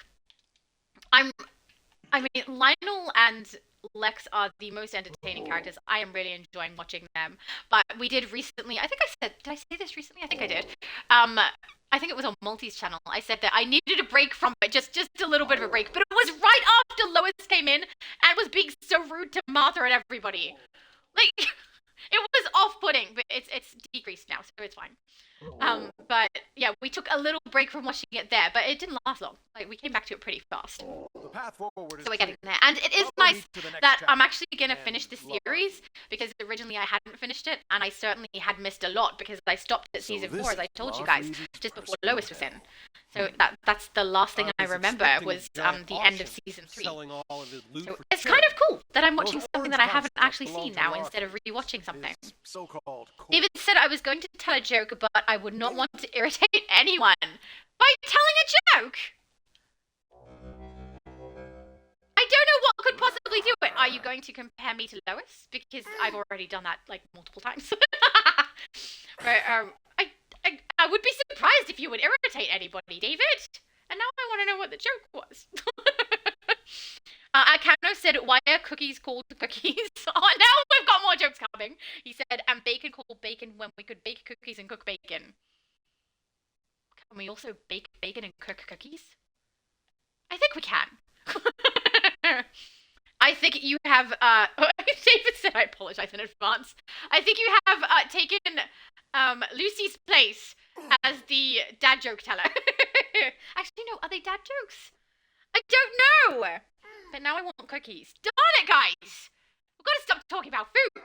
I mean, Lionel and Lex are the most entertaining characters. I am really enjoying watching them. But we did recently, did I say this recently? I think I did. I think it was on Multi's channel. I said that I needed a break from it, just a little bit of a break. But it was right after Lois came in and was being so rude to Martha and everybody. Like, it was off-putting, but it's decreased now, so it's fine. But yeah, we took a little break from watching it there, but it didn't last long. Like, we came back to it pretty fast.
The path forward is
So we're getting
clear.
there. And it is
Follow
nice
me to the next
that
chapter.
I'm actually going to
And
finish this
love.
series, because originally I hadn't finished it, and I certainly had missed a lot, because I stopped at
So
season
this
4, as I told you
Ross
guys,
Reeves'
just before
personal
Lois was in.
hell.
So that's the last thing I
was
remember
expecting
was
a giant
the end of
auction,
season 3.
Selling all of his loot
So
for
it's
charity.
kind of cool that I'm
Those
watching something
orange
that I haven't
constructs
actually
belong
seen
to
now
Ross.
instead of rewatching something.
His so-called court.
David said I was going to tell a joke, but I would not want to irritate anyone by telling a joke. I don't know what could possibly do it. Are you going to compare me to Lois? Because I've already done that like multiple times. But I would be surprised if you would irritate anybody, David. And now I want to know what the joke was. Akano said, why are cookies called cookies? Oh, now we've got more jokes coming. He said, and bacon called bacon when we could bake cookies and cook bacon. Can we also bake bacon and cook cookies? I think we can. I think you have, David said, I apologize in advance. I think you have taken Lucy's place as the dad joke teller. Actually, no, are they dad jokes? I don't know. But now I want cookies. Darn it, guys! We've got to stop talking about food.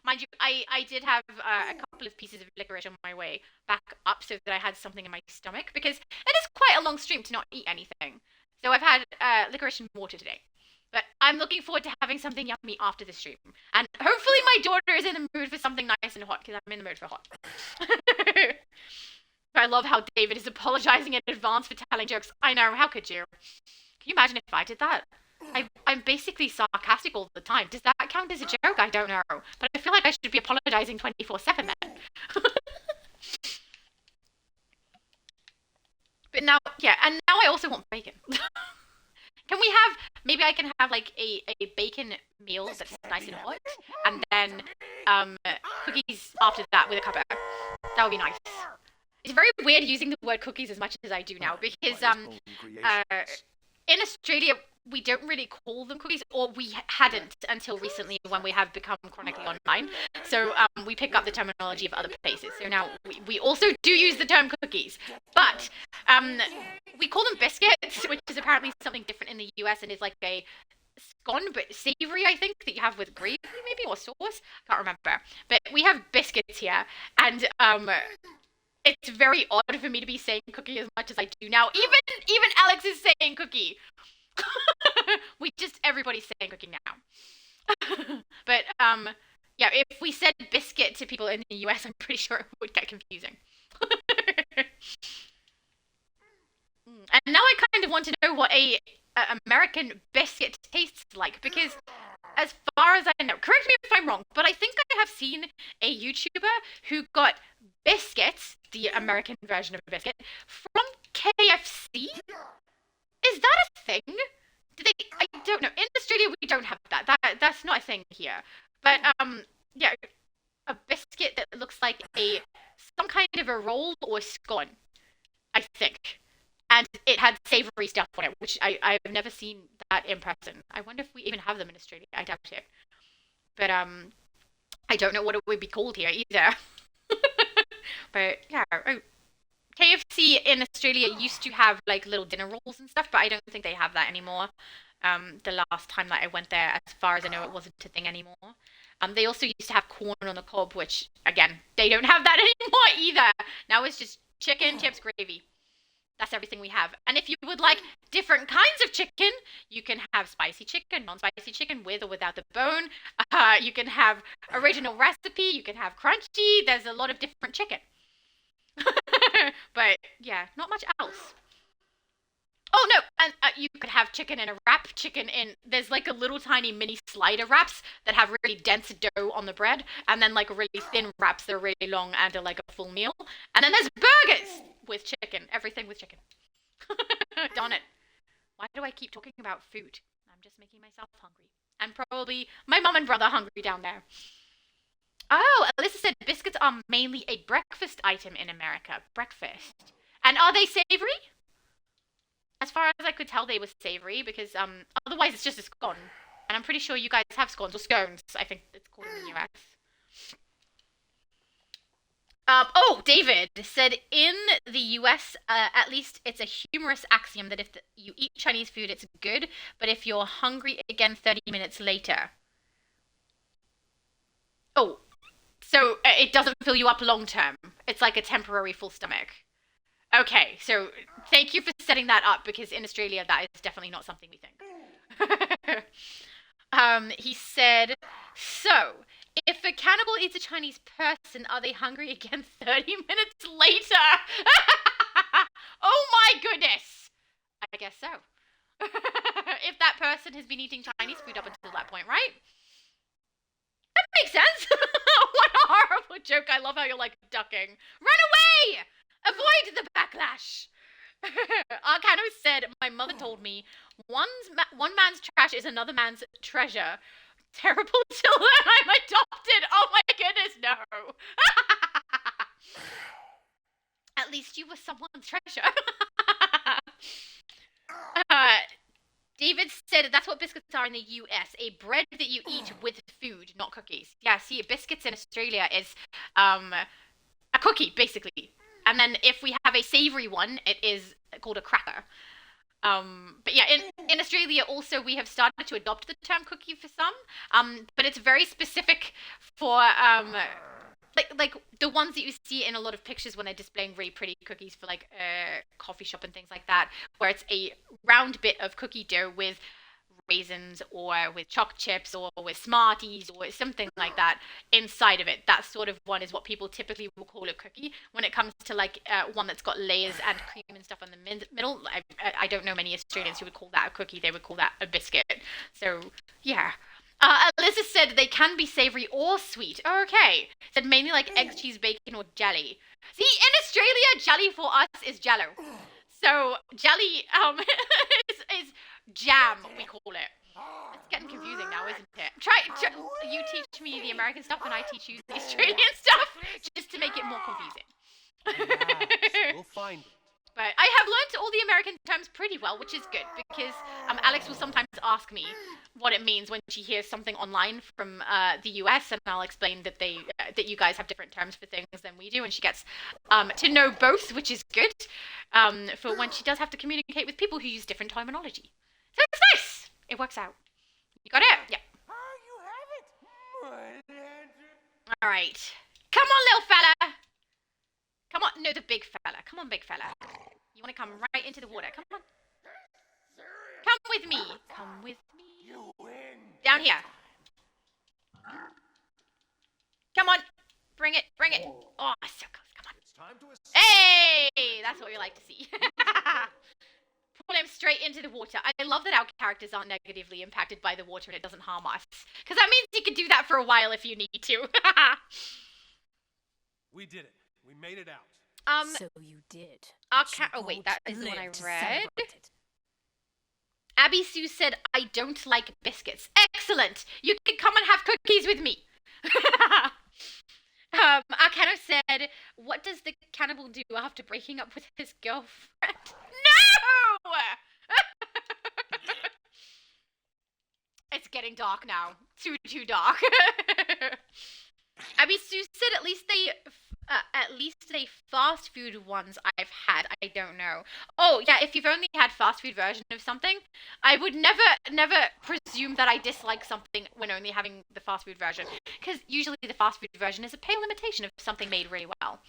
Mind you, I did have a couple of pieces of licorice on my way back up so that I had something in my stomach because it is quite a long stream to not eat anything. So I've had licorice and water today. But I'm looking forward to having something yummy after the stream. And hopefully my daughter is in the mood for something nice and hot, because I'm in the mood for hot. I love how David is apologizing in advance for telling jokes. I know, how could you? Can you imagine if I did that? I'm basically sarcastic all the time. Does that count as a joke? I don't know. But I feel like I should be apologizing 24/7 then. But now, yeah, and now I also want bacon. Can we have, maybe I can have like a bacon meal that's nice and hot, and then cookies after that with a cuppa. That would be nice. It's very weird using the word cookies as much as I do now, because in Australia we don't really call them cookies, or we hadn't until recently when we have become chronically online. So we pick up the terminology of other places. So now we also do use the term cookies, but we call them biscuits, which is apparently something different in the US and is like a scone, but savory, I think, that you have with gravy maybe, or sauce. Can't remember. But we have biscuits here, and it's very odd for me to be saying cookie as much as I do now. Even Alex is saying cookie. Everybody's saying cookie now. But yeah, if we said biscuit to people in the US, I'm pretty sure it would get confusing. And now I kind of want to know what a American biscuit tastes like, because as far as I know, correct me if I'm wrong, but I think I have seen a YouTuber who got biscuits, the American version of a biscuit, from KFC? Is that a thing? I don't know. In Australia, we don't have that. That's not a thing here. But yeah, a biscuit that looks like some kind of a roll or scone, I think. And it had savory stuff on it, which I've never seen that in person. I wonder if we even have them in Australia. I doubt it. But I don't know what it would be called here either. But yeah, KFC in Australia used to have like little dinner rolls and stuff, but I don't think they have that anymore. The last time that I went there, as far as I know, it wasn't a thing anymore. They also used to have corn on the cob, which again, they don't have that anymore either. Now it's just chicken, chips, gravy. That's everything we have. And if you would like different kinds of chicken, you can have spicy chicken, non-spicy chicken, with or without the bone. You can have original recipe. You can have crunchy. There's a lot of different chicken. But yeah, not much else. Oh no, and you could have chicken in a wrap, there's like a little tiny mini slider wraps that have really dense dough on the bread, and then like really thin wraps that are really long and are like a full meal. And then there's burgers with chicken, everything with chicken. Darn it. Why do I keep talking about food? I'm just making myself hungry. And probably my mum and brother hungry down there. Oh, Alyssa said biscuits are mainly a breakfast item in America. Breakfast. And are they savory? As far as I could tell, they were savory, because otherwise it's just a scone. And I'm pretty sure you guys have scones, or scones, I think it's called in the US. Oh, David said in the US, at least it's a humorous axiom that if you eat Chinese food, it's good, but if you're hungry again 30 minutes later. Oh, so it doesn't fill you up long term. It's like a temporary full stomach. Okay, so thank you for setting that up, because in Australia that is definitely not something we think. He said, so, if a cannibal eats a Chinese person, are they hungry again 30 minutes later? Oh my goodness! I guess so. If that person has been eating Chinese food up until that point, right? That makes sense. What a horrible joke. I love how you're like ducking. Run away! Avoid the backlash. Arcano said, my mother told me, one man's trash is another man's treasure. Terrible children I'm adopted. Oh my goodness, no. At least you were someone's treasure. David said that's what biscuits are in the US, a bread that you eat with food, not cookies. Yeah, see, biscuits in Australia is a cookie, basically. And then if we have a savory one, it is called a cracker. But yeah, in Australia also we have started to adopt the term cookie for some. But it's very specific for like the ones that you see in a lot of pictures when they're displaying really pretty cookies for like a coffee shop and things like that, where it's a round bit of cookie dough with raisins or with chocolate chips or with Smarties or something like that inside of it. That sort of one is what people typically will call a cookie. When it comes to like one that's got layers and cream and stuff in the middle, I don't know many Australians who would call that a cookie. They would call that a biscuit. So yeah. Alyssa said they can be savory or sweet. Okay. Said mainly like eggs, cheese, bacon, or jelly. See, in Australia, jelly for us is jello. So jelly is jam, we call it. It's getting confusing now, isn't it? Try you teach me the American stuff and I teach you the Australian stuff, just to make it more confusing.
Relax, we'll find it.
But I have learned all the American terms pretty well, which is good, because Alex will sometimes ask me what it means when she hears something online from the US, and I'll explain that that you guys have different terms for things than we do, and she gets to know both, which is good for when she does have to communicate with people who use different terminology. So it's nice. It works out. You got it? Yeah. All right. Come on, little fella. Come on. No, the big fella. Come on, big fella. You want to come right into the water. Come on. Come with me. Come with me. Down here. Come on. Bring it. Bring it. Oh, so close. Come on. Hey! That's what we like to see. Pull him straight into the water. I love that our characters aren't negatively impacted by the water and it doesn't harm us. Because that means you can do that for a while if you need to.
We did it. We made it out.
So you did.
Oh wait, that is the one I read. Abby Sue said, I don't like biscuits. Excellent! You can come and have cookies with me. Arcano said, what does the cannibal do after breaking up with his girlfriend? No! It's getting dark now. Too dark. Abby Sue said at least they fast food ones I've had. I don't know. Oh, yeah, if you've only had fast food version of something, I would never presume that I dislike something when only having the fast food version. Because usually the fast food version is a pale imitation of something made really well.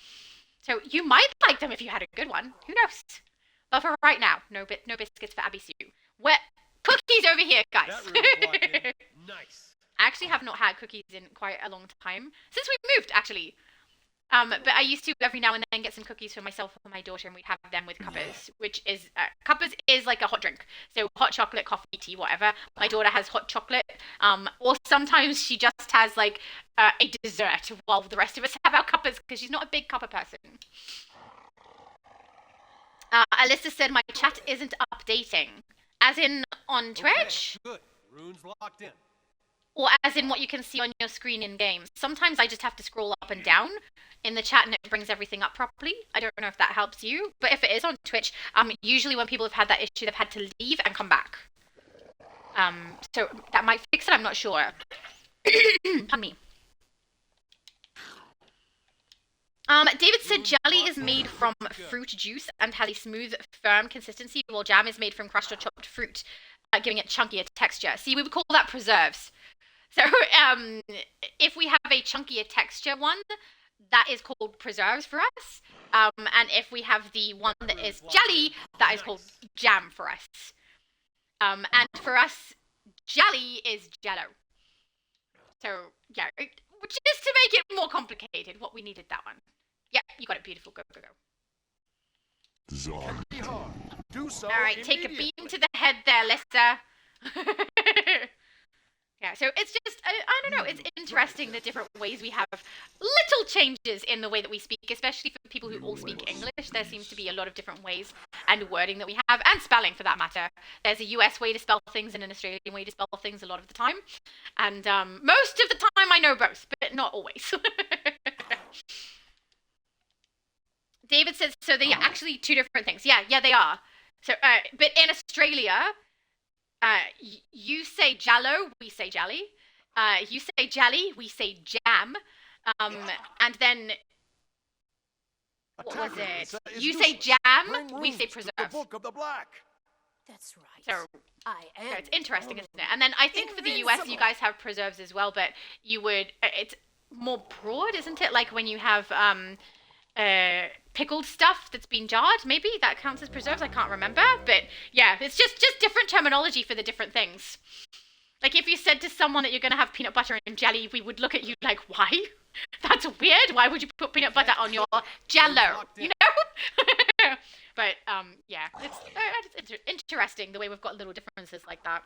So you might like them if you had a good one. Who knows? But for right now, no biscuits for Abby Sue. Wet cookies over here, guys.
That room is locked in. Nice.
I actually have not had cookies in quite a long time. Since we moved, actually. But I used to every now and then get some cookies for myself and my daughter, and we'd have them with cuppers, which is, cuppers is like a hot drink. So hot chocolate, coffee, tea, whatever. My daughter has hot chocolate. Or sometimes she just has like a dessert while the rest of us have our cuppers, because she's not a big cuppa person. Alyssa said my chat isn't updating. As in on Twitch?
Okay, good. Rune's locked in.
Or as in what you can see on your screen in games. Sometimes I just have to scroll up and down in the chat and it brings everything up properly. I don't know if that helps you, but if it is on Twitch, usually when people have had that issue, they've had to leave and come back. So that might fix it, I'm not sure. Pardon me. David said jelly is made from fruit juice and has a smooth, firm consistency, while jam is made from crushed or chopped fruit, giving it chunkier texture. See, we would call that preserves. So, if we have a chunkier texture one, that is called preserves for us. And if we have the one that is jelly, that is called jam for us. And for us, jelly is jello. So, yeah, just to make it more complicated, what we needed that one. Yeah, you got it. Beautiful. Go, go, go.
Do so.
All right, take a beam to the head there, Lester. Yeah, so it's just, I don't know, it's interesting the different ways we have little changes in the way that we speak, especially for people who all speak English. There seems to be a lot of different ways and wording that we have, and spelling for that matter. There's a US way to spell things and an Australian way to spell things a lot of the time. And most of the time I know both, but not always. David says, so they are actually two different things. Yeah, they are. So, but in Australia, you say jello, we say jelly. You say jelly, we say jam. And then, what was it? You say jam, we say preserves.
The book of the black.
That's right.
So
I am.
it's interesting, isn't it? And then I think for the US, you guys have preserves as well, but you would, it's more broad, isn't it? Like when you have pickled stuff that's been jarred, maybe that counts as preserves. I can't remember, but yeah, it's just different terminology for the different things. Like if you said to someone that you're going to have peanut butter and jelly, we would look at you like, why? That's weird. Why would you put peanut butter on your jello? You know? But yeah, it's interesting the way we've got little differences like that.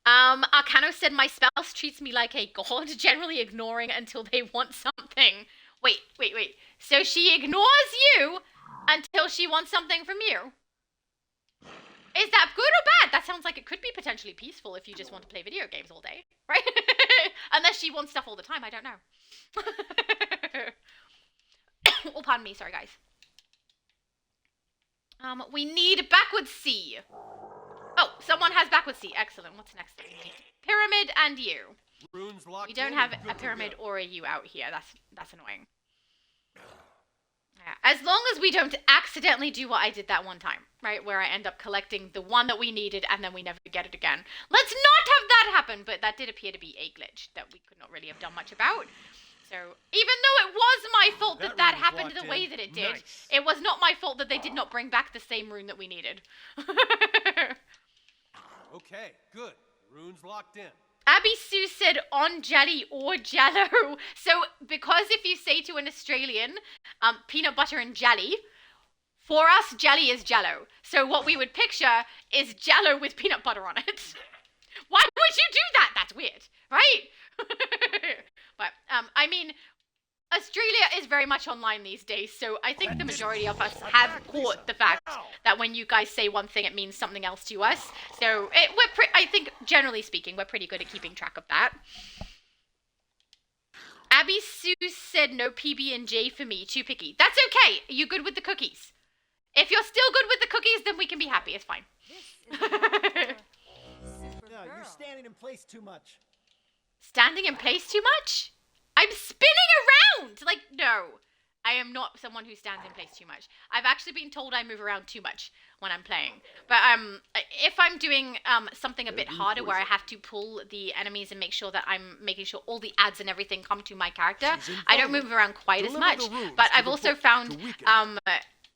Arcano said my spouse treats me like a god, generally ignoring until they want something. Wait. So she ignores you until she wants something from you? Is that good or bad? That sounds like it could be potentially peaceful if you just want to play video games all day, right? Unless she wants stuff all the time, I don't know. Oh, pardon me, sorry guys. We need backwards C. Oh, someone has backwards C. Excellent. What's next? Pyramid and U.
Runes locked
We don't
in
have
and
a
good to
pyramid
go.
or a U out here. That's annoying. Yeah. As long as we don't accidentally do what I did that one time, right? Where I end up collecting the one that we needed and then we never get it again. Let's not have that happen, but that did appear to be a glitch that we could not really have done much about. So even though it was my fault that
That room is
happened
locked
the way
in.
that it did,
Nice.
it was not my fault that they did not bring back the same rune that we needed.
Okay, good. Runes locked in.
Abby Sue said on jelly or jello. So because if you say to an Australian, peanut butter and jelly, for us, jelly is jello. So what we would picture is jello with peanut butter on it. Why would you do that? That's weird, right? But, I mean, Australia is very much online these days, so I think the majority of us have caught the fact that when you guys say one thing, it means something else to us. So I think, generally speaking, we're pretty good at keeping track of that. Abby Sue said no PB&J for me, too picky. That's okay. You good with the cookies? If you're still good with the cookies, then we can be happy. It's fine.
No, you're standing in place too much.
Standing in place too much? I'm spinning around! Like, no. I am not someone who stands in place too much. I've actually been told I move around too much when I'm playing. But if I'm doing something a bit harder where I have to pull the enemies and make sure that I'm making sure all the ads and everything come to my character, I don't move around quite as much. But I've also found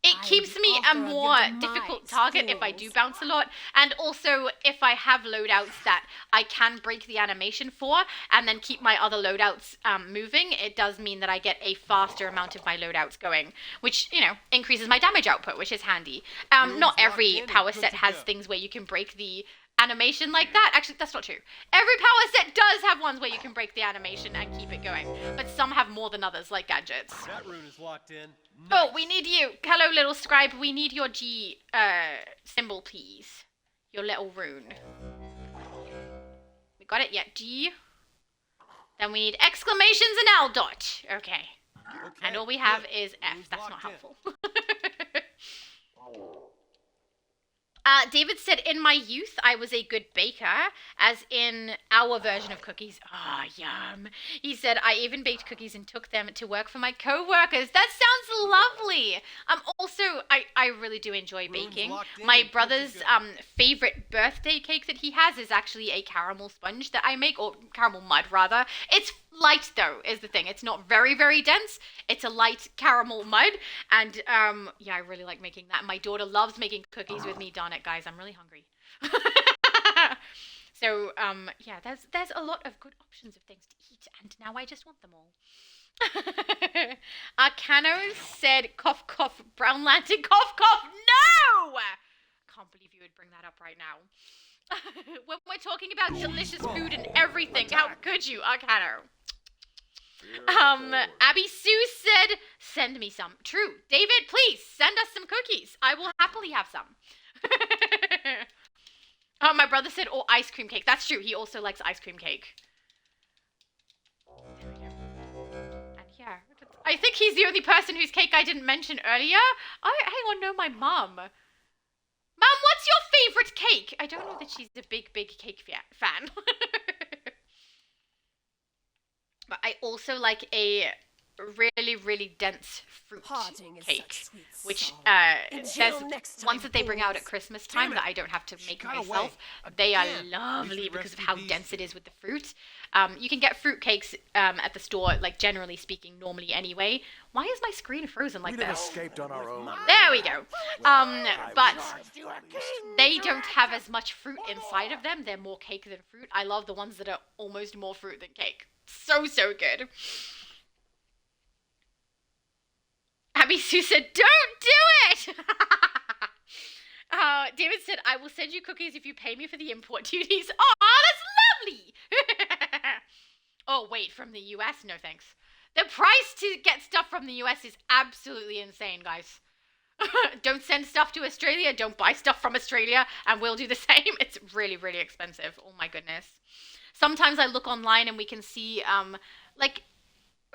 it keeps me a more difficult target if I do bounce a lot, and also if I have loadouts that I can break the animation for and then keep my other loadouts moving, it does mean that I get a faster amount of my loadouts going, which, you know, increases my damage output, which is handy. Not every power set has things where you can break the animation like that. Actually, that's not true. Every power set does have ones where you can break the animation and keep it going, but some have more than others, like gadgets.
That rune is locked in.
Oh, we need you. Hello, little scribe. We need your G symbol, please. Your little rune. We got it yet? G. Then we need exclamations and L dot. Okay. And all we have is F.
Rune's
That's not
locked in.
helpful. David said, in my youth, I was a good baker, as in our version of cookies. Ah, yum. He said, I even baked cookies and took them to work for my co-workers. That sounds lovely. I really do enjoy baking.
locked in
My
and good to
brother's
go.
Favorite birthday cake that he has is actually a caramel sponge that I make, or caramel mud, rather. It's light, though, is the thing. It's not very, very dense. It's a light caramel mud, and yeah, I really like making that. My daughter loves making cookies with me. Darn it, guys, I'm really hungry. So yeah, there's a lot of good options of things to eat, and now I just want them all. Arcano said, cough, cough, brown lantern, cough, cough. No! Can't believe you would bring that up right now. When we're talking about delicious food and everything, how could you, Arcano? Abby Sue said, send me some. True. David, please, send us some cookies. I will happily have some. Oh, my brother said, oh, ice cream cake. That's true. He also likes ice cream cake. There we go. And yeah, I think he's the only person whose cake I didn't mention earlier. Oh, hang on, no, my mum. Mum, what's your favorite cake? I don't know that she's a big cake fan. But I also like a really, really dense fruit
Parting is
cake,
such sweet
which
sorrow.
it
And
says
jail next
ones
time,
that they bring out at
fools.
Christmas time
Damn
that
it.
I don't have to
She
make
got
myself.
away.
They are
Again.
lovely
Usually
because of
recipe
how
B's
dense it
do.
is with the fruit. You can get fruit cakes at the store, like generally speaking, normally anyway. Why is my screen frozen like
We'd have
this?
escaped on our own.
There we go. But they don't have as much fruit inside of them. They're more cake than fruit. I love the ones that are almost more fruit than cake. So good. Abby Sue said, "Don't do it." David said, "I will send you cookies if you pay me for the import duties." Aw, that's lovely. Oh wait, from the US? No thanks. The price to get stuff from the US is absolutely insane, guys. Don't send stuff to Australia, don't buy stuff from Australia, and we'll do the same. It's really, really expensive. Oh my goodness. Sometimes I look online and we can see, like,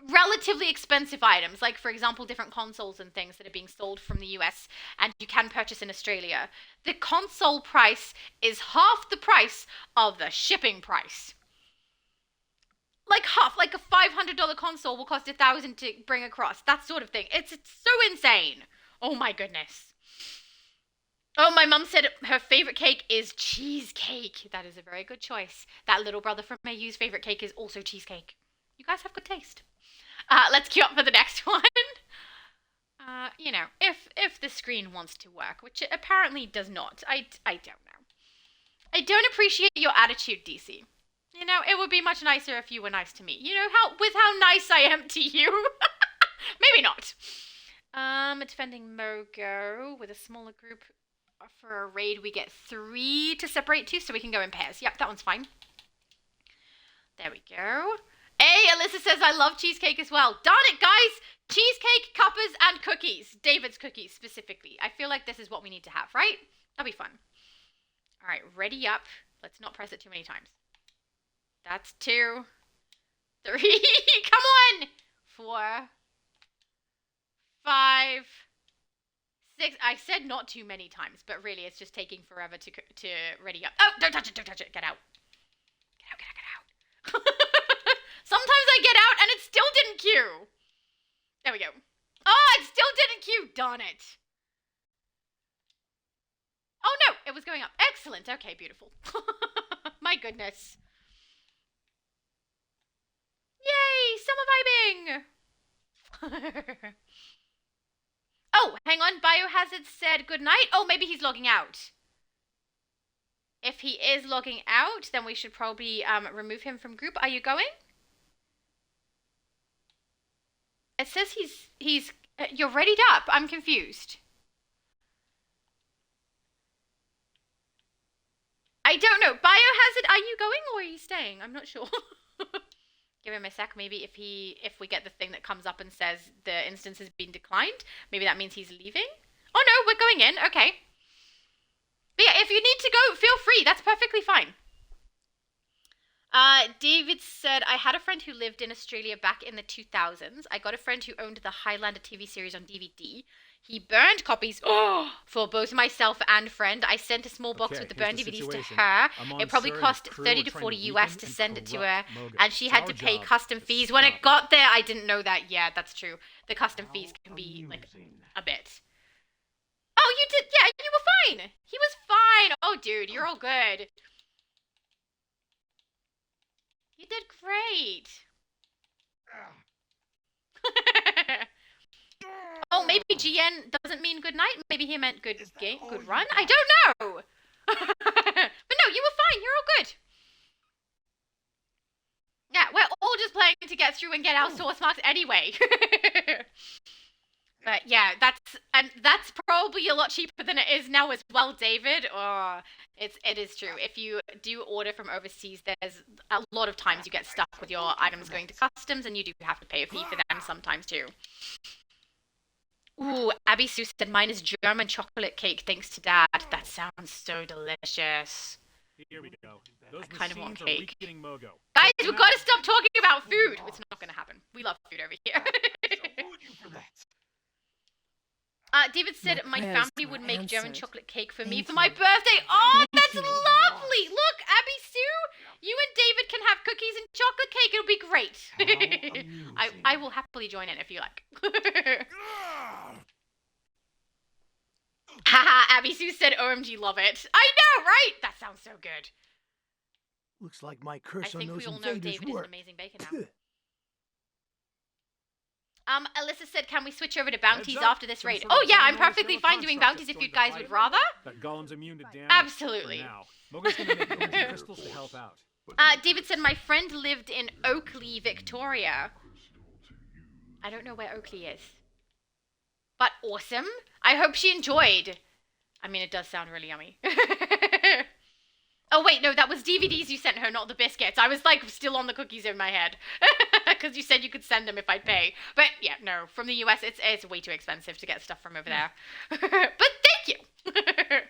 relatively expensive items, like, for example, different consoles and things that are being sold from the US and you can purchase in Australia. The console price is half the price of the shipping price. Like half, like a $500 console will cost $1,000 to bring across. That sort of thing. It's so insane. Oh my goodness. Oh, my mum said her favorite cake is cheesecake. That is a very good choice. That little brother from AU's favorite cake is also cheesecake. You guys have good taste. Let's queue up for the next one. You know, if the screen wants to work, which it apparently does not. I don't know. I don't appreciate your attitude, DC. You know, it would be much nicer if you were nice to me. You know, how nice I am to you. Maybe not. Defending Mogo with a smaller group. For a raid, we get 3 to separate to, so we can go in pairs. Yep, that one's fine. There we go. Hey, Alyssa says I love cheesecake as well. Darn it, guys! Cheesecake, cuppers, and cookies. David's cookies, specifically. I feel like this is what we need to have, right? That'll be fun. All right, ready up. Let's not press it too many times. That's 2. 3. Come on! 4. 5. 6. I said not too many times, but really it's just taking forever to ready up. Oh, don't touch it, don't touch it. Get out. Get out. Sometimes I get out and it still didn't queue. There we go. Oh, it still didn't queue. Darn it. Oh no, it was going up. Excellent. Okay, beautiful. My goodness. Yay, summer vibing. Oh, hang on. Biohazard said good night. Oh, maybe he's logging out. If he is logging out, then we should probably remove him from group. Are you going? It says he's you're readied up. I'm confused. I don't know. Biohazard, are you going or are you staying? I'm not sure. Give him a sec. Maybe if we get the thing that comes up and says the instance has been declined, maybe that means he's leaving. Oh no, we're going in. Okay. But yeah, if you need to go, feel free. That's perfectly fine. David said, I had a friend who lived in Australia back in the 2000s. I got a friend who owned the Highlander TV series on DVD. He burned copies for both myself and friend. I sent a small box with the burned DVDs to her. It probably cost 30 to 40 US to send it to her, and she had to pay custom fees. When it got there, I didn't know that. Yeah, that's true. The custom fees can be, like, a bit. Oh, you did? Yeah, you were fine. He was fine. Oh, dude, you're all good. You did great. Oh, maybe GN doesn't mean good night. Maybe he meant good game, good run. I don't know. But no, you were fine. You're all good. Yeah, we're all just playing to get through and get our source marks anyway. But yeah, that's probably a lot cheaper than it is now as well, David. Oh, it is true. If you do order from overseas, there's a lot of times you get stuck with your items going to customs, and you do have to pay a fee for them sometimes too. Ooh, Abby Sue said mine is German chocolate cake thanks to Dad. That sounds so delicious.
Here we go. Those
I kind of want
machines are
cake.
weakening Mogo.
Guys, we've got to stop talking about food. It's not going to happen. We love food over here. David said my
prayers
family
were
would make German
answered.
chocolate cake for me
Thank
for my
you.
birthday. Oh, that's
Thank you.
lovely. Look, Abby Sue, You and David can have cookies and chocolate cake. It'll be great.
How
I will happily join in if you like. Haha, Abby Sue said, OMG, love it. I know, right? That sounds so good.
Looks like my
I
curse on
think
those
we all know
invaders
David is an
worked.
amazing baker now. Alyssa said, can we switch over to bounties
Heads up,
after this
some
raid?
sort
Oh
of
yeah, I'm
giant
perfectly
original
fine doing
construct
bounties
has
if you
joined the
guys
fight.
would rather.
That golem's immune to damage.
Absolutely.
For now. Moga's gonna make energy crystals to help out.
David said, my friend lived in Oakley, Victoria. I don't know where Oakley is. But awesome. I hope she enjoyed. I mean, it does sound really yummy. Oh, wait, no, that was DVDs you sent her, not the biscuits. I was, like, still on the cookies in my head. Because you said you could send them if I'd pay. But, yeah, no, from the US, it's way too expensive to get stuff from over there. But thank you. There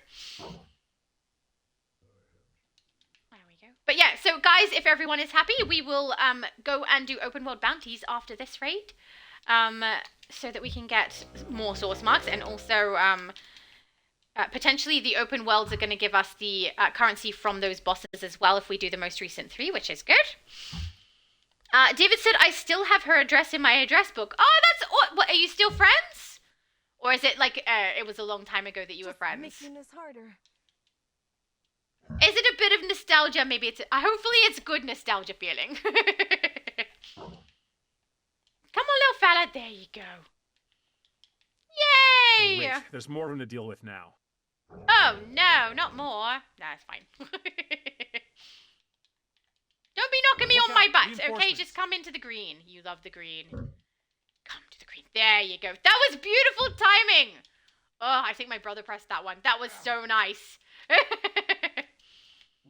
we go. But, yeah, so, guys, if everyone is happy, we will go and do open world bounties after this raid. So that we can get more source marks and also... potentially the open worlds are going to give us the currency from those bosses as well if we do the most recent 3, which is good. David said, I still have her address in my address book. Oh, that's... What, are you still friends? Or is it like it was a long time ago that you were friends?
Making this harder.
Is it a bit of nostalgia? Maybe it's... hopefully it's good nostalgia feeling. Come on, little fella. There you go. Yay!
Wait, there's more of them to deal with now.
Oh, no, not more. Nah, it's fine. Don't be knocking me
Look
on my
out,
butt, okay?
reinforcements.
Just come into the green. You love the green. Come to the green. There you go. That was beautiful timing. Oh, I think my brother pressed that one. That was so nice.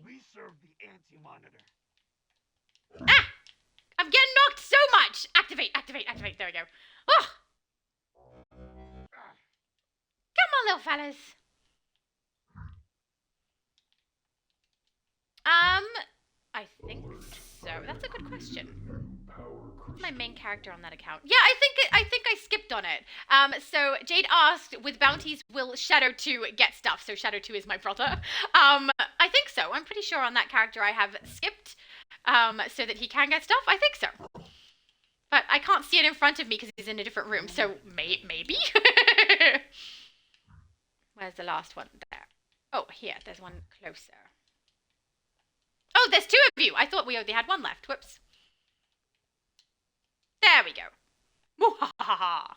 We serve the anti-monitor.
Ah! I'm getting knocked so much. Activate, activate, activate. There we go. Oh! Come on, little fellas. I think so. That's a good question. Who's my main character on that account? Yeah, I think I skipped on it. So Jade asked, with bounties, will Shadow 2 get stuff? So Shadow 2 is my brother. I think so. I'm pretty sure on that character I have skipped, so that he can get stuff. I think so. But I can't see it in front of me because he's in a different room. So maybe. Where's the last one? There. Oh, here. There's one closer. Oh, there's 2 of you. I thought we only had 1 left. Whoops. There we go. Mwahaha.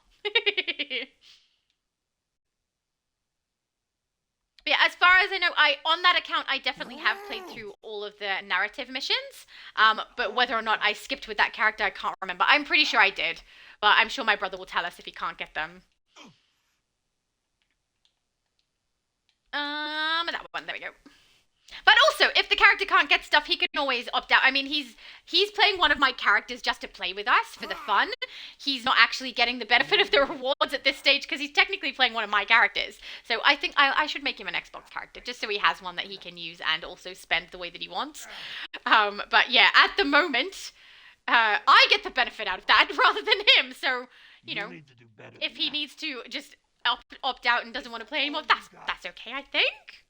Yeah, as far as I know, on that account, I definitely have played through all of the narrative missions. But whether or not I skipped with that character, I can't remember. I'm pretty sure I did. But I'm sure my brother will tell us if he can't get them. That one. There we go. But also, if the character can't get stuff, he can always opt out. I mean, he's playing one of my characters just to play with us for the fun. He's not actually getting the benefit of the rewards at this stage because he's technically playing one of my characters. So I think I should make him an Xbox character just so he has one that he can use and also spend the way that he wants. But yeah, at the moment, I get the benefit out of that rather than him. So, you know,
need to do better
if
than
he
that.
needs to just opt out and doesn't want to play anymore, that's okay, I think.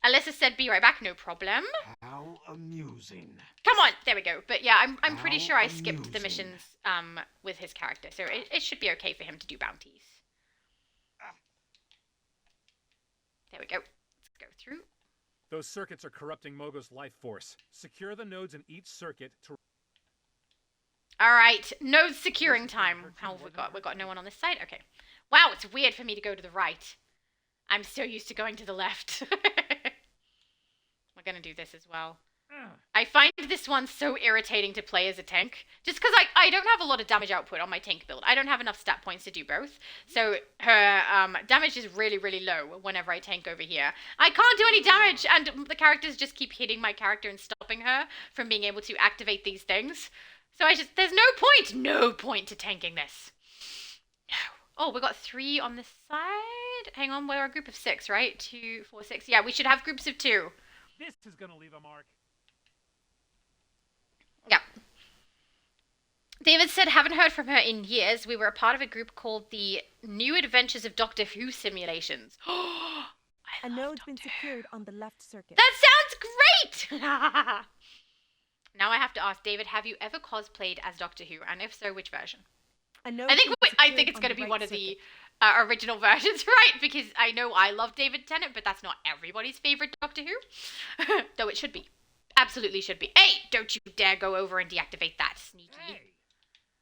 Alyssa said, be right back, no problem.
How amusing.
Come on, there we go. But yeah, I'm pretty
How
sure I skipped the
amusing.
missions with his character, so it should be okay for him to do bounties. There we go. Let's go through.
Those circuits are corrupting Mogo's life force. Secure the nodes in each circuit to...
All right, node securing time. How have we got? We've got no one on this side? Okay. Wow, it's weird for me to go to the right. I'm so used to going to the left. We're going to do this as well. I find this one so irritating to play as a tank. Just because I don't have a lot of damage output on my tank build. I don't have enough stat points to do both. So her damage is really, really low whenever I tank over here. I can't do any damage, and the characters just keep hitting my character and stopping her from being able to activate these things. So there's no point to tanking this. No. Oh, we got 3 on this side. Hang on, we're a group of 6, right? 2, 4, 6. Yeah, we should have groups of 2.
This is gonna leave a mark.
Yeah. David said, haven't heard from her in years. We were a part of a group called the New Adventures of Doctor Who Simulations.
A node's been secured on the left circuit.
That sounds that's great! Now I have to ask, David, have you ever cosplayed as Doctor Who? And if so, which version?
A note
I think
was
I
secured
think it's
on
going to
the
be
right
one of
circuit.
the original versions, right? Because I know I love David Tennant, but that's not everybody's favorite Doctor Who. Though it should be. Absolutely should be. Hey, don't you dare go over and deactivate that, sneaky.
Hey.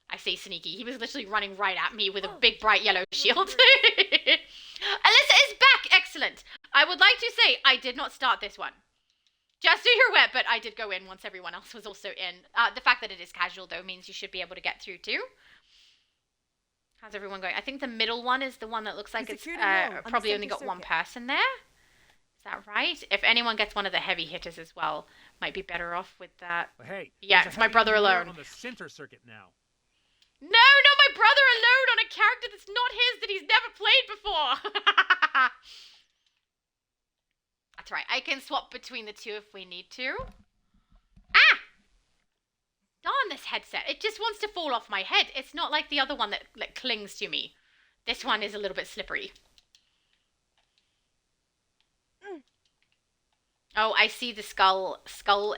I say sneaky. He was literally running right at me with a big bright yellow shield. Alyssa is back. Excellent. I would like to say I did not start this one. Just so you're aware, but I did go in once everyone else was also in. The fact that it is casual, though, means you should be able to get through, too. How's everyone going? I think the middle one is the one that looks like
The
it's
security node on the
probably only
center
got one
circuit.
person there. Is that right? If anyone gets one of the heavy hitters as well, might be better off with that.
But hey,
Yeah,
there's a
it's my
heavy
brother
engineer
alone.
on the center circuit now.
No, not my brother alone on a character that's not his that he's never played before. That's right. I can swap between the two if we need to. Ah! Darn this headset. It just wants to fall off my head. It's not like the other one that clings to me. This one is a little bit slippery. Oh, I see the skull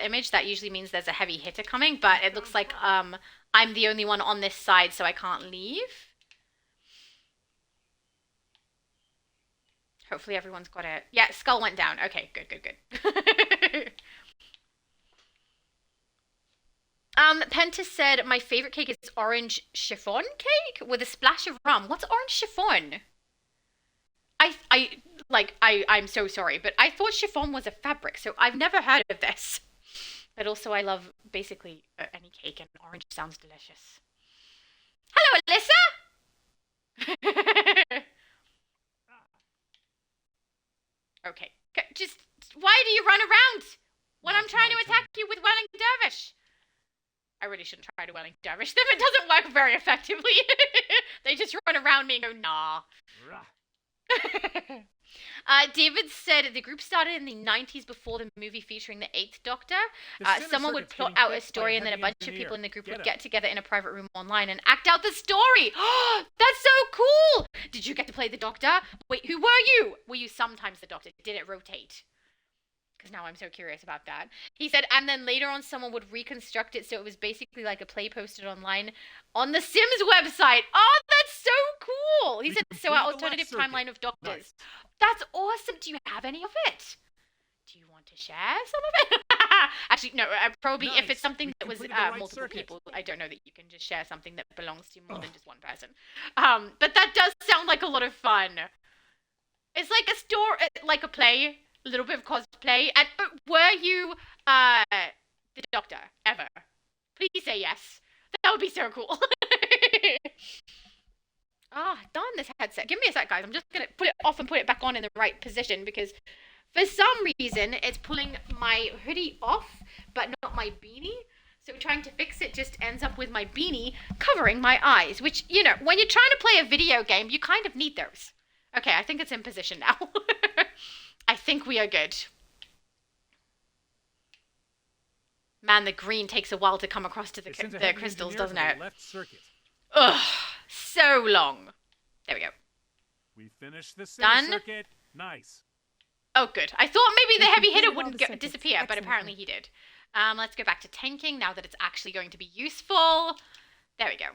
image. That usually means there's a heavy hitter coming, but it looks like I'm the only one on this side, so I can't leave. Hopefully everyone's got it. Yeah, skull went down. Okay, good, good, good. Penta said my favorite cake is orange chiffon cake with a splash of rum. What's orange chiffon? I'm so sorry, but I thought chiffon was a fabric, so I've never heard of this. But also I love basically any cake, and orange sounds delicious. Hello, Alyssa! Okay, just, why do you run around when I'm trying to attack you with Welling Dervish? I really shouldn't try to Welling Dervish them. It doesn't work very effectively. They just run around me and go, nah. David said the group started in the 90s before the movie featuring the 8th Doctor. Someone would plot out a story and then a bunch of people in the group would get together in a private room online and act out the story. That's so cool! Did you get to play the Doctor? Wait, who were you? Were you sometimes the Doctor? Did it rotate? Because now I'm so curious about that. He said, and then later on someone would reconstruct it so it was basically like a play posted online on the Sims website. Oh, that's so cool! He said, so our alternative timeline of Doctors. Nice. That's awesome. Do you have any of it? Do you want to share some of it? Actually, no, probably if it's something that was multiple people, I don't know that you can just share something that belongs to more than just one person. But that does sound like a lot of fun. It's like a story, like a play. A little bit of cosplay. And were you the Doctor ever? Please say yes. That would be so cool. Darn this headset. Give me a sec, guys. I'm just gonna put it off and put it back on in the right position because for some reason it's pulling my hoodie off, but not my beanie. So trying to fix it just ends up with my beanie covering my eyes, which, you know, when you're trying to play a video game, you kind of need those. Okay, I think it's in position now. I think we are good. Man, the green takes a while to come across to the crystals, doesn't it?
Left circuit.
Ugh, so long. There we go.
We finished the center
Done?
circuit. Nice.
Oh, good. I thought maybe the heavy hitter
completed all
wouldn't
the circuits.
disappear, but
Excellent.
apparently he did. Let's go back to tanking now that it's actually going to be useful. There we go.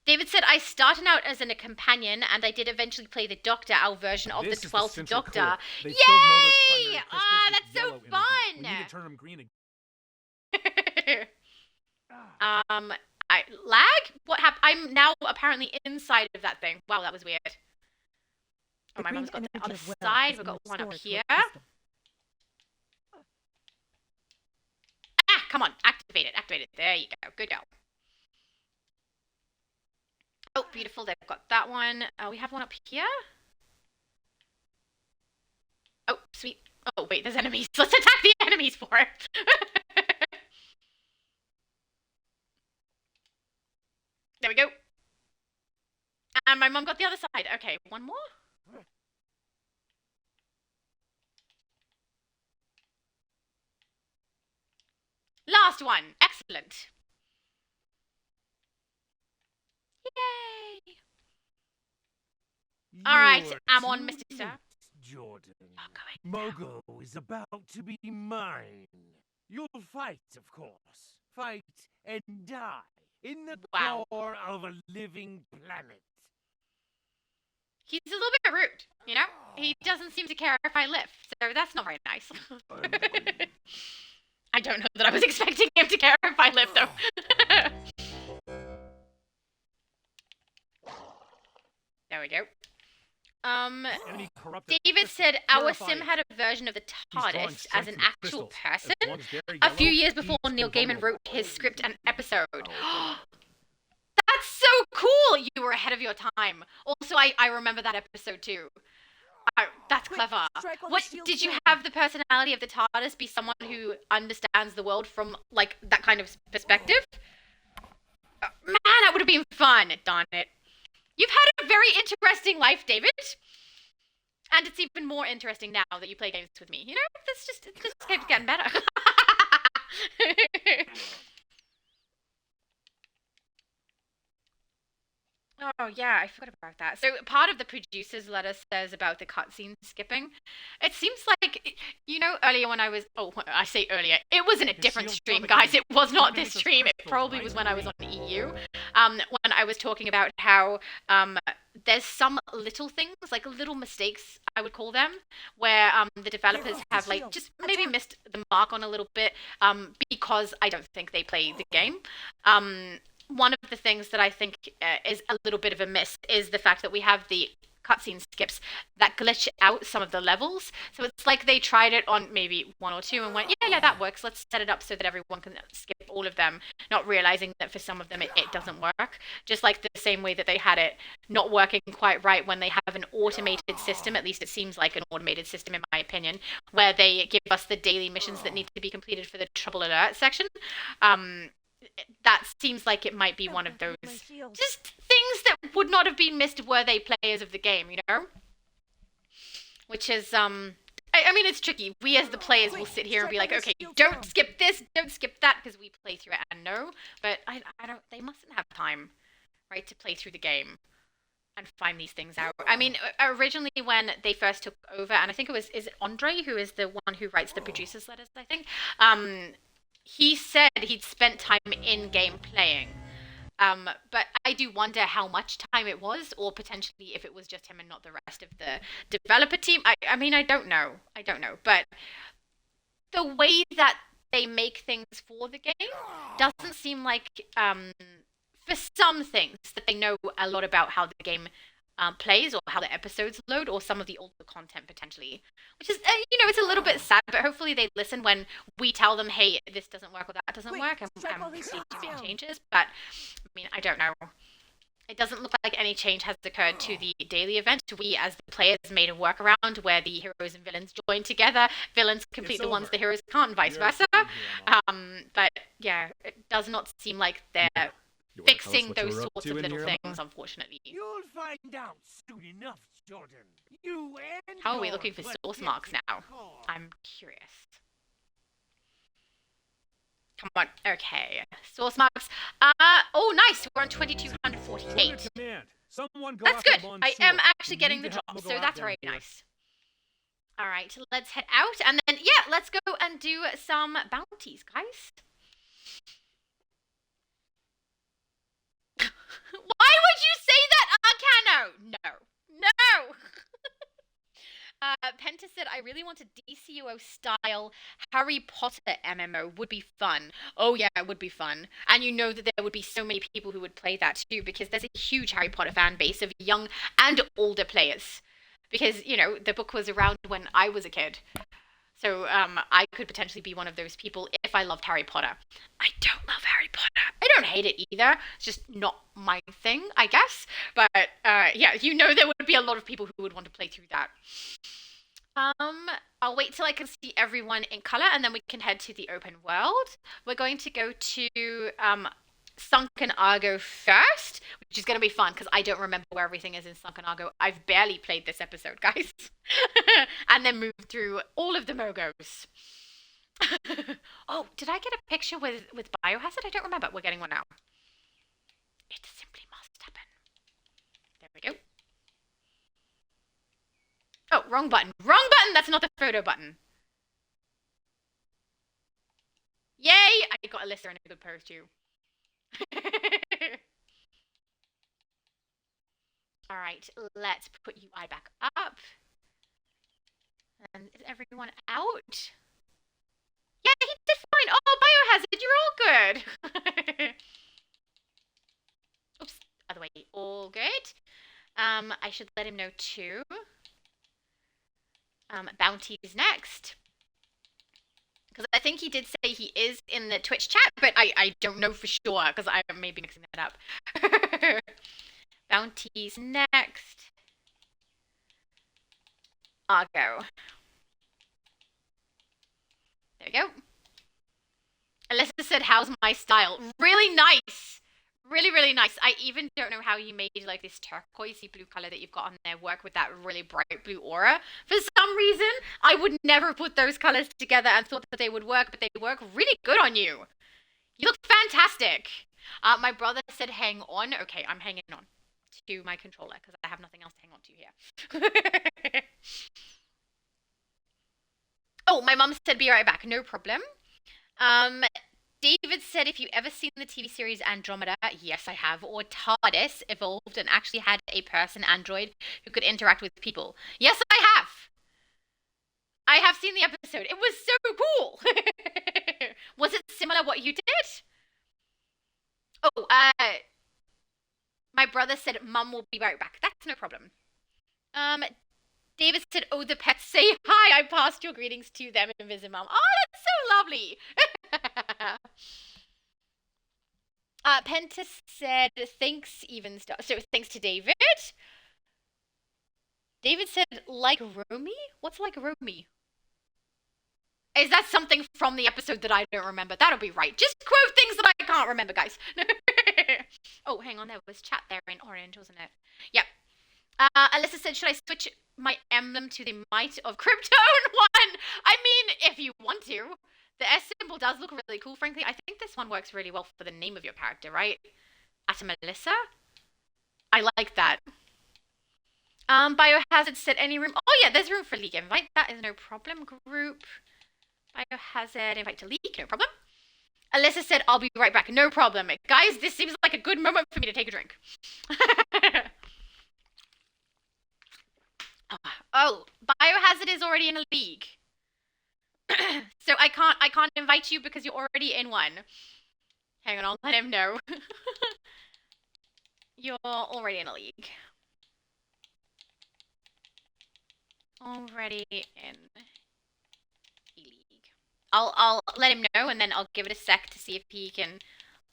David said, I started out as a companion, and I did eventually play the Doctor, our version of
This
the
is
12th
Central
Doctor.
Core. They
Yay!
filled Moto's primary crystals with
That's so
yellow energy.
fun!
We need to turn them green
Lag? What happened? I'm now apparently inside of that thing. Wow, that was weird. Oh, my mum's got the other side. We've got one up here. Come on. Activate it. Activate it. There you go. Good go. Oh, beautiful. They've got that one. We have one up here. Oh, sweet. Oh, wait, there's enemies. Let's attack the enemies for it. There we go. And my mum got the other side. Okay, one more. Last one. Excellent. Yay! All right, I'm on, Mr. Sir.
Jordan.
going
Mogo is about to be mine. You'll fight, of course. Fight and die in the
Wow.
core of a living planet.
He's a little bit rude, you know? He doesn't seem to care if I live, so that's not very nice. I don't know that I was expecting him to care if I live, though. There we go.
Enemy corrupted
David
crystal.
said our
Purify
sim
it.
had a version of the
He's drawing
TARDIS as
strength
an
from the
actual
crystals.
person
As long as they're
a few
yellow,
years before
he's
Neil Gaiman
invulnerable.
wrote his script and episode. That's so cool! You were ahead of your time. Also, I remember that episode too. That's
Quick,
clever.
strike while the
What
shield's
did you
down.
have the personality of the TARDIS be someone who understands the world from like that kind of perspective? Man, that would have been fun. Darn it. You've had a very interesting life, David. And it's even more interesting now that you play games with me. You know, it just keeps getting better. Oh yeah, I forgot about that. So part of the producer's letter says about the cutscene skipping. It seems like, you know, earlier when I was, I say earlier, it was in a different
seal's
stream,
done
guys.
again.
It was not
Even
this
with those
stream. It
crystals,
probably
right?
was when I was on EU. When I was talking about how there's some little things, like little mistakes, I would call them, where the developers
Careful,
have like
shield.
just maybe
Attack.
missed the mark on a little bit, because I don't think they play the game. One of the things that I think is a little bit of a miss is the fact that we have the cutscene skips that glitch out some of the levels. So it's like they tried it on maybe one or two and went, yeah, that works. Let's set it up so that everyone can skip all of them, not realizing that for some of them it doesn't work. Just like the same way that they had it not working quite right when they have an automated system, at least it seems like an automated system in my opinion, where they give us the daily missions that need to be completed for the trouble alert section. That seems like it might be one of those
My shield.
just things that would not have been missed were they players of the game, you know? Which is, I mean, it's tricky. We as the players will sit here and be like, okay, don't skip this, don't skip that, because we play through it and know, but I don't, they mustn't have time, right, to play through the game and find these things out. I mean, originally when they first took over, and I think it was, is it Andre, who is the one who writes the producer's letters, I think? He said he'd spent time in-game playing. But I do wonder how much time it was, or potentially if it was just him and not the rest of the developer team. I mean, I don't know. But the way that they make things for the game doesn't seem like, for some things, that they know a lot about how the game plays or how the episodes load or some of the older content potentially, which is, you know, it's a little bit sad, but hopefully they listen when we tell them, hey, this doesn't work or that doesn't
Quick,
work, and
strike while
we
he's
need to make
down.
changes. But I mean, I don't know. It doesn't look like any change has occurred to the daily event. We, as the players, made a workaround where the heroes and villains join together. Villains complete
It's
the ones
over.
the heroes can't, and vice
You're
versa.
through here, Mom.
But yeah, it does not seem like they're
You wanna tell us
fixing
what you
those
were up
sorts
to
of
in
little
here,
things,
Mom?
unfortunately.
You'll find out soon enough, Jordan. You and
How are we
yours,
looking for
but
source
get
marks
to
now?
core.
I'm curious. Come on. Okay. Source marks. Oh, nice. We're on
Order
2248.
command. Someone go
That's
after
good.
Von
I am
Sewer.
actually
We
getting
need
the
to help
drop,
Mogo
so
out
that's
down
very
here.
nice. All right, let's head out, and then, yeah, let's go and do some bounties, guys. Why would you say that, Arcano? No. Penta said, I really want a DCUO style Harry Potter MMO. Would be fun. Oh yeah, it would be fun. And you know that there would be so many people who would play that too, because there's a huge Harry Potter fan base of young and older players. Because, you know, the book was around when I was a kid. So I could potentially be one of those people if I loved Harry Potter. I don't love Harry Potter. I don't hate it either. It's just not my thing, I guess. But yeah, you know there would be a lot of people who would want to play through that. I'll wait till I can see everyone in color, and then we can head to the open world. We're going to go to Sunken Argo first, which is going to be fun because I don't remember where everything is in Sunken Argo. I've barely played this episode, guys. And then move through all of the Mogos. Oh, did I get a picture with Biohazard? I don't remember. We're getting one now. It simply must happen. There we go. Oh, wrong button. Wrong button! That's not the photo button. Yay! I got Alyssa in a good pose too. Alright, let's put you eye back up. And is everyone out? Yeah, he did fine. Oh, Biohazard, you're all good. Oops, other way. All good. I should let him know too. Bounty's next. Because I think he did say he is in the Twitch chat, but I don't know for sure, because I may be mixing that up. Bounty's next. Argo. There we go. Alyssa said, how's my style? Really nice. Really, really nice. I even don't know how you made like this turquoisey blue color that you've got on there work with that really bright blue aura. For some reason, I would never put those colors together and thought that they would work, but they work really good on you. You look fantastic. My brother said, hang on. Okay, I'm hanging on to my controller because I have nothing else to hang on to here. Oh, my mum said, be right back. No problem. David said, if you ever seen the TV series Andromeda, yes, I have, or TARDIS evolved and actually had a person android who could interact with people. Yes, I have. I have seen the episode. It was so cool. Was it similar what you did? Oh, my brother said, Mum will be right back. That's no problem. David said, oh, the pets say hi. I passed your greetings to them and visit Mum. Oh, that's so lovely. Pentis said, thanks, even star. So thanks to David. David said, like Romy? What's like Romy? Is that something from the episode that I don't remember? That'll be right. Just quote things that I can't remember, guys. Oh, hang on. There was chat there in orange, wasn't it? Yep. Alyssa said, should I switch my emblem to the Might of Krypton one? I mean, if you want to. The S symbol does look really cool, frankly. I think this one works really well for the name of your character, right? Melissa? I like that. Biohazard said any room. Oh, yeah, there's room for League invite. That is no problem. Group. Biohazard invite to League. No problem. Alyssa said, I'll be right back. No problem. Guys, this seems like a good moment for me to take a drink. Oh, Biohazard is already in a league. So I can't invite you because you're already in one. Hang on, I'll let him know. You're already in a league. Already in a league. I'll let him know and then I'll give it a sec to see if he can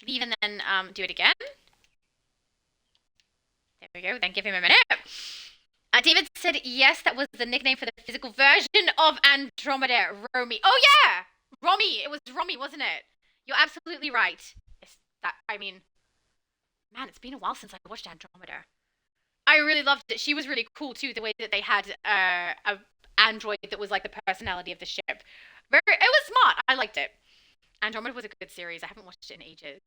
leave and then do it again. There we go, then give him a minute. David said, yes, that was the nickname for the physical version of Andromeda, Romy. Oh, yeah! Romy. It was Romy, wasn't it? You're absolutely right. I mean, man, it's been a while since I watched Andromeda. I really loved it. She was really cool, too, the way that they had a android that was like the personality of the ship. It was smart. I liked it. Andromeda was a good series. I haven't watched it in ages.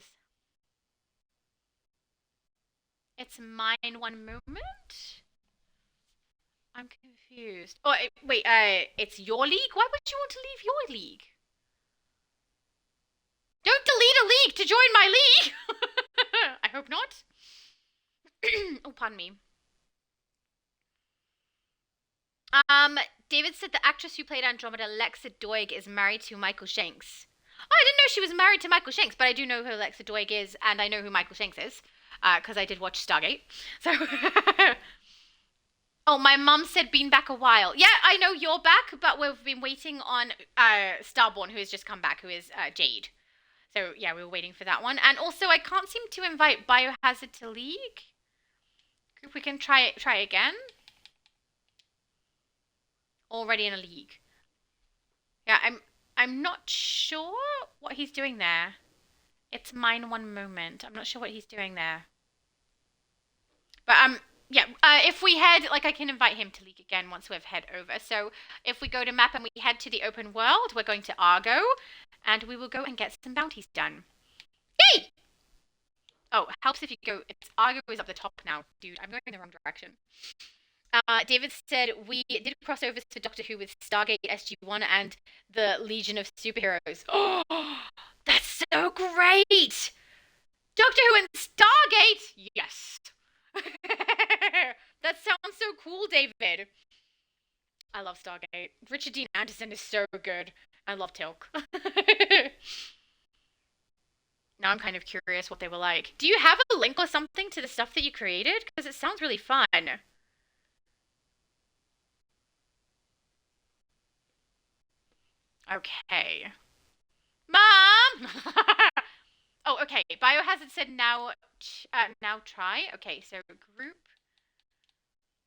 It's mine one moment. I'm confused. Oh, wait, it's your league? Why would you want to leave your league? Don't delete a league to join my league! I hope not. Oh, pardon me. David said the actress who played Andromeda, Lexa Doig, is married to Michael Shanks. Oh, I didn't know she was married to Michael Shanks, but I do know who Lexa Doig is, and I know who Michael Shanks is, because I did watch Stargate. So... Oh, my mum said been back a while. Yeah, I know you're back, but we've been waiting on Starborn, who has just come back, who is Jade. So, yeah, we were waiting for that one. And also, I can't seem to invite Biohazard to League. If we can try again. Already in a league. Yeah, I'm not sure what he's doing there. It's mine one moment. I'm not sure what he's doing there. But yeah, if we head, like, I can invite him to League again once we've head over. So if we go to map and we head to the open world, we're going to Argo, and we will go and get some bounties done. Yay! Oh, helps if you go, Argo is up the top now. Dude, I'm going in the wrong direction. David said we did crossovers for Doctor Who with Stargate SG-1 and the Legion of Superheroes. Oh, that's so great! Doctor Who and Stargate? Yes. That sounds so cool, David. I love Stargate. Richard Dean Anderson is so good. I love Tilk. Now I'm kind of curious what they were like. Do you have a link or something to the stuff that you created? Because it sounds really fun. Okay. Mom! Oh, okay. Biohazard said now try. Okay, so group.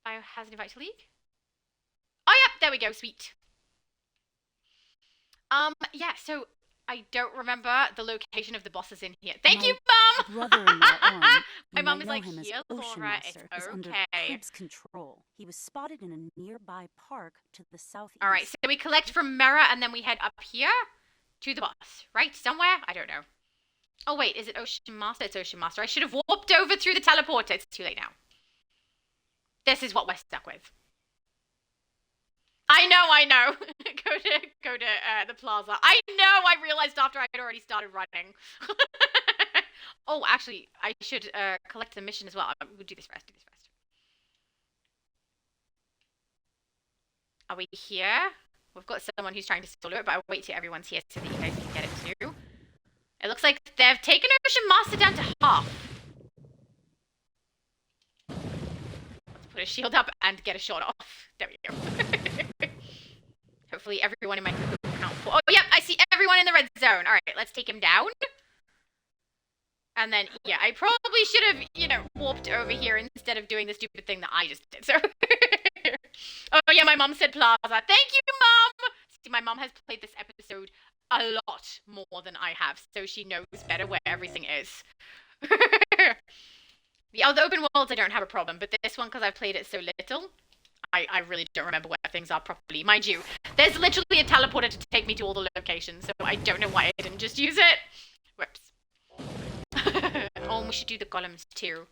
Biohazard invite to league. Oh, yeah, there we go. Sweet. Yeah, so I don't remember the location of the bosses in here. Thank you, Mom!
Brother-in-law,
My mom is
know
like,
him as
here,
Ocean
Laura,
Master,
it's
is under
okay.
Crib's control. He was spotted in a nearby park to the southeast.
Alright, so we collect from Mera and then we head up here to the boss, right? Somewhere? I don't know. Oh, wait, is it Ocean Master? It's Ocean Master. I should have warped over through the teleporter. It's too late now. This is what we're stuck with. I know. go to the plaza. I know. I realized after I had already started running. Oh, actually, I should collect the mission as well. We'll do this first. Are we here? We've got someone who's trying to solo it, but I'll wait till everyone's here so that you guys can get it too. It looks like they've taken Ocean Master down to half. Let's put a shield up and get a shot off. There we go. Hopefully everyone in my group will count for. Oh, yep, I see everyone in the red zone. All right, let's take him down. And then, yeah, I probably should have, warped over here instead of doing the stupid thing that I just did. So, oh yeah, my mom said plaza. Thank you, Mom. See, my mom has played this episode a lot more than I have, so she knows better where everything is. The other open worlds, I don't have a problem, but this one, because I've played it so little, I really don't remember where things are properly. Mind you, there's literally a teleporter to take me to all the locations, so I don't know why I didn't just use it. Whoops. Oh, we should do the golems too.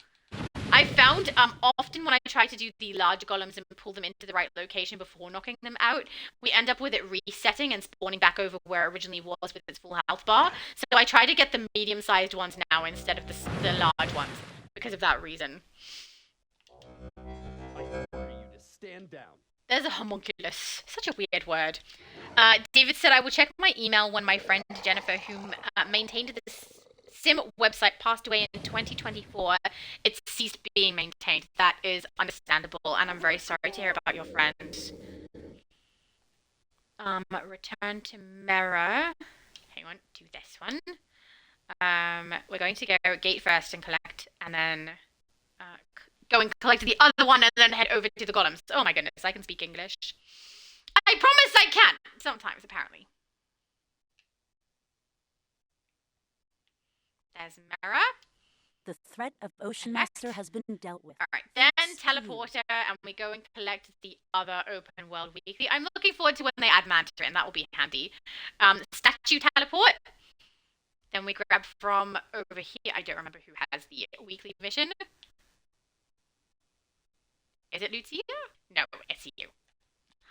I found often when I try to do the large golems and pull them into the right location before knocking them out, we end up with it resetting and spawning back over where it originally was with its full health bar. So I try to get the medium-sized ones now instead of the large ones because of that reason.
I order you to stand down.
There's a homunculus. Such a weird word. David said I will check my email when my friend Jennifer, who maintained this Sim website, passed away in 2024. It ceased being maintained. That is understandable, and I'm very sorry to hear about your friend. Return to Mera. Hang on, do this one. We're going to go gate first and collect, and then go and collect the other one, and then head over to the golems. Oh my goodness, I can speak English. I promise I can. Sometimes, apparently. There's Mera.
The threat of Ocean Master has been dealt with.
Alright, then teleporter, and we go and collect the other open world weekly. I'm looking forward to when they add mana to it, and that will be handy. Statue teleport. Then we grab from over here. I don't remember who has the weekly mission. Is it Lucia? No, it's you.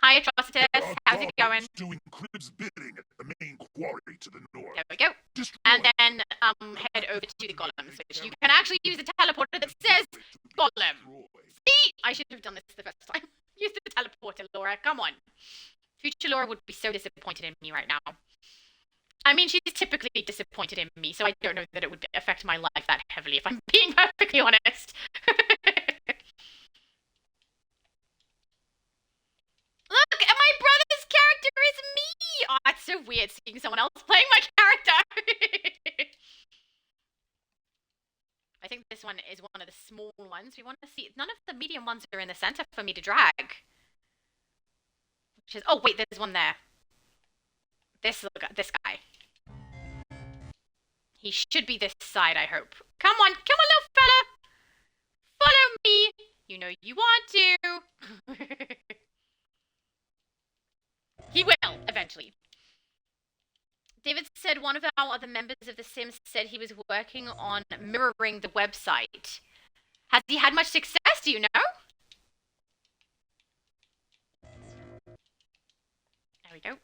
Hi, Atrocitus. How's it going?
Doing Crib's bidding at the main quarry to the north.
There we go. And then head over to the golems, which you can actually use the teleporter that says golem. See? I should have done this the first time. Use the teleporter, Laura. Come on. Future Laura would be so disappointed in me right now. I mean, she's typically disappointed in me, so I don't know that it would affect my life that heavily, if I'm being perfectly honest. Look, and my brother's character is me! Oh, it's so weird seeing someone else playing my character. I think this one is one of the small ones. We want to see. None of the medium ones are in the center for me to drag. Which is, oh wait, there's one there. This guy. He should be this side, I hope. Come on, little fella. Follow me. You know you want to. He will, eventually. David said one of our other members of The Sims said he was working on mirroring the website. Has he had much success, do you know? we go.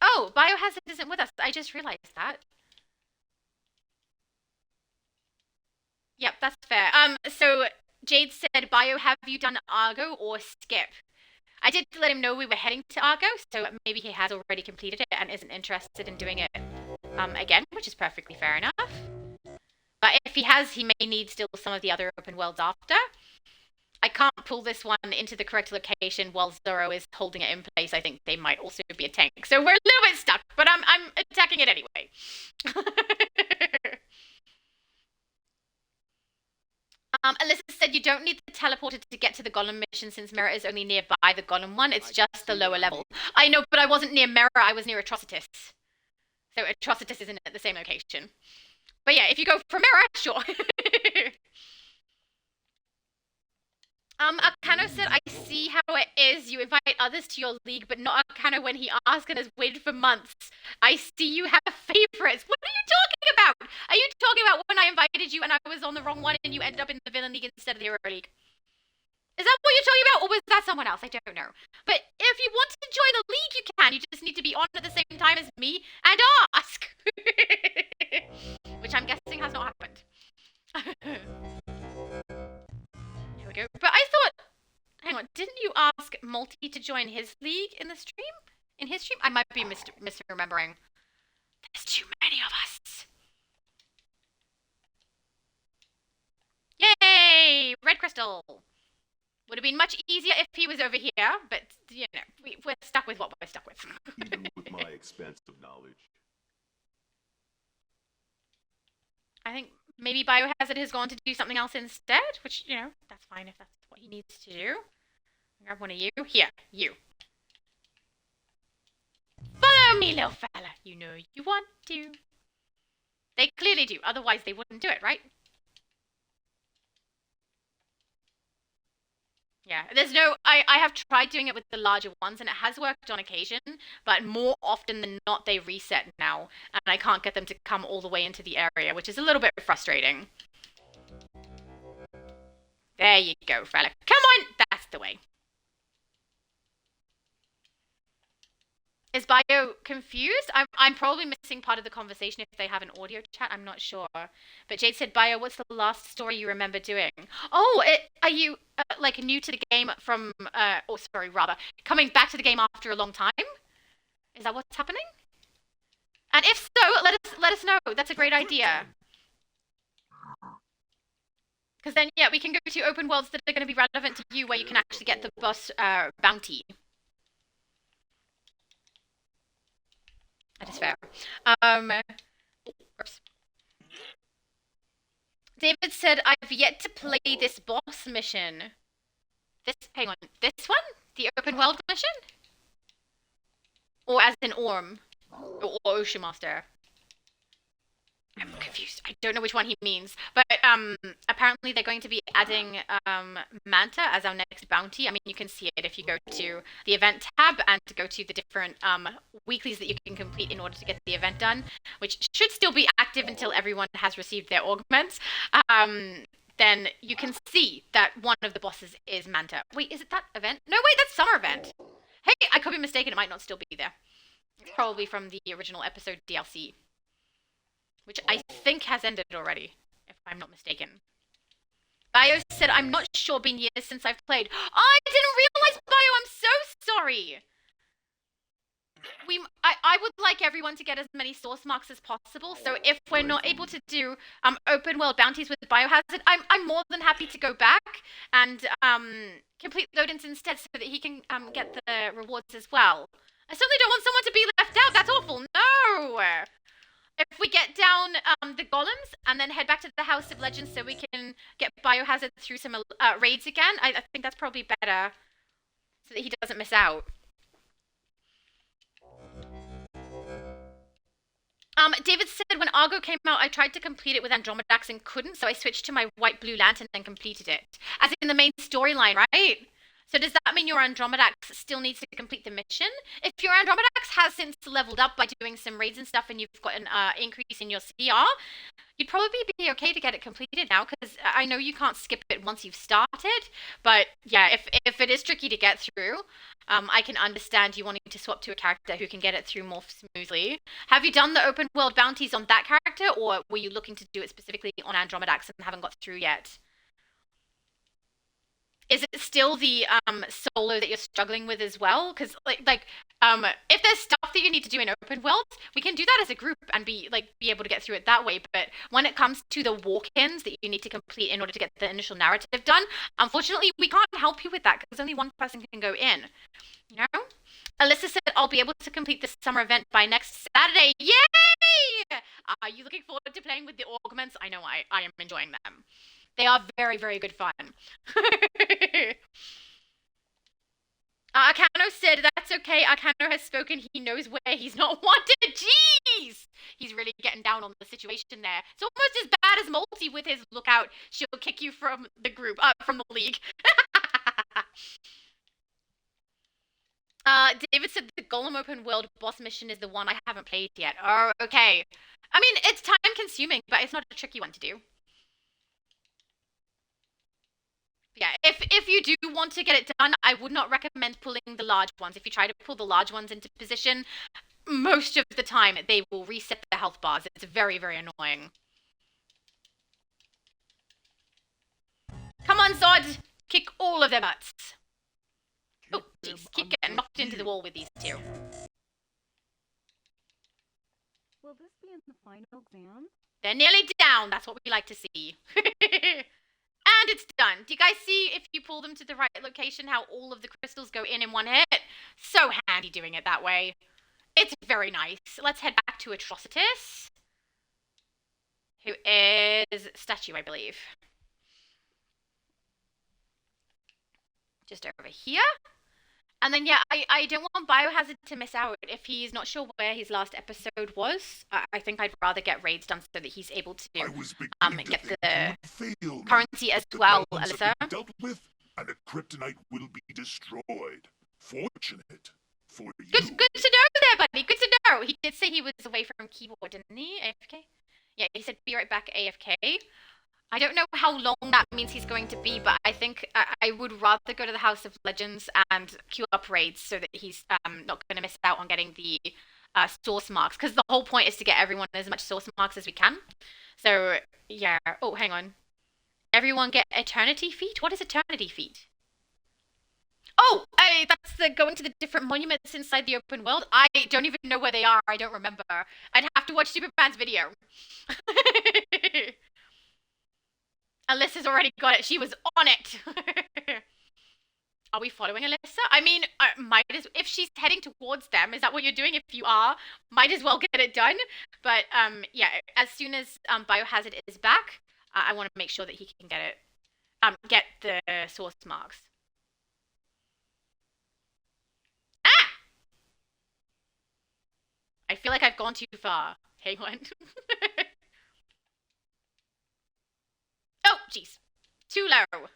Oh, Biohazard isn't with us. I just realized that. Yep, that's fair. So Jade said, Bio, have you done Argo or Skip? I did let him know we were heading to Argo, so maybe he has already completed it and isn't interested in doing it again, which is perfectly fair enough. But if he has, he may need still some of the other open worlds after. I can't pull this one into the correct location while Zoro is holding it in place. I think they might also be a tank. So we're a little bit stuck, but I'm attacking it anyway. Alyssa said you don't need the teleporter to get to the Golem mission since Mirror is only nearby the Golem one. It's just the lower level. I know, but I wasn't near Mirror. I was near Atrocitus. So Atrocitus isn't at the same location. But yeah, if you go from Mirror, sure. Akano said, I see how it is. You invite others to your league, but not Akano when he asks and has waited for months. I see you have favorites. What are you talking about? Are you talking about when I invited you and I was on the wrong one and you ended up in the villain league instead of the hero league? Is that what you're talking about, or was that someone else? I don't know. But if you want to join the league, you can. You just need to be on at the same time as me and ask. Which I'm guessing has not happened. Here we go. But I thought, hang on, didn't you ask Multi to join his league in the stream? In his stream? I might be misremembering. There's too many of us. Yay! Red crystal. Would have been much easier if he was over here, but, you know, we're stuck with what we're stuck with.
Even with my expansive knowledge.
I think maybe Biohazard has gone to do something else instead, which, you know, that's fine if that's what he needs to do. Grab one of you. Here, you. Follow me, little fella. You know you want to. They clearly do, otherwise they wouldn't do it, right? Yeah, there's no... I have tried doing it with the larger ones, and it has worked on occasion, but more often than not, they reset now, and I can't get them to come all the way into the area, which is a little bit frustrating. There you go, fella. Come on! That's the way. Is Bio confused? I'm probably missing part of the conversation if they have an audio chat. I'm not sure. But Jade said, Bio, what's the last story you remember doing? Oh, are you, like, new to the game from, rather, coming back to the game after a long time? Is that what's happening? And if so, let us know. That's a great idea. Because then, yeah, we can go to open worlds that are going to be relevant to you, where you can actually get the boss bounty. That is fair. Oops. David said, I've yet to play this boss mission. Hang on, this one? The open world mission? Or as in Orm? Or Ocean Master? I'm confused. I don't know which one he means. But apparently they're going to be adding Manta as our next bounty. I mean, you can see it if you go to the event tab and go to the different weeklies that you can complete in order to get the event done, which should still be active until everyone has received their augments. Then you can see that one of the bosses is Manta. Wait, is it that event? No, wait, that's summer event. Hey, I could be mistaken. It might not still be there. It's probably from the original episode DLC. Which I think has ended already, if I'm not mistaken. Bio said, I'm not sure, been years since I've played. Oh, I didn't realize, Bio, I'm so sorry. I would like everyone to get as many source marks as possible, so if we're not able to do open world bounties with Biohazard, I'm more than happy to go back and complete load-ins instead so that he can get the rewards as well. I certainly don't want someone to be left out, that's awful, no! If we get down the golems and then head back to the House of Legends so we can get Biohazard through some raids again, I think that's probably better so that he doesn't miss out. David said, when Argo came out, I tried to complete it with Andromedax and couldn't, so I switched to my white blue lantern and completed it. As in the main storyline, right? So does that mean your Andromedax still needs to complete the mission? If your Andromedax has since leveled up by doing some raids and stuff and you've got an increase in your CR, you'd probably be okay to get it completed now, because I know you can't skip it once you've started. But yeah, if it is tricky to get through, I can understand you wanting to swap to a character who can get it through more smoothly. Have you done the open world bounties on that character, or were you looking to do it specifically on Andromedax and haven't got through yet? Is it still the solo that you're struggling with as well? Because if there's stuff that you need to do in open world, we can do that as a group and be able to get through it that way. But when it comes to the walk-ins that you need to complete in order to get the initial narrative done, unfortunately, we can't help you with that because only one person can go in. You know? Alyssa said, I'll be able to complete this summer event by next Saturday. Yay! Are you looking forward to playing with the augments? I know I am enjoying them. They are very, very good fun. Akano said, that's okay. Akano has spoken. He knows where he's not wanted. Jeez! He's really getting down on the situation there. It's almost as bad as Multi with his lookout. She'll kick you from the group, from the league. David said the Golem open world boss mission is the one I haven't played yet. Oh, okay. I mean, it's time consuming, but it's not a tricky one to do. Yeah, if you do want to get it done, I would not recommend pulling the large ones. If you try to pull the large ones into position, most of the time they will reset the health bars. It's very, very annoying. Come on, Zod! Kick all of their butts. Oh, jeez, keep getting knocked into the wall with these two.
Will this be in the final exam?
They're nearly down. That's what we like to see. And it's done. Do you guys see, if you pull them to the right location, how all of the crystals go in one hit? So handy doing it that way. It's very nice. Let's head back to Atrocitus, who is statue, I believe. Just over here. And then, yeah, I don't want Biohazard to miss out. If he's not sure where his last episode was, I think I'd rather get raids done so that he's able to get the currency as well, Alyssa.
Dealt with, and a kryptonite will be destroyed. Fortunate for you.
Good to know there, buddy. Good to know. He did say he was away from keyboard, didn't he? AFK? Yeah, he said be right back, AFK. I don't know how long that means he's going to be, but I think I would rather go to the House of Legends and queue up raids so that he's not going to miss out on getting the source marks, because the whole point is to get everyone as much source marks as we can. So, yeah. Oh, hang on. Everyone get Eternity Feet? What is Eternity Feet? Oh, that's the going to the different monuments inside the open world. I don't even know where they are. I don't remember. I'd have to watch Superman's video. Alyssa's already got it. She was on it. Are we following Alyssa? I mean, if she's heading towards them, is that what you're doing? If you are, might as well get it done. But yeah, as soon as Biohazard is back, I want to make sure that he can get the source marks. Ah! I feel like I've gone too far. Hang on. Oh, jeez. Too low.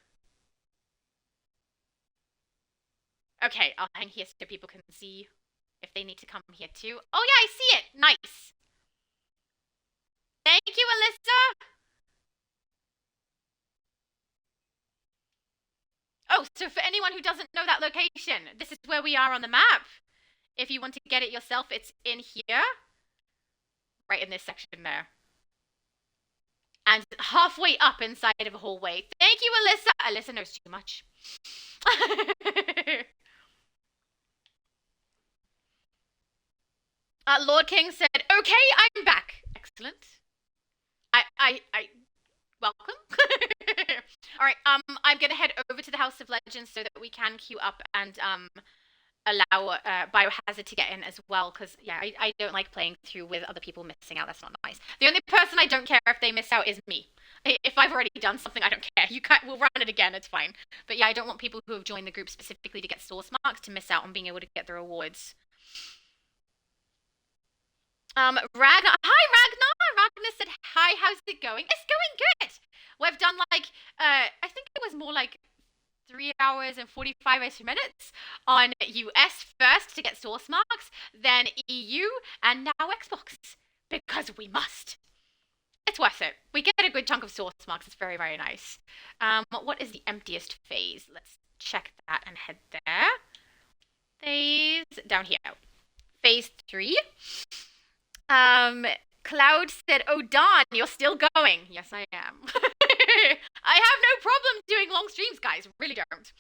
Okay, I'll hang here so people can see if they need to come here too. Oh yeah, I see it. Nice. Thank you, Alyssa. Oh, so for anyone who doesn't know that location, this is where we are on the map. If you want to get it yourself, it's in here. Right in this section there. And halfway up inside of a hallway. Thank you, Alyssa. Alyssa knows too much. Lord King said, okay, I'm back. Excellent. I welcome. All right, I'm going to head over to the House of Legends so that we can queue up and allow Biohazard to get in as well, because yeah, I don't like playing through with other people missing out. That's not nice. The only person I don't care if they miss out is me. If I've already done something, I don't care. We'll run it again. It's fine. But yeah, I don't want people who have joined the group specifically to get source marks to miss out on being able to get the rewards. Ragnar. Hi, Ragnar. Ragnar said, hi, how's it going? It's going good. We've done I think it was more like 3 hours and 45 minutes on US first to get source marks, then EU, and now Xbox. Because we must. it's worth it. We get a good chunk of source marks. It's very, very nice. What is the emptiest phase? Let's check that and head there. Phase down here. Phase 3. Cloud said, "Oh darn, you're still going." Yes, I am. I have no problem doing long streams, guys. Really don't.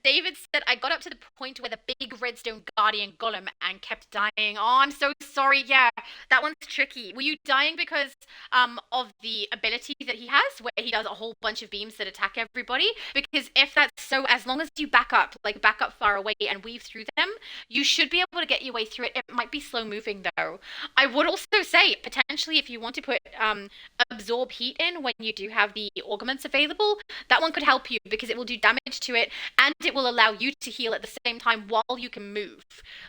David said, "I got up to the point where the big redstone guardian golem and kept dying." Oh, I'm so sorry. Yeah, that one's tricky. Were you dying because of the ability that he has, where he does a whole bunch of beams that attack everybody? Because if that's so, as long as you back up far away and weave through them, you should be able to get your way through it. It might be slow moving though. I would also say, potentially, if you want to put absorb heat in when you do have the augments available, that one could help you because it will do damage to it and it will allow you to heal at the same time while you can move.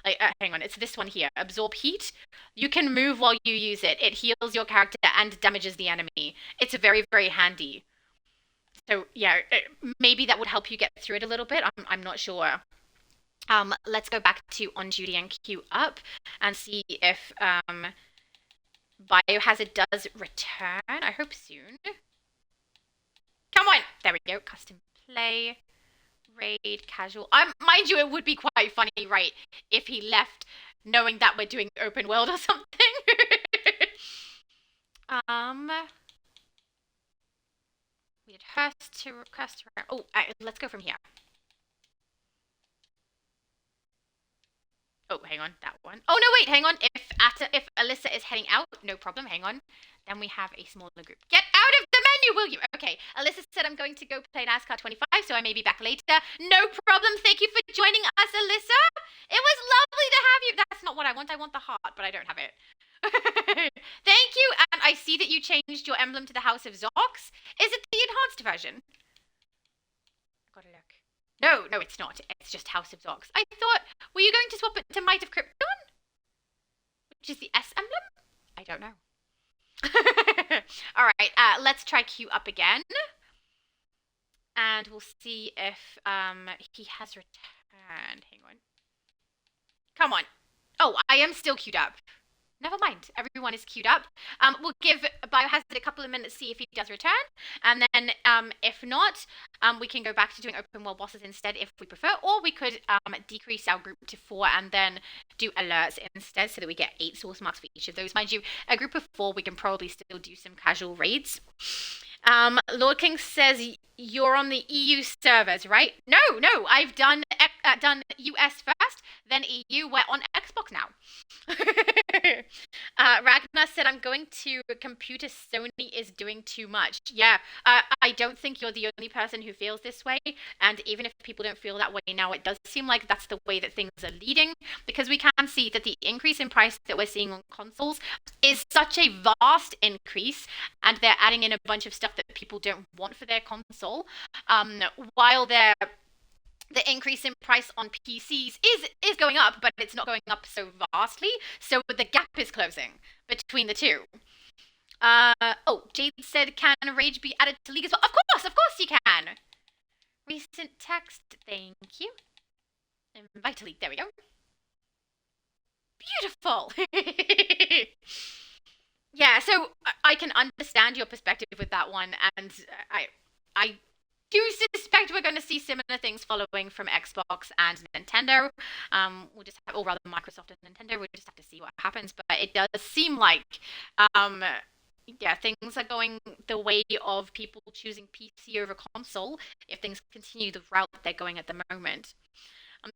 Like, hang on, it's this one here. Absorb heat. You can move while you use it. It heals your character and damages the enemy. It's very, very handy. So yeah, maybe that would help you get through it a little bit. I'm not sure. Let's go back to on duty and queue up and see if Biohazard does return. I hope soon. Come on! There we go. Custom play. Raid. Casual. Mind you, it would be quite funny, right, if he left knowing that we're doing open world or something. We did Hurst to request. Oh, let's go from here. Oh, hang on, that one. Oh, no, wait, hang on. If Alyssa is heading out, no problem, hang on. Then we have a smaller group. Get out of the menu, will you? Okay, Alyssa said I'm going to go play NASCAR 25, so I may be back later. No problem. Thank you for joining us, Alyssa. It was lovely to have you. That's not what I want. I want the heart, but I don't have it. Thank you. And I see that you changed your emblem to the House of Zox. Is it the enhanced version? Gotta look. No, it's not. It's just House of Zox. I thought, were you going to swap it to Might of Krypton? Which is the S emblem? I don't know. Alright, let's try Q up again. And we'll see if he has returned. Hang on. Come on. Oh, I am still queued up. Never mind. Everyone is queued up. We'll give Biohazard a couple of minutes to see if he does return. And then if not, we can go back to doing open world bosses instead if we prefer. Or we could decrease our group to 4 and then do alerts instead so that we get 8 source marks for each of those. Mind you, a group of 4, we can probably still do some casual raids. Lord King says you're on the EU servers, right? No, I've done US first, then EU. We're on Xbox now. Ragnar said, I'm going to computer. Sony is doing too much. Yeah, I don't think you're the only person who feels this way. And even if people don't feel that way now, it does seem like that's the way that things are leading, because we can see that the increase in price that we're seeing on consoles is such a vast increase, and they're adding in a bunch of stuff that people don't want for their console, while the increase in price on PCs is going up, but it's not going up so vastly, so the gap is closing between the two. Oh, Jade said, can Rage be added to League as well? Of course you can! Recent text, thank you. Invite to League, there we go. Beautiful! Yeah, so I can understand your perspective with that one, and I do suspect we're going to see similar things following from Xbox and Nintendo. We'll just have, or rather Microsoft and Nintendo, we'll just have to see what happens. But it does seem like, yeah, things are going the way of people choosing PC over console if things continue the route they're going at the moment.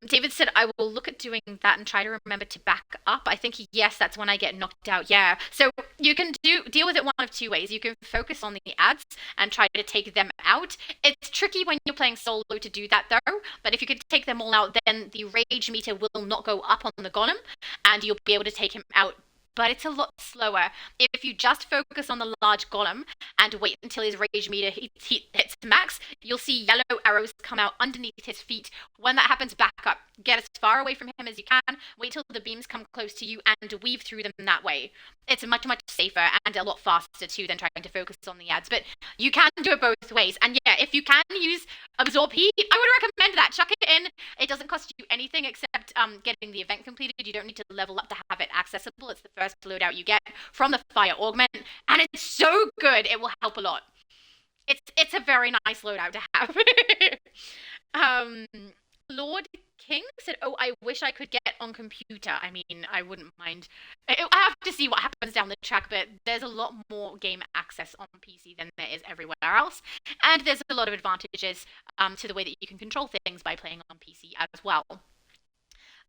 David said, I will look at doing that and try to remember to back up. I think, yes, that's when I get knocked out. Yeah. So you can deal with it one of two ways. You can focus on the ads and try to take them out. It's tricky when you're playing solo to do that, though. But if you could take them all out, then the rage meter will not go up on the golem, and you'll be able to take him out. But it's a lot slower. If you just focus on the large golem and wait until his rage meter hits max, you'll see yellow arrows come out underneath his feet. When that happens, back up. Get as far away from him as you can. Wait till the beams come close to you and weave through them that way. It's much, much safer and a lot faster too than trying to focus on the ads. But you can do it both ways. And yeah, if you can use Absorb Heat, I would recommend that. Chuck it in. It doesn't cost you anything except getting the event completed. You don't need to level up to have it accessible. It's the first loadout you get from the Fire Augment, and it's so good. It will help a lot. It's a very nice loadout to have. Lord King said, "Oh, I wish I could get on computer." I mean, I wouldn't mind. I have to see what happens down the track, but there's a lot more game access on PC than there is everywhere else, and there's a lot of advantages to the way that you can control things by playing on PC as well.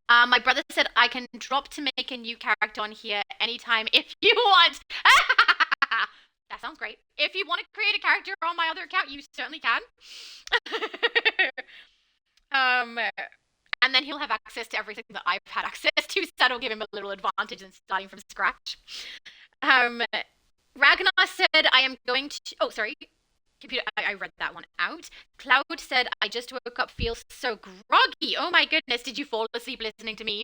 My brother said, "I can drop to make a new character on here anytime if you want." That sounds great. If you want to create a character on my other account, you certainly can. And then he'll have access to everything that I've had access to, so that'll give him a little advantage in starting from scratch. Ragnar said, "I am going to..." Oh, sorry. Computer, I read that one out. Cloud said, "I just woke up, feel so groggy." Oh my goodness, did you fall asleep listening to me?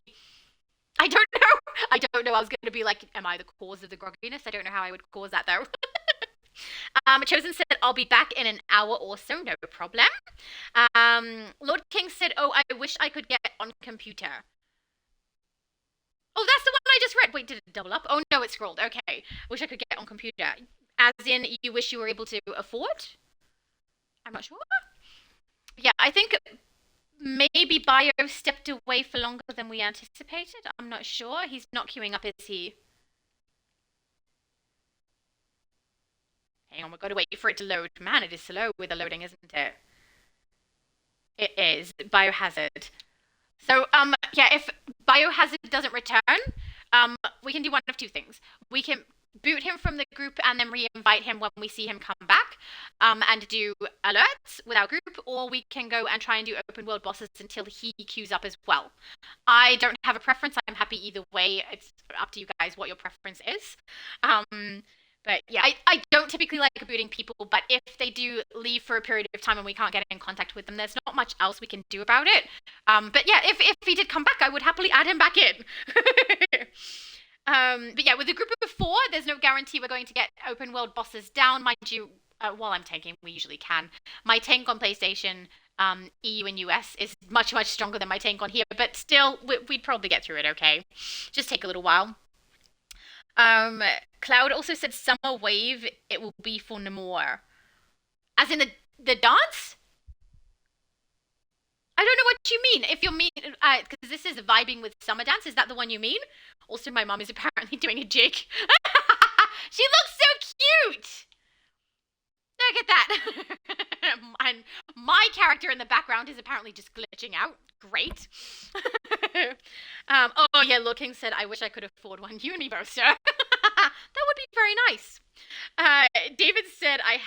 I don't know. I don't know. I was going to be like, am I the cause of the grogginess? I don't know how I would cause that, though. Chosen said, "I'll be back in an hour or so, no problem." Lord King said, "Oh, I wish I could get on computer." Oh, that's the one I just read. Wait, did it double up? Oh, no, it scrolled. Okay. Wish I could get on computer. As in, you wish you were able to afford? I'm not sure. Yeah, I think maybe Bio stepped away for longer than we anticipated. I'm not sure. He's not queuing up, is he? Hang on, we've got to wait for it to load. Man, it is slow with the loading, isn't it? It is. Biohazard. So, yeah, if Biohazard doesn't return, we can do one of two things. We can boot him from the group and then re-invite him when we see him come back, and do alerts with our group, or we can go and try and do open world bosses until he queues up as well. I don't have a preference. I'm happy either way. It's up to you guys what your preference is. But yeah, I don't typically like booting people, but if they do leave for a period of time and we can't get in contact with them, there's not much else we can do about it. But yeah, if he did come back, I would happily add him back in. But yeah, with a group of 4, there's no guarantee we're going to get open world bosses down. Mind you, while I'm tanking, we usually can. My tank on PlayStation, EU and US is much, much stronger than my tank on here, but still, we'd probably get through it okay. Just take a little while. Cloud also said Summer Wave, it will be for Namor. As in the dance? I don't know what you mean. If you mean, because this is vibing with Summer Dance, is that the one you mean? Also, my mom is apparently doing a jig. She looks so cute! Look at that. And my character in the background is apparently just glitching out. Great. Oh yeah, Lord King said, "I wish I could afford one." You and me both, sir. That would be very nice. David said, I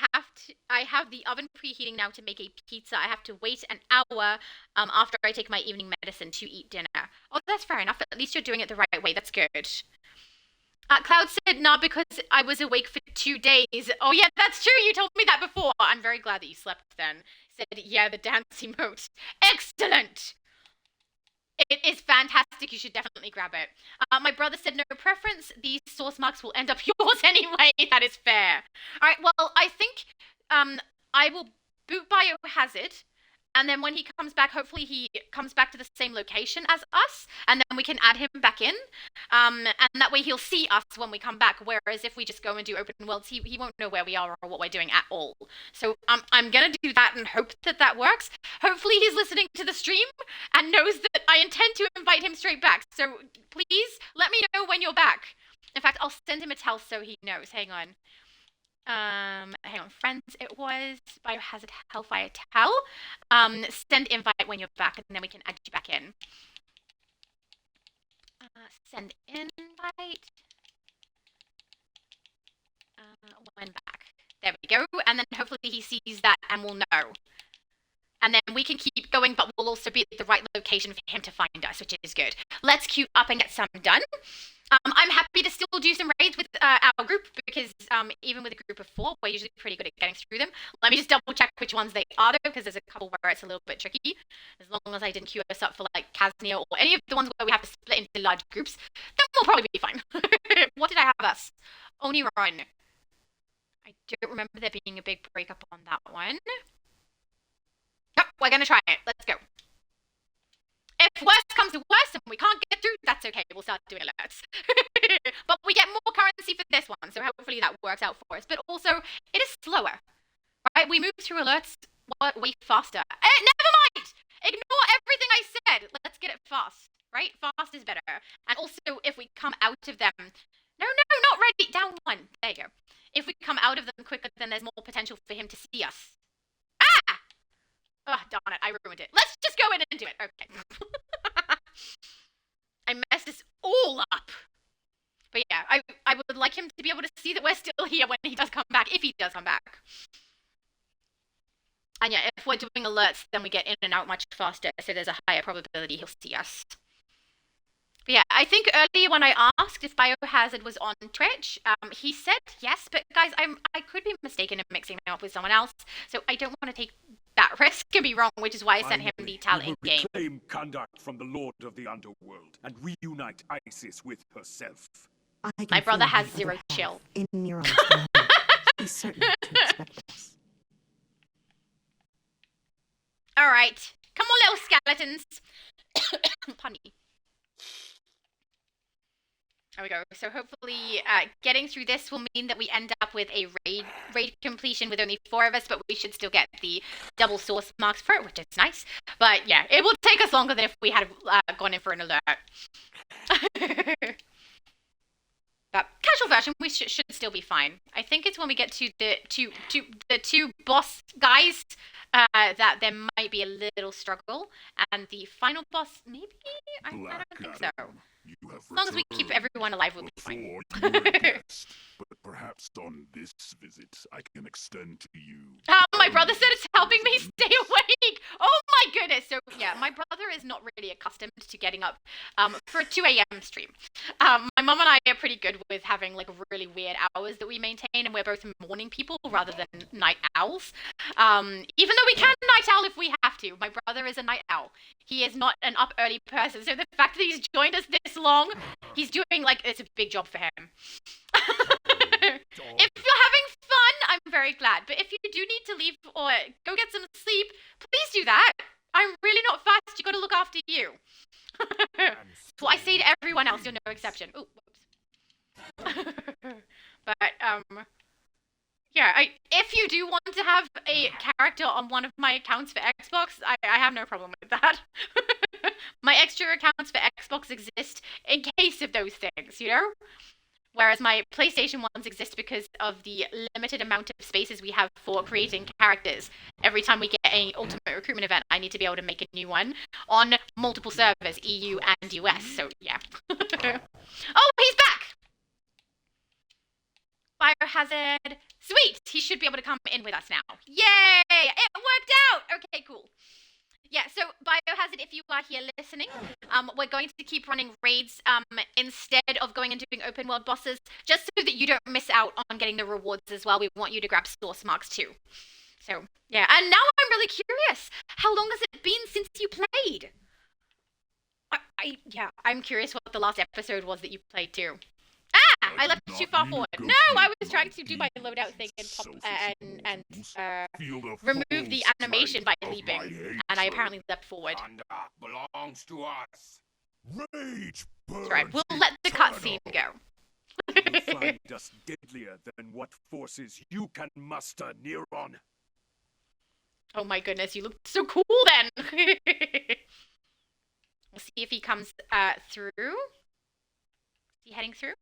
have the oven preheating now to make a pizza. I have to wait an hour after I take my evening medicine to eat dinner. Oh, that's fair enough. At least you're doing it the right way. That's good. Cloud said, "Nah, because I was awake for 2 days." Oh yeah, that's true. You told me that before. I'm very glad that you slept then. Said, "Yeah, the dance emote. Excellent. It is fantastic. You should definitely grab it." My brother said, "No preference. These source marks will end up yours anyway." That is fair. All right, well, I think I will boot Biohazard, and then when he comes back, hopefully he comes back to the same location as us, and then we can add him back in. And that way he'll see us when we come back, whereas if we just go and do open worlds, he won't know where we are or what we're doing at all. So I'm going to do that and hope that works. Hopefully he's listening to the stream and knows that I intend to invite him straight back. So please let me know when you're back. In fact, I'll send him a tell so he knows. Hang on. Hang on, friends, it was Biohazard Hellfire Tell. Send invite when you're back, and then we can add you back in. Send invite. When back. There we go. And then hopefully he sees that and will know. And then we can keep going, but we'll also be at the right location for him to find us, which is good. Let's queue up and get some done. I'm happy to still do some raids with our group, because even with a group of 4, we're usually pretty good at getting through them. Let me just double check which ones they are, though, because there's a couple where it's a little bit tricky. As long as I didn't queue us up for, like, Casnia or any of the ones where we have to split into large groups, then we'll probably be fine. What did I have us? Only Run. I don't remember there being a big breakup on that one. worse comes to worse and we can't get through, that's okay. We'll start doing alerts. But we get more currency for this one, so hopefully that works out for us. But also, it is slower, right? We move through alerts way faster. Never mind! Ignore everything I said. Let's get it fast, right? Fast is better. And also, if we come out of them... No, not ready. Down one. There you go. If we come out of them quicker, then there's more potential for him to see us. Ah! Oh, darn it. I ruined it. Let's just go in and do it. Okay. I messed this all up. But yeah, I would like him to be able to see that we're still here when he does come back, if he does come back. And yeah, if we're doing alerts, then we get in and out much faster, so there's a higher probability he'll see us. But yeah, I think earlier when I asked if Biohazard was on Twitch, he said yes, but guys, I could be mistaken in mixing him up with someone else, so I don't want to take that risk and be wrong, which is why I sent him the talent in game.
Reclaim conduct from the Lord of the Underworld and reunite Isis with herself.
My brother has zero chill.
In Nero's He's certain to expect us.
All right, come on, little skeletons. Pardon me. There we go. So hopefully getting through this will mean that we end up with a raid completion with only 4 of us, but we should still get the double source marks for it, which is nice. But yeah, it will take us longer than if we had gone in for an alert. But casual version, we should still be fine. I think it's when we get to the two boss guys that there might be a little struggle, and the final boss, maybe? I don't think so. As long as we keep everyone alive, we'll be fine.
But perhaps on this visit, I can extend to you.
My brother said it's helping me stay awake. Oh my goodness. So yeah, my brother is not really accustomed to getting up for a 2 a.m. stream. My mom and I are pretty good with having like really weird hours that we maintain, and we're both morning people rather than night owls. Even though we can night owl if we have to. My brother is a night owl. He is not an up early person. So the fact that he's joined us this long, he's doing like, it's a big job for him. If you're having fun, I'm very glad. But if you do need to leave or go get some sleep, please do that. I'm really not fast. You got to look after you. So I say to everyone else, you're no exception. Ooh, whoops. But yeah, if you do want to have a character on one of my accounts for Xbox, I have no problem with that. My extra accounts for Xbox exist in case of those things, you know? Whereas my PlayStation ones exist because of the limited amount of spaces we have for creating characters. Every time we get an Ultimate Recruitment event, I need to be able to make a new one on multiple servers, EU and US, so yeah. Oh, he's back! Biohazard. Sweet! He should be able to come in with us now. Yay! It worked out! Okay, cool. Yeah, so Biohazard, if you are here listening, we're going to keep running raids instead of going and doing open world bosses, just so that you don't miss out on getting the rewards as well. We want you to grab source marks too. So, yeah, and now I'm really curious. How long has it been since you played? I'm curious what the last episode was that you played too. Ah! I left it too far forward. No, I was trying to do my loadout thing and remove the animation by leaping, and I apparently leapt forward.
Belongs to us. Rage burns.
Right, we'll let the cutscene go.
You find us deadlier than what forces you can muster, Neron.
Oh my goodness, you look so cool then. We'll see if he comes through. Is he heading through?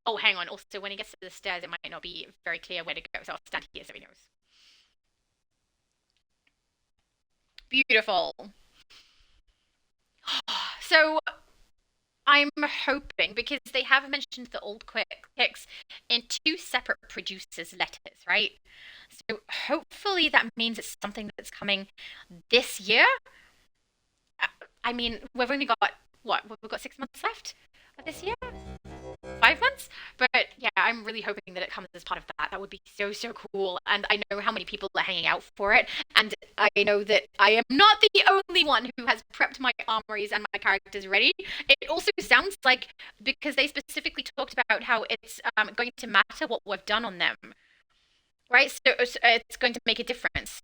Oh, hang on. Also, when he gets to the stairs, it might not be very clear where to go, so I'll stand here so he knows. Beautiful. So, I'm hoping, because they have mentioned the old kicks in 2 separate producers' letters, right? So, hopefully that means it's something that's coming this year. I mean, we've only got, what? We've got 6 months left of this year? 5 months? But yeah, I'm really hoping that it comes as part of that. That would be so, so cool. And I know how many people are hanging out for it. And I know that I am not the only one who has prepped my armories and my characters ready. It also sounds like, because they specifically talked about how it's going to matter what we've done on them. Right? So it's going to make a difference.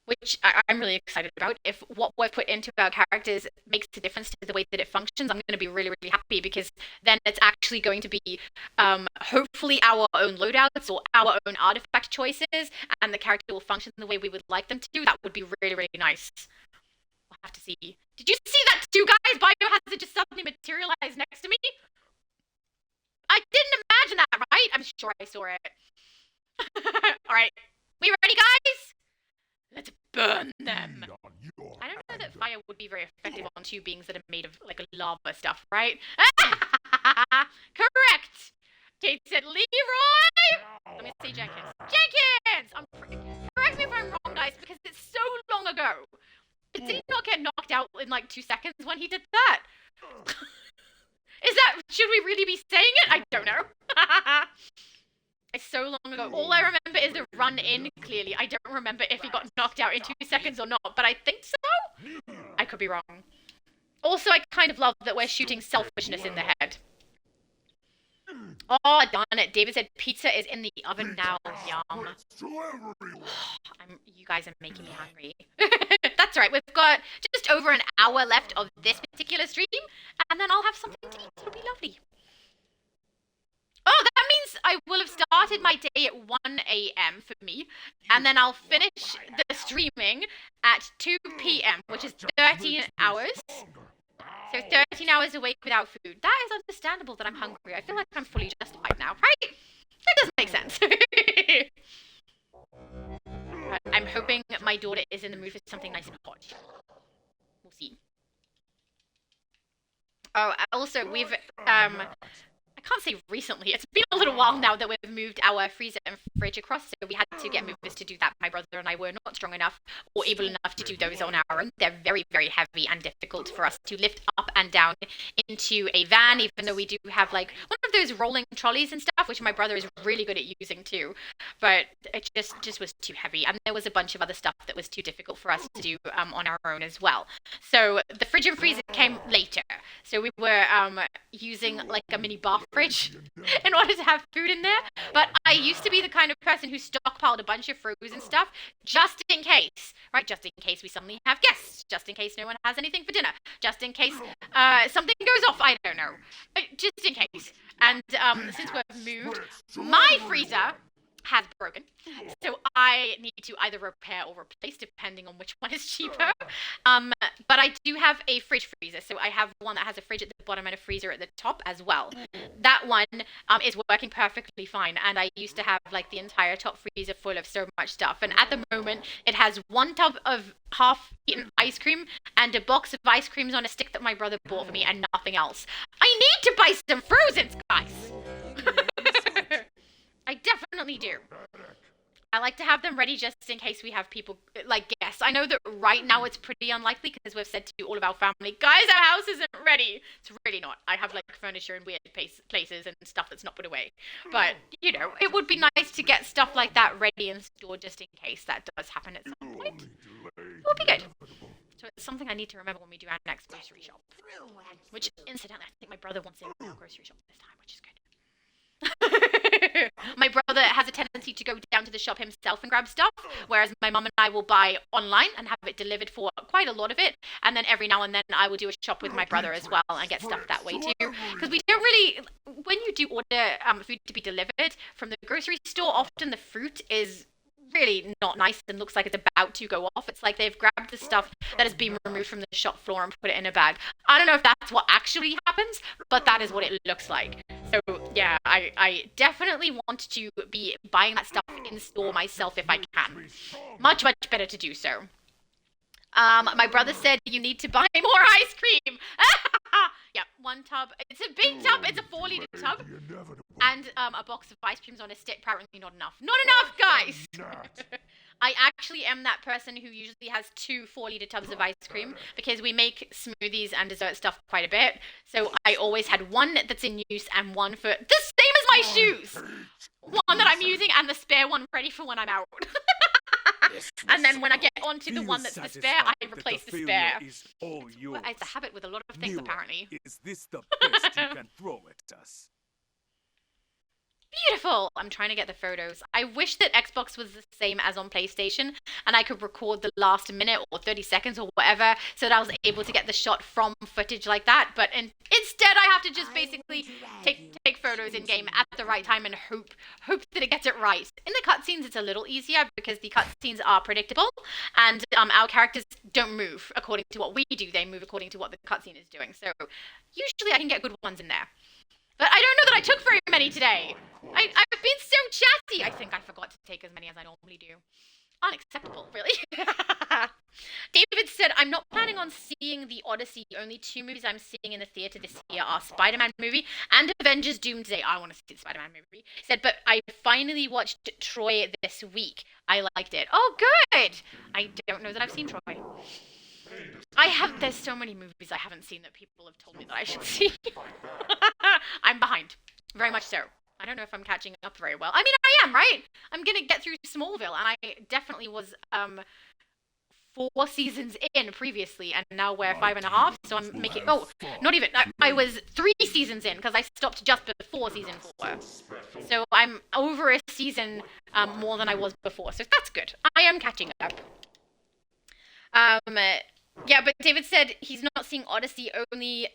which I'm really excited about. If what we've put into our characters makes a difference to the way that it functions, I'm going to be really, really happy, because then it's actually going to be hopefully our own loadouts or our own artifact choices, and the character will function the way we would like them to. That would be really, really nice. We'll have to see. Did you see that too, guys? Biohazard just suddenly materialized next to me. I didn't imagine that, right? I'm sure I saw it. Alright. We ready, guys? Let's burn them. I don't know that fire would be very effective on two beings that are made of, like, lava stuff, right? Correct! Kate said, Leroy! Let me see Jenkins. Jenkins! Correct me if I'm wrong, guys, because it's so long ago. Did he not get knocked out in, like, 2 seconds when he did that? Should we really be saying it? I don't know. It's so long ago. All I remember is the run in, clearly. I don't remember if he got knocked out in 2 seconds or not, but I think so? I could be wrong. Also, I kind of love that we're shooting selfishness in the head. Oh, darn it. David said pizza is in the oven now. Yum. You guys are making me hungry. That's right. We've got just over an hour left of this particular stream, and then I'll have something to eat. It'll be lovely. Oh, that means I will have started my day at 1 a.m. for me, and then I'll finish the streaming at 2 p.m., which is 13 hours. So 13 hours awake without food. That is understandable that I'm hungry. I feel like I'm fully justified now, right? That doesn't make sense. I'm hoping my daughter is in the mood for something nice and hot. We'll see. Oh, also, we've, I can't say recently, it's been a little while now that we've moved our freezer and fridge across, so we had to get movers to do that. My brother and I were not strong enough or able enough to do those on our own. They're very, very heavy and difficult for us to lift up and down into a van, even though we do have, like, one of those rolling trolleys and stuff, which my brother is really good at using too, but it just was too heavy, and there was a bunch of other stuff that was too difficult for us to do on our own as well. So the fridge and freezer came later, so we were using like a mini bar fridge in order to have food in there. But I used to be the kind of person who stockpiled a bunch of frozen stuff just in case, right? Just in case we suddenly have guests, just in case no one has anything for dinner, just in case something goes off, I don't know, just in case. And since we've moved, my freezer has broken, so I need to either repair or replace depending on which one is cheaper. But I do have a fridge freezer, so I have one that has a fridge at the bottom and a freezer at the top as well. That one is working perfectly fine, and I used to have like the entire top freezer full of so much stuff, and at the moment it has 1 tub of half-eaten ice cream and a box of ice creams on a stick that my brother bought for me, and nothing else. I need to buy some Frozens, guys. I definitely do. I like to have them ready just in case we have people, like, guests. I know that right now it's pretty unlikely because we've said to all of our family, guys, our house isn't ready. It's really not. I have, like, furniture in weird places and stuff that's not put away. But, you know, it would be nice to get stuff like that ready and stored just in case that does happen at some point. It would be good. So it's something I need to remember when we do our next grocery shop. Which, incidentally, I think my brother wants to go to our grocery shop this time, which is good. My brother has a tendency to go down to the shop himself and grab stuff, whereas my mum and I will buy online and have it delivered for quite a lot of it, and then every now and then I will do a shop with my brother as well and get stuff that way too, because we don't really, when you do order food to be delivered from the grocery store, often the fruit is really not nice and looks like it's about to go off. It's like they've grabbed the stuff that has been removed from the shop floor and put it in a bag. I don't know if that's what actually happens, but that is what it looks like. So yeah, I definitely want to be buying that stuff in store myself if I can. Much, much better to do so. My brother said you need to buy more ice cream. Yeah, 1 tub. It's a big tub. It's a 4-liter tub. And a box of ice creams on a stick. Apparently not enough. Not enough, guys! I actually am that person who usually has 2 4-liter tubs of ice cream because we make smoothies and dessert stuff quite a bit. So I always had 1 that's in use and 1 for... The same as my shoes! 1 that I'm using and the spare 1 ready for when I'm out. And then when I get onto the one that's the spare, I replace the spare. It's a habit with a lot of things, apparently.
Is this the best you can throw at us?
Beautiful! I'm trying to get the photos. I wish that Xbox was the same as on PlayStation and I could record the last minute or 30 seconds or whatever so that I was able to get the shot from footage like that. But instead, I have to just basically take photos in game at the right time and hope that it gets it right. In the cutscenes, it's a little easier because the cutscenes are predictable and our characters don't move according to what we do. They move according to what the cutscene is doing. So usually I can get good ones in there. But I don't know that I took very many today. I've been so chatty. I think I forgot to take as many as I normally do. Unacceptable, really. David said, I'm not planning on seeing the Odyssey. The only 2 movies I'm seeing in the theater this year are Spider-Man movie and Avengers Doomsday. I want to see the Spider-Man movie. He said, but I finally watched Troy this week. I liked it. Oh, good. I don't know that I've seen Troy. There's so many movies I haven't seen that people have told me that I should see. I'm behind. Very much so. I don't know if I'm catching up very well. I mean, I am, right? I'm gonna get through Smallville, and I definitely was 4 seasons in previously, and now we're 5.5, so I'm making... Oh, not even. I was 3 seasons in, because I stopped just before season 4. So I'm over a season more than I was before, so that's good. I am catching up. Yeah, but David said he's not seeing Odyssey, only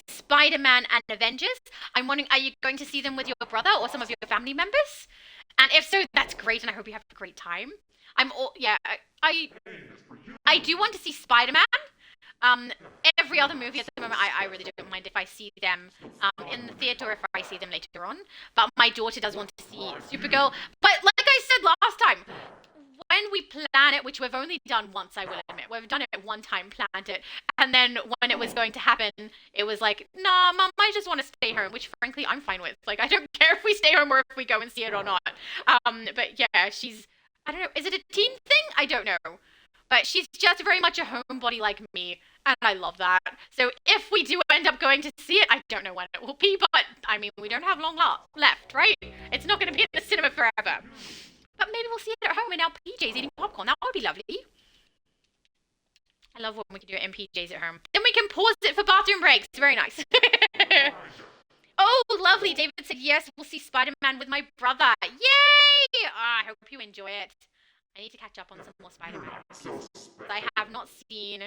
Spider-Man and Avengers. I'm wondering, are you going to see them with your brother or some of your family members? And if so, that's great, and I hope you have a great time. I do want to see Spider-Man. Every other movie at the moment, I really don't mind if I see them in the theater or if I see them later on. But my daughter does want to see Supergirl. But like I said last time, when we plan it, which we've only done once, I will admit, we've done it one time, planned it, and then when it was going to happen, it was like, nah, Mum, I just want to stay home, which frankly, I'm fine with. Like, I don't care if we stay home or if we go and see it or not. But yeah, I don't know, is it a teen thing? I don't know. But she's just very much a homebody like me, and I love that. So if we do end up going to see it, I don't know when it will be, but I mean, we don't have long left, right? It's not going to be in the cinema forever. But maybe we'll see it at home in our PJs eating popcorn. That would be lovely. I love when we can do it in PJs at home. Then we can pause it for bathroom breaks. Very nice. Oh, lovely. David said, yes, we'll see Spider-Man with my brother. Yay! I hope you enjoy it. I need to catch up on some more Spider-Man. I have not seen...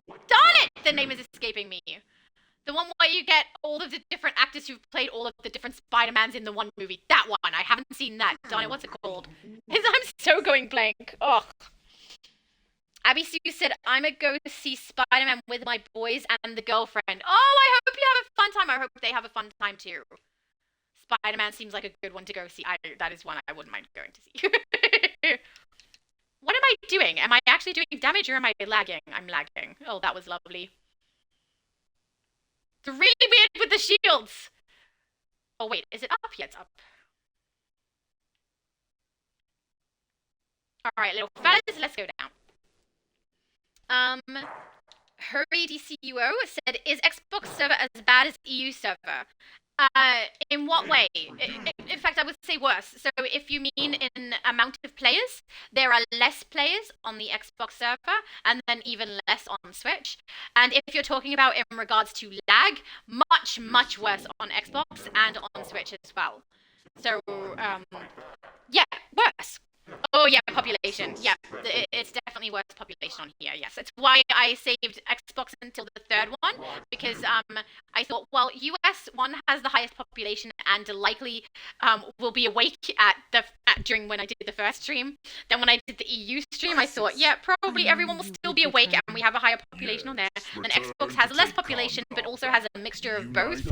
Darn it! The name is escaping me. The one where you get all of the different actors who've played all of the different Spider-Mans in the one movie. That one. I haven't seen that. Darn it, what's it called? I'm so going blank. Ugh. Abby Sue said, I'm going to go see Spider-Man with my boys and the girlfriend. Oh, I hope you have a fun time. I hope they have a fun time too. Spider-Man seems like a good one to go see. That is one I wouldn't mind going to see. What am I doing? Am I actually doing damage or am I lagging? I'm lagging. Oh, that was lovely. It's really weird with the shields. Oh, wait. Is it up? Yeah, it's up. Alright, little fellas, let's go down. Hurry DCUO said, is Xbox server as bad as EU server? In what way? In fact, I would say worse. So if you mean in amount of players, there are less players on the Xbox server and then even less on Switch. And if you're talking about in regards to lag, much, much worse on Xbox and on Switch as well. So, yeah, worse. Oh, yeah, population. Yeah, it's definitely worse population on here, yes. It's why I saved Xbox until the 3rd one, because I thought, well, US, one, has the highest population and likely will be awake during when I did the first stream. Then when I did the EU stream, I thought, yeah, probably everyone will still be awake and we have a higher population on there. And Xbox has less population, but also has a mixture of both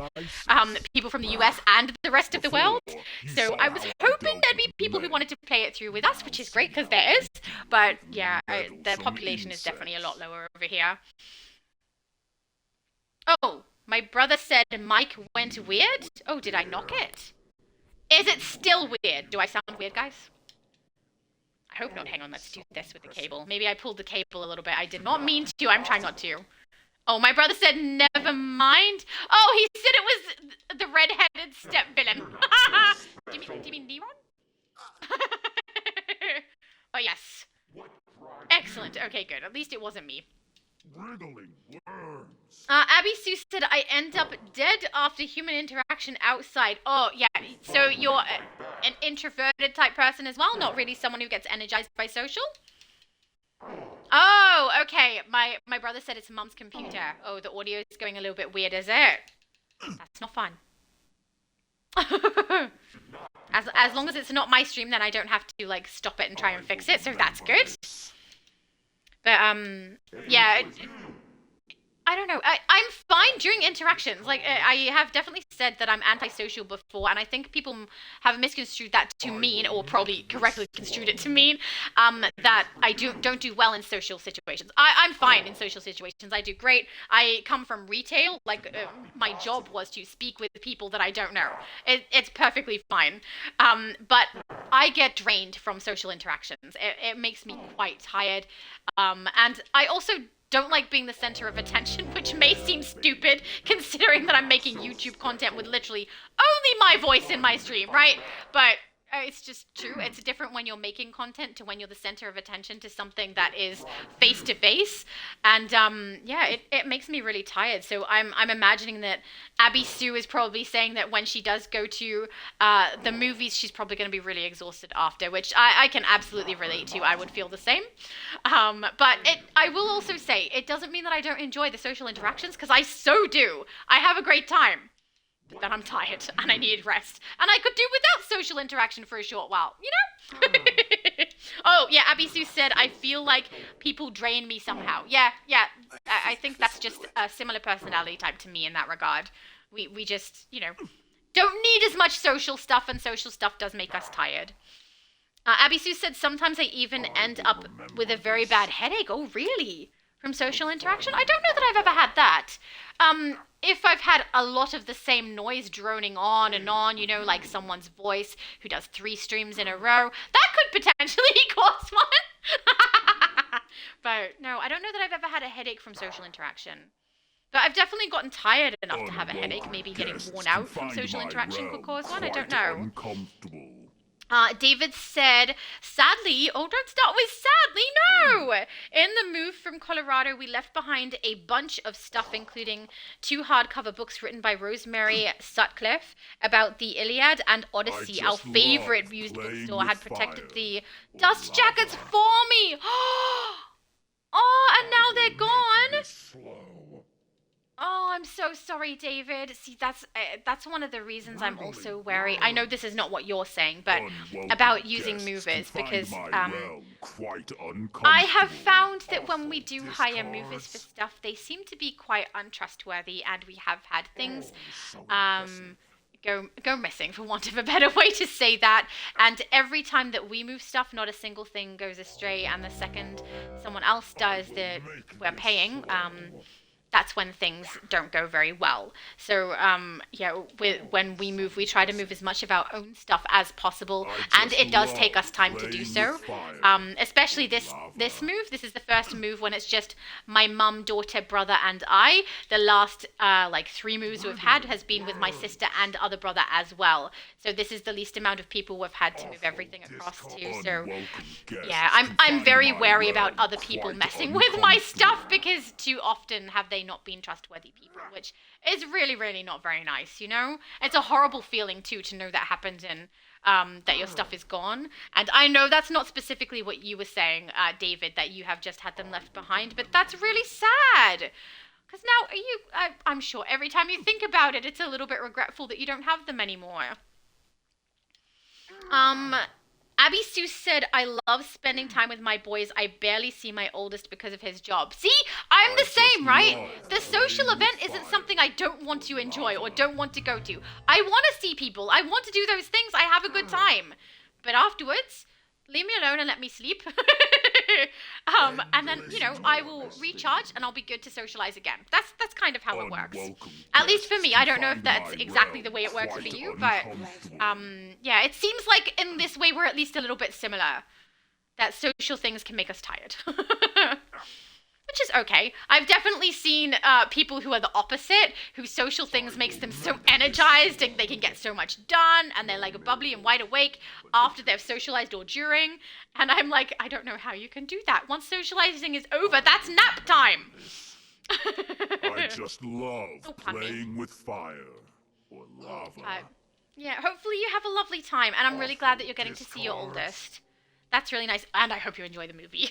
people from the US and the rest of the world. So I was hoping there'd be people who wanted to play it through with us, which is great because there is. But yeah, the population is definitely a lot lower over here. Oh, my brother said mic went weird. Oh, did I knock it? Is it still weird? Do I sound weird, guys? I hope not. Hang on, let's do this with the cable. Maybe I pulled the cable a little bit. I did not mean to. I'm trying not to. Oh, my brother said never mind. Oh, he said it was the red-headed step villain. do you mean Neron? Oh, yes. Excellent. Okay, good. At least it wasn't me.
wriggling worms.
Abby Sue said, I end up dead after human interaction outside. Oh, yeah. So you're an introverted type person as well? Not really someone who gets energized by social? Oh, okay. My brother said it's Mum's computer. Oh, the audio is going a little bit weird, is it? That's not fun. As long as it's not my stream, then I don't have to, like, stop it and try and fix it, so that's good. But, yeah... I don't know. I'm fine during interactions. Like, I have definitely said that I'm antisocial before, and I think people have misconstrued that to mean, or probably correctly construed it to mean, that I don't do well in social situations. I'm fine in social situations. I do great. I come from retail. Like, my job was to speak with people that I don't know. It's perfectly fine. But I get drained from social interactions. It makes me quite tired. And I also don't like being the center of attention, which may seem stupid considering that I'm making YouTube content with literally only my voice in my stream, right? But it's just true. It's different when you're making content to when you're the center of attention to something that is face to face. And yeah, it makes me really tired. So I'm imagining that Abby Sue is probably saying that when she does go to the movies, she's probably going to be really exhausted after, which I can absolutely relate to. I would feel the same. But I will also say, it doesn't mean that I don't enjoy the social interactions, because I so do. I have a great time. But then I'm tired and I need rest. And I could do without social interaction for a short while, you know? Oh, yeah, Abby Sue said, I feel like people drain me somehow. Yeah, I think that's just a similar personality type to me in that regard. We just, you know, don't need as much social stuff, and social stuff does make us tired. Abby Sue said, sometimes I even end up with a very bad headache. Oh, really? From social interaction? I don't know that I've ever had that. If I've had a lot of the same noise droning on and on, you know, like someone's voice who does 3 streams in a row, that could potentially cause one. But no, I don't know that I've ever had a headache from social interaction. But I've definitely gotten tired enough to have a headache. Maybe getting worn out from social interaction could cause one. I don't know. David said, sadly, oh, don't start with sadly, no! In the move from Colorado, we left behind a bunch of stuff, including 2 hardcover books written by Rosemary Sutcliffe about the Iliad and Odyssey. Our favorite used bookstore had protected the dust jackets for me. Oh, and now they're gone. Oh, I'm so sorry, David. See, that's one of the reasons I'm also wary. I know this is not what you're saying, but about using movers, because I have found that when we do hire movers for stuff, they seem to be quite untrustworthy, and we have had things go missing, for want of a better way to say that. And every time that we move stuff, not a single thing goes astray, and the second someone else does that we're paying, that's when things don't go very well. So, yeah, when we move, we try to move as much of our own stuff as possible, and it does take us time to do so. Especially this move. This is the first move when it's just my mum, daughter, brother, and I. The last, 3 moves we've had has been with my sister and other brother as well. So this is the least amount of people we've had to move everything across to. So, yeah, I'm very wary about other people messing with my stuff, because too often have they not been trustworthy people, which is really, really not very nice, you know? It's a horrible feeling, too, to know that happened and that your stuff is gone. And I know that's not specifically what you were saying, David, that you have just had them left behind, but that's really sad. Because now, I'm sure every time you think about it, it's a little bit regretful that you don't have them anymore. Abby Sue said, I love spending time with my boys. I barely see my oldest because of his job. See, I'm the same, right? The social event isn't something I don't want to enjoy or don't want to go to. I want to see people. I want to do those things. I have a good time. But afterwards, leave me alone and let me sleep. And then, you know, I will recharge and I'll be good to socialize again. That's kind of how it works. At least for me. I don't know if that's exactly the way it works for you, but yeah, it seems like in this way we're at least a little bit similar. That social things can make us tired. which is okay. I've definitely seen people who are the opposite, whose social things makes them so energized and they can get so much done, and they're like bubbly and wide awake after they've socialized or during. And I'm like, I don't know how you can do that. Once socializing is over, that's nap time.
I just love
Oh, pardon me.
playing with fire or lava.
Yeah, hopefully you have a lovely time, and I'm really glad that you're getting to see your oldest. That's really nice, and I hope you enjoy the movie.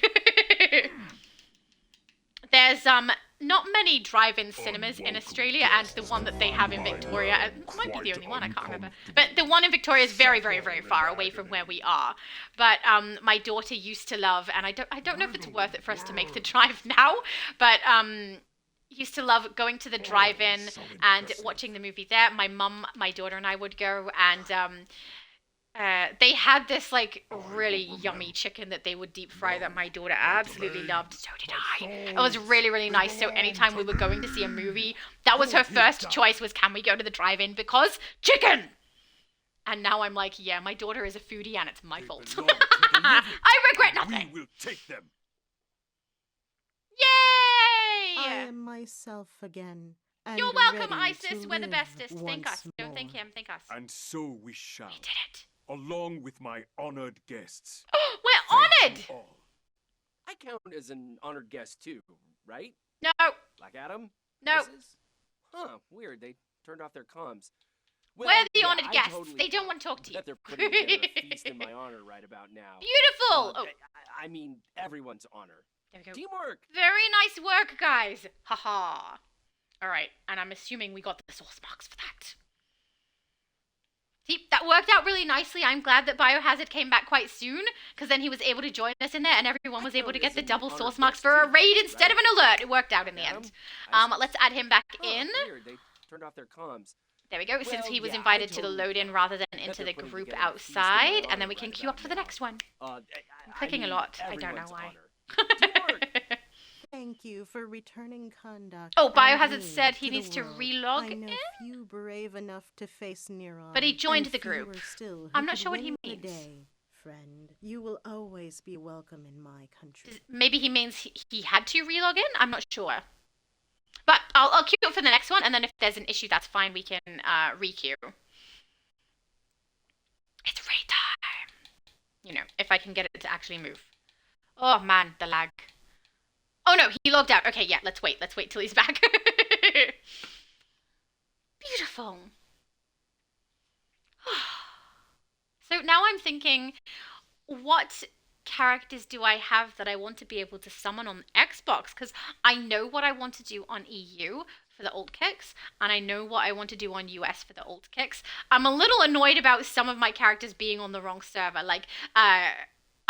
There's not many drive-in cinemas in Australia, and the one that they have in Victoria might be the only one, I can't remember. But the one in Victoria is very, very, very far away from where we are. But my daughter used to love, and I don't know if it's worth it for us to make the drive now, but used to love going to the drive-in and watching the movie there. My mum, my daughter, and I would go, and they had this like really yummy chicken that they would deep fry that my daughter absolutely loved. So did I. It was really, really nice. So anytime we were going to see a movie, that was her first choice, was can we go to the drive-in because chicken. And now I'm like, yeah, my daughter is a foodie and it's my fault. I regret nothing.
We will take them.
Yay!
I am myself again. And
You're welcome,
ready
Isis.
to
We're the
live
bestest. Thank
once
us. Don't thank
more.
him. Thank us.
And so we shall,
We did it.
along with my honored guests.
We're
Thank
honored.
you all.
I count as an honored guest too, right?
No.
Black Adam?
No.
Isis? Huh, weird. They turned off their comms.
We're the honored
I
guests.
totally
They don't want to talk to you.
bet they're putting together a feast in my honor right about now.
Beautiful. Oh,
I mean, everyone's honor.
there we go.
Teamwork!
Very nice work, guys. Haha. All right, and I'm assuming we got the source marks for that. See, that worked out really nicely. I'm glad that Biohazard came back quite soon, because then he was able to join us in there, and everyone was able to get the double source marks for a raid instead of an alert. It worked out in the end. Let's add him back in.
Weird. They turned off their comms.
There we go, since
Well,
he was
yeah, I
invited to the
totally
load-in rather than
bet
into
they're
the
putting
group
together a feast in my
outside, and
honor
then we can
right
queue up
about
for the
now.
next one.
I'm
clicking a lot. I don't know why.
Teamwork!
Thank you for returning conduct.
Oh,
and
Biohazard
me
said he
the
needs to
world.
relog
I know
in?
few brave enough to face Neron.
But he joined
and
the group.
fewer still who
I'm not
could
sure what he
win the
means.
day. Friend, you will always be welcome in my country.
Maybe he means he had to relog in? I'm not sure. But I'll queue up for the next one, and then if there's an issue, that's fine. We can re-queue. It's raid time. You know, if I can get it to actually move. Oh, man, the lag. Oh, no, he logged out. Okay, yeah, let's wait. Let's wait till he's back. Beautiful. So now I'm thinking, what characters do I have that I want to be able to summon on Xbox? Because I know what I want to do on EU for the alt kicks, and I know what I want to do on US for the alt kicks. I'm a little annoyed about some of my characters being on the wrong server. Like,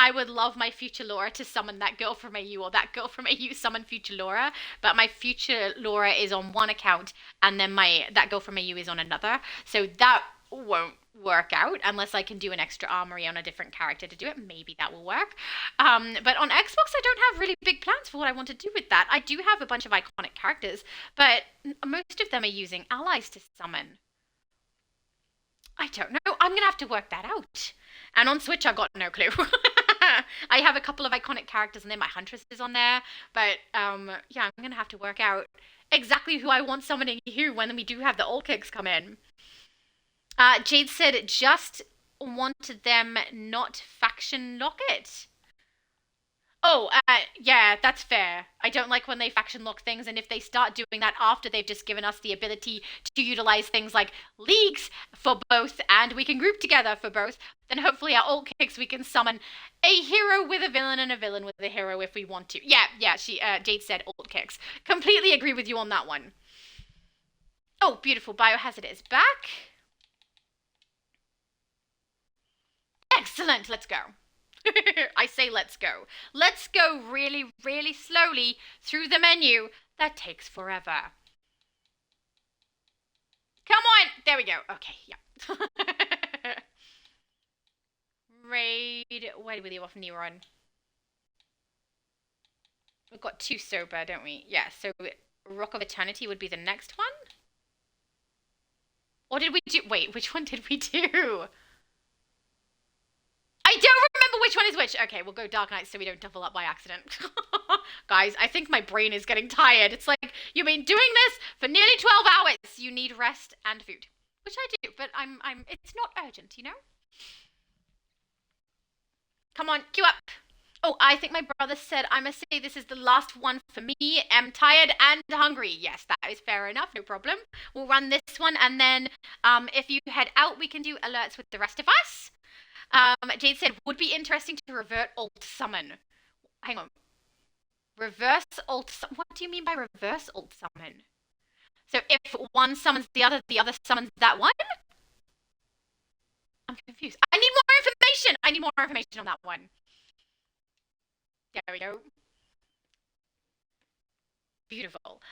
I would love my future Laura to summon that girl from AU, or that girl from AU summon future Laura, but my future Laura is on one account, and then that girl from AU is on another. So that won't work out unless I can do an extra armory on a different character to do it. Maybe that will work. But on Xbox, I don't have really big plans for what I want to do with that. I do have a bunch of iconic characters, but most of them are using allies to summon. I don't know. I'm going to have to work that out. And on Switch, I got no clue. I have a couple of iconic characters, and then my Huntress is on there. But yeah, I'm going to have to work out exactly who I want summoning who when we do have the alt kicks come in. Jade said, just wanted them not faction lock it. Oh, yeah, that's fair. I don't like when they faction lock things, and if they start doing that after they've just given us the ability to utilize things like leagues for both, and we can group together for both, then hopefully our alt kicks we can summon a hero with a villain and a villain with a hero if we want to. Yeah, Jade said alt kicks. Completely agree with you on that one. Oh, beautiful. Biohazard is back. Excellent, let's go. I say let's go. Let's go really, really slowly through the menu. That takes forever. Come on! There we go. Okay, yeah. Raid. Where do we leave off Neuron? We've got 2 sober, don't we? Yeah, so Rock of Eternity would be the next one? Or did we do... Wait, which one did we do? I don't remember which one is which. Okay, we'll go Dark Knight so we don't double up by accident. Guys, I think my brain is getting tired. It's like, you've been doing this for nearly 12 hours. You need rest and food. Which I do, but it's not urgent, you know? Come on, queue up. Oh, I think my brother said I must say this is the last one for me. I'm tired and hungry. Yes, that is fair enough. No problem. We'll run this one, and then if you head out, we can do alerts with the rest of us. Jade said, would be interesting to revert alt summon. Hang on. Reverse alt summon? What do you mean by reverse alt summon? So if one summons the other summons that one? I'm confused. I need more information. I need more information on that one. There we go. Beautiful.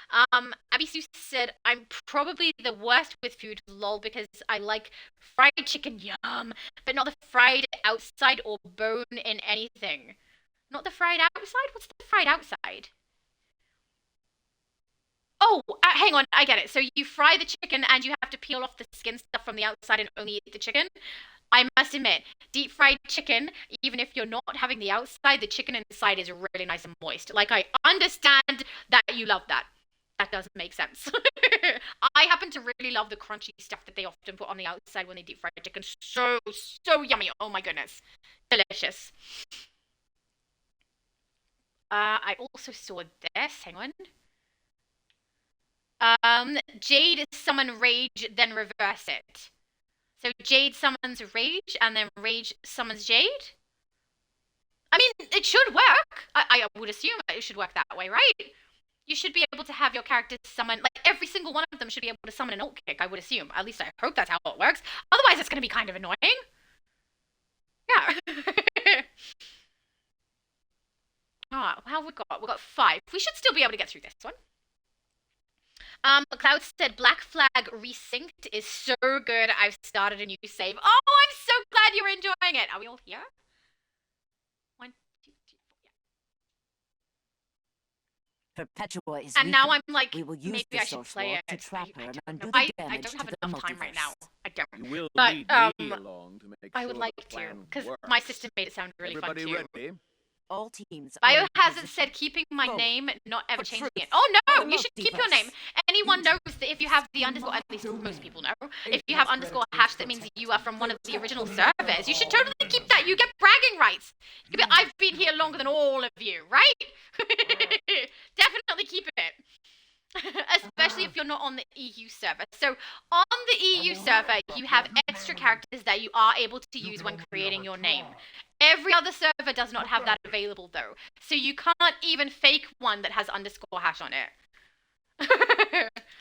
Abby Sue said, I'm probably the worst with food, lol, because I like fried chicken, yum, but not the fried outside or bone in anything. Not the fried outside? What's the fried outside? Oh, hang on, I get it. So you fry the chicken and you have to peel off the skin stuff from the outside and only eat the chicken? I must admit, deep fried chicken, even if you're not having the outside, the chicken inside is really nice and moist. Like, I understand that you love that. That doesn't make sense. I happen to really love the crunchy stuff that they often put on the outside when they deep fry chicken. So, so yummy. Oh my goodness. Delicious. I also saw this. Hang on. Jade summon Rage, then reverse it. So Jade summons Rage, and then Rage summons Jade? I mean, it should work. I would assume it should work that way, right? You should be able to have your characters summon, like, every single one of them should be able to summon an alt kick, I would assume. At least I hope that's how it works. Otherwise, it's going to be kind of annoying. Yeah. How have we got? We've got 5. We should still be able to get through this one. Cloud said Black Flag Resynced is so good. I've started a new save. Oh, I'm so glad you're enjoying it. Are we all here? 1, 2, 3, 4, yeah.
Perpetua is
And now I'm like,
we will use
maybe I should play it.
to trap her and undo
I
the damage
don't have
to the
enough time right now.
multiverse.
I don't.
You will
But,
lead me along to make
I
sure
would
the
like to,
plan
because
works.
my sister made it sound really
Everybody
fun too.
ready?
All teams are in
Biohazard
position.
said keeping my
Forward.
name, not ever
For
changing
truth.
it. Oh no,
For
you should keep your
multiverse.
name. Anyone knows that if you have the underscore, at least most people know, if you have underscore hash, that means you are from one of the original servers. You should totally keep that. You get bragging rights. You can be, I've been here longer than all of you, right? Definitely keep it. Especially if you're not on the EU server. So on the EU server, you have extra characters that you are able to use when creating your name. Every other server does not have that available though. So you can't even fake one that has underscore hash on it.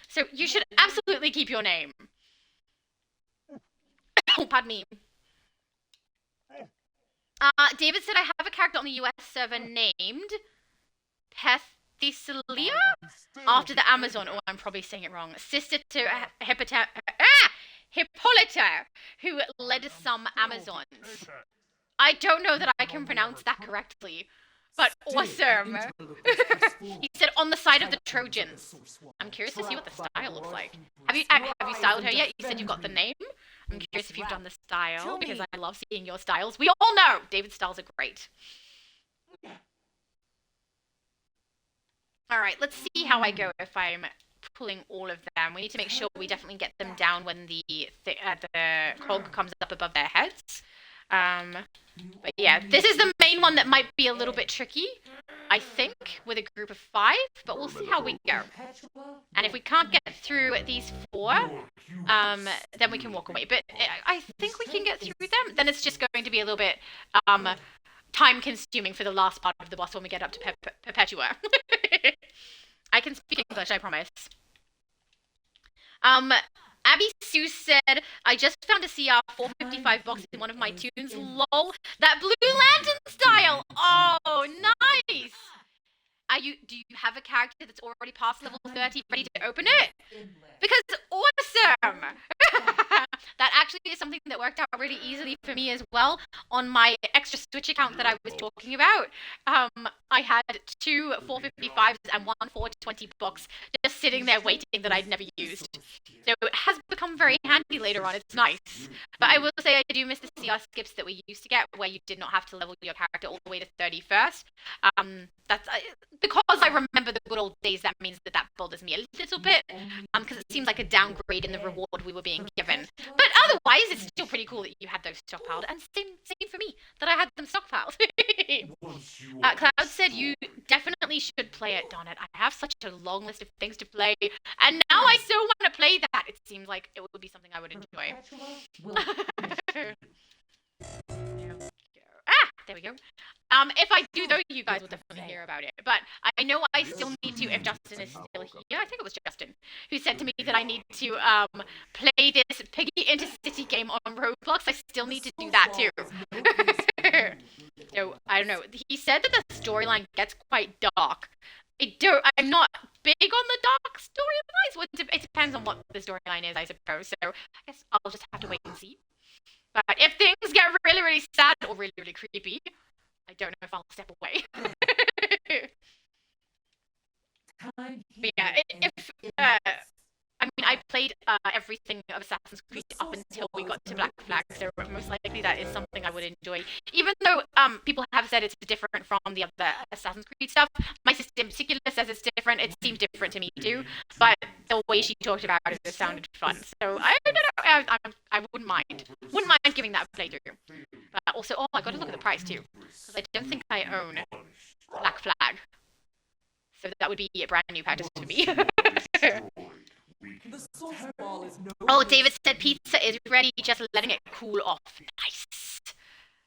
So you should absolutely keep your name. Oh, pardon me. David said, I have a character on the US server named Pethicelia after the Amazon. Oh, I'm probably saying it wrong. Sister to Hippolyta, who led some Amazons. I don't know that I can pronounce that correctly, but awesome. He said on the side of the Trojans. I'm curious to see what the style looks like. Have you styled her yet? You said you got the name. I'm curious if you've done the style, because I love seeing your styles. We all know David's styles are great. All right, let's see how I go if I'm pulling all of them. We need to make sure we definitely get them down when the cog comes up above their heads. But yeah, this is the main one that might be a little bit tricky, I think, with a group of 5, but we'll see how we go. And if we can't get through these 4, then we can walk away. But I think we can get through them. Then it's just going to be a little bit time-consuming for the last part of the boss when we get up to Perpetua. I can speak English, I promise. Abby Sue said, I just found a CR 455 box in one of my tunes. Lol. That Blue Lantern style. Oh, nice. Do you have a character that's already past level 30 ready to open it? Because awesome. that actually is something that worked out really easily for me as well. On my extra Switch account that I was talking about, I had 2 455s and 1 420 bucks just sitting there waiting that I'd never used. So it has become very handy later on. It's nice. But I will say I do miss the CR skips that we used to get, where you did not have to level your character all the way to 31st. That's because I remember the good old days. That means that bothers me a little bit, because it seems like a downgrade in the reward we were being given. But otherwise, it's still pretty cool that you had those stockpiled, and same for me that I had them stockpiled. Cloud said you definitely should play it. Darn it, I have such a long list of things to play, and now I so want to play that. It seems like it would be something I would enjoy. There we go. If I do, though, you guys will definitely hear about it. But I know I still need to, if Justin is still here, I think it was Justin, who said to me that I need to play this Piggy Intercity game on Roblox. I still need to do that, too. So, I don't know. He said that the storyline gets quite dark. I'm not big on the dark storylines. Well, it depends on what the storyline is, I suppose. So, I guess I'll just have to wait and see. But if things get really, really sad or really, really creepy, I don't know if I'll step away. But yeah, I played everything of Assassin's Creed up until we got to Black Flag, so most likely that is something I would enjoy. Even though people have said it's different from the other Assassin's Creed stuff, my sister in particular says it's different. It seemed different to me too, but the way she talked about it sounded fun. So I don't know. I wouldn't mind. Wouldn't mind giving that a playthrough. But also, I got to look at the price too, because I don't think I own Black Flag. So that would be a brand new purchase for me. Oh, David said pizza is ready, just letting it cool off. Nice.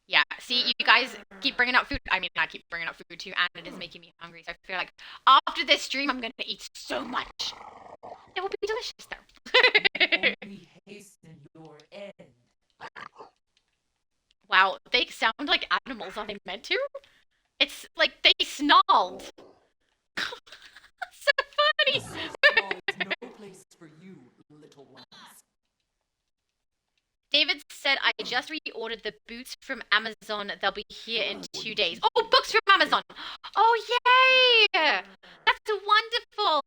Yeah, see, you guys keep bringing up food. I mean, I keep bringing up food too, and it is making me hungry. So I feel like after this stream, I'm going to eat so much. It will be delicious, though. Wow, they sound like animals. Are they meant to? It's like they snarled. So funny. David said, I just reordered the boots from Amazon. They'll be here in 2 days. Oh, books from Amazon. Oh, yay. That's wonderful.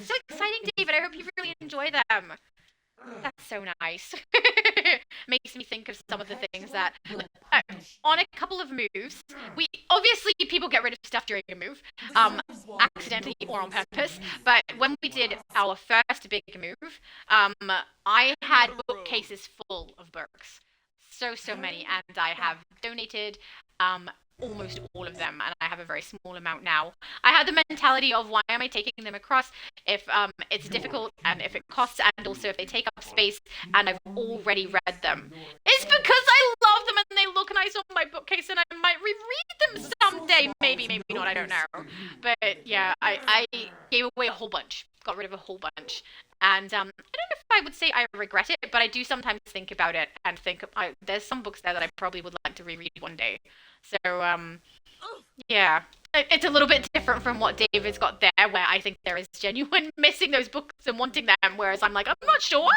So exciting, David. I hope you really enjoy them. That's so nice. Makes me think of some of the things that, on a couple of moves, obviously people get rid of stuff during a move, accidentally or on purpose, but when we did our first big move, I had bookcases full of books. So many, and I have donated, almost all of them, and I have a very small amount now. I had the mentality of, why am I taking them across if it's difficult, and if it costs, and also if they take up space, and I've already read them. It's because I love them and they look nice on my bookcase, and I might reread them someday. Maybe not, I don't know. But yeah, I gave away a whole bunch. Got rid of a whole bunch. And I don't know if I would say I regret it, but I do sometimes think about it and think there's some books there that I probably would like to reread one day. So, yeah. It's a little bit different from what David's got there, where I think there is genuine missing those books and wanting them, whereas I'm like, I'm not sure.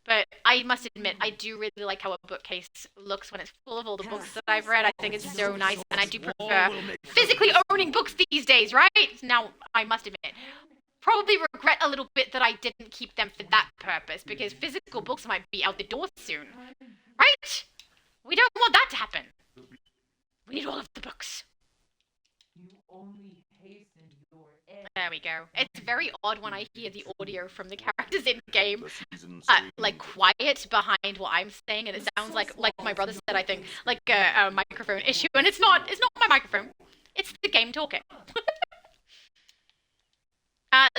But I must admit, I do really like how a bookcase looks when it's full of all the books that I've read. I think it's so nice, and I do prefer physically owning books these days, right? Now, I must admit, probably regret a little bit that I didn't keep them for that purpose, because physical books might be out the door soon, right? We don't want that to happen. We need all of the books. There we go. It's very odd when I hear the audio from the characters in game, like quiet behind what I'm saying, and it sounds like my brother said, I think, like a microphone issue, and it's not my microphone. It's the game talking.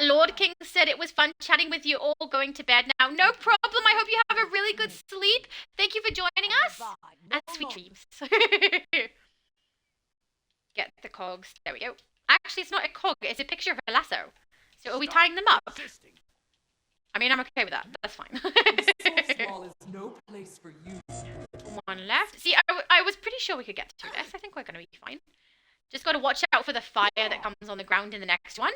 Lord King said it was fun chatting with you all, going to bed now. No problem. I hope you have a really good sleep. Thank you for joining us. And sweet dreams. Get the cogs. There we go. Actually, it's not a cog. It's a picture of a lasso. So are we tying them up? I mean, I'm okay with that. That's fine. One left. See, I was pretty sure we could get through this. I think we're going to be fine. Just got to watch out for the fire that comes on the ground in the next one.